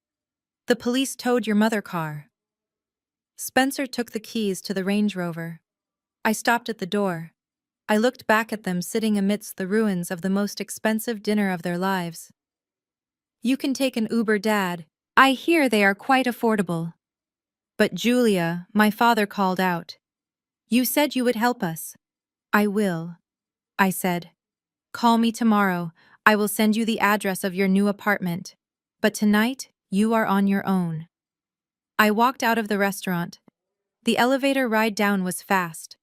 A: The police towed your mother car. Spencer took the keys to the Range Rover. I stopped at the door. I looked back at them sitting amidst the ruins of the most expensive dinner of their lives. You can take an Uber, Dad. I hear they are quite affordable. But Julia, my father called out. You said you would help us. I will, I said. Call me tomorrow. I will send you the address of your new apartment. But tonight, you are on your own. I walked out of the restaurant. The elevator ride down was fast.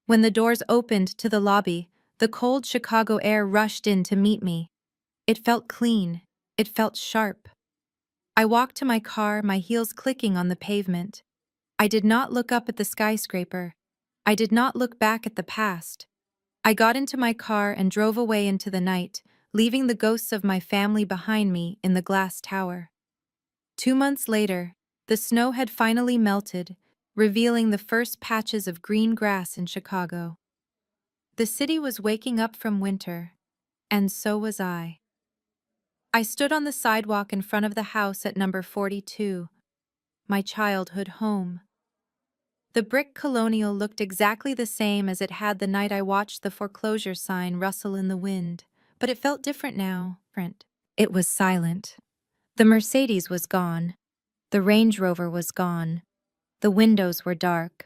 A: When the doors opened to the lobby, the cold Chicago air rushed in to meet me. It felt clean. It felt sharp. I walked to my car, my heels clicking on the pavement. I did not look up at the skyscraper. I did not look back at the past. I got into my car and drove away into the night, leaving the ghosts of my family behind me in the glass tower. 2 months later, the snow had finally melted, revealing the first patches of green grass in Chicago. The city was waking up from winter, and so was I. I stood on the sidewalk in front of the house at number 42, my childhood home. The brick colonial looked exactly the same as it had the night I watched the foreclosure sign rustle in the wind, but it felt different now. It was silent. The Mercedes was gone. The Range Rover was gone. The windows were dark.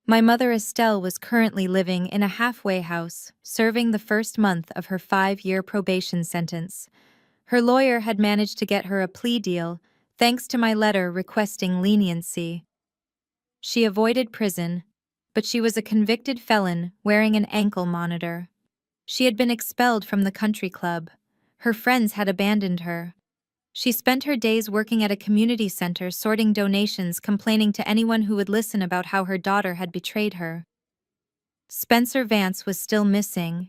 A: My mother Estelle was currently living in a halfway house, serving the first month of her 5-year probation sentence. Her lawyer had managed to get her a plea deal, thanks to my letter requesting leniency. She avoided prison, but she was a convicted felon wearing an ankle monitor. She had been expelled from the country club. Her friends had abandoned her. She spent her days working at a community center sorting donations, complaining to anyone who would listen about how her daughter had betrayed her. Spencer Vance was still missing.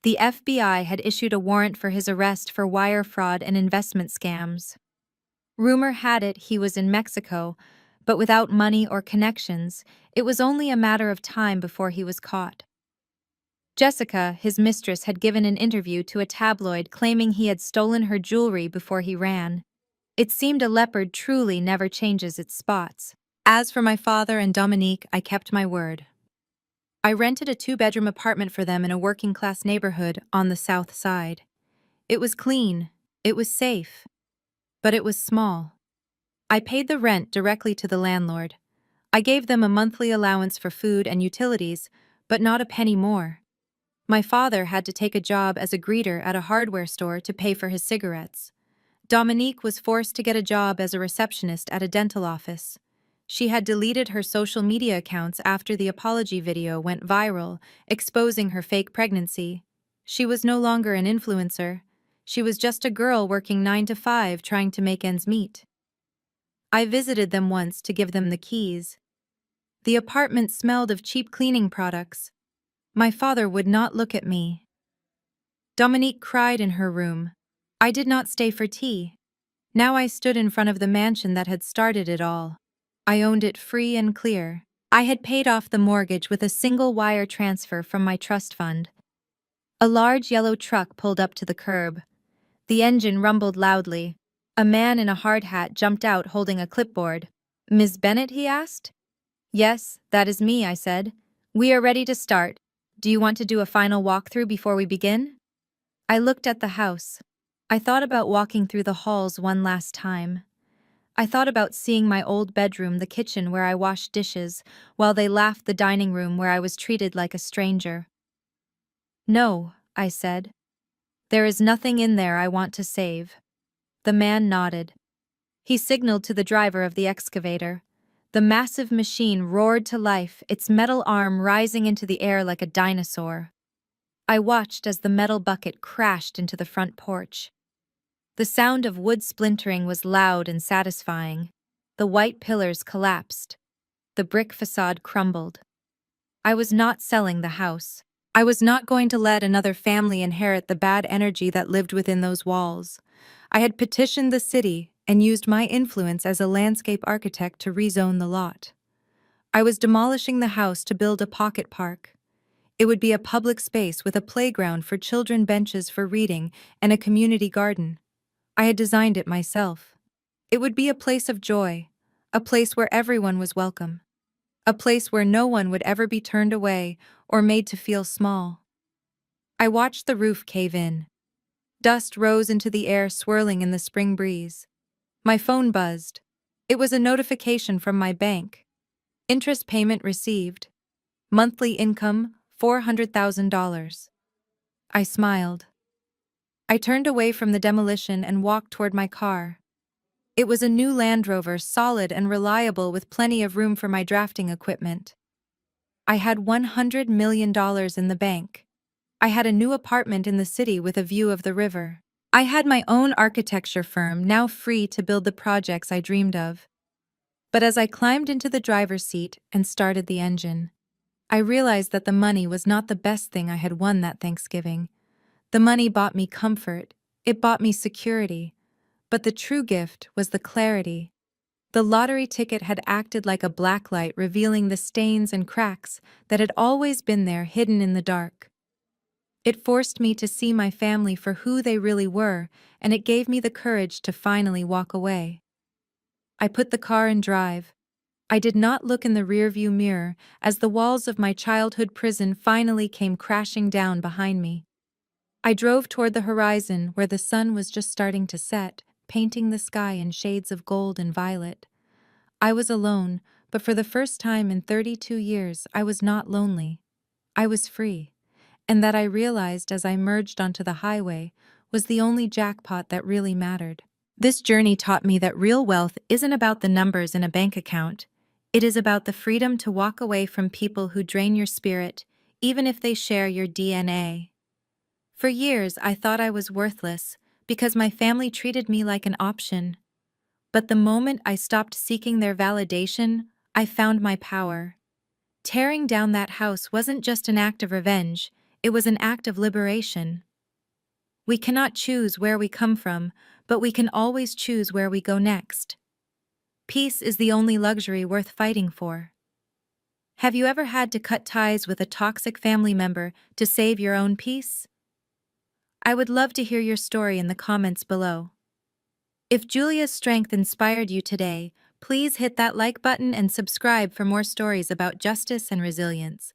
A: The FBI had issued a warrant for his arrest for wire fraud and investment scams. Rumor had it he was in Mexico, but without money or connections, it was only a matter of time before he was caught. Jessica, his mistress, had given an interview to a tabloid claiming he had stolen her jewelry before he ran. It seemed a leopard truly never changes its spots. As for my father and Dominique, I kept my word. I rented a 2-bedroom apartment for them in a working-class neighborhood on the south side. It was clean, it was safe, but it was small. I paid the rent directly to the landlord. I gave them a monthly allowance for food and utilities, but not a penny more. My father had to take a job as a greeter at a hardware store to pay for his cigarettes. Dominique was forced to get a job as a receptionist at a dental office. She had deleted her social media accounts after the apology video went viral, exposing her fake pregnancy. She was no longer an influencer. She was just a girl working 9 to 5 trying to make ends meet. I visited them once to give them the keys. The apartment smelled of cheap cleaning products. My father would not look at me. Dominique cried in her room. I did not stay for tea. Now I stood in front of the mansion that had started it all. I owned it free and clear. I had paid off the mortgage with a single wire transfer from my trust fund. A large yellow truck pulled up to the curb. The engine rumbled loudly. A man in a hard hat jumped out holding a clipboard. Ms. Bennett, he asked. Yes, that is me, I said. We are ready to start. Do you want to do a final walkthrough before we begin? I looked at the house. I thought about walking through the halls one last time. I thought about seeing my old bedroom, the kitchen where I washed dishes, while they laughed, the dining room where I was treated like a stranger. No, I said. There is nothing in there I want to save. The man nodded. He signaled to the driver of the excavator. The massive machine roared to life, its metal arm rising into the air like a dinosaur. I watched as the metal bucket crashed into the front porch. The sound of wood splintering was loud and satisfying. The white pillars collapsed. The brick facade crumbled. I was not selling the house. I was not going to let another family inherit the bad energy that lived within those walls. I had petitioned the city and used my influence as a landscape architect to rezone the lot. I was demolishing the house to build a pocket park. It would be a public space with a playground for children, benches for reading, and a community garden. I had designed it myself. It would be a place of joy, a place where everyone was welcome, a place where no one would ever be turned away or made to feel small. I watched the roof cave in. Dust rose into the air, swirling in the spring breeze. My phone buzzed. It was a notification from my bank. Interest payment received. Monthly income, $400,000. I smiled. I turned away from the demolition and walked toward my car. It was a new Land Rover, solid and reliable with plenty of room for my drafting equipment. I had $100 million in the bank. I had a new apartment in the city with a view of the river. I had my own architecture firm, now free to build the projects I dreamed of. But as I climbed into the driver's seat and started the engine, I realized that the money was not the best thing I had won that Thanksgiving. The money bought me comfort, it bought me security, but the true gift was the clarity. The lottery ticket had acted like a blacklight, revealing the stains and cracks that had always been there, hidden in the dark. It forced me to see my family for who they really were, and it gave me the courage to finally walk away. I put the car in drive. I did not look in the rearview mirror as the walls of my childhood prison finally came crashing down behind me. I drove toward the horizon where the sun was just starting to set, painting the sky in shades of gold and violet. I was alone, but for the first time in 32 years, I was not lonely. I was free, and that I realized as I merged onto the highway was the only jackpot that really mattered. This journey taught me that real wealth isn't about the numbers in a bank account. It is about the freedom to walk away from people who drain your spirit, even if they share your DNA. For years, I thought I was worthless because my family treated me like an option. But the moment I stopped seeking their validation, I found my power. Tearing down that house wasn't just an act of revenge, it was an act of liberation. We cannot choose where we come from, but we can always choose where we go next. Peace is the only luxury worth fighting for. Have you ever had to cut ties with a toxic family member to save your own peace? I would love to hear your story in the comments below. If Julia's strength inspired you today, please hit that like button and subscribe for more stories about justice and resilience.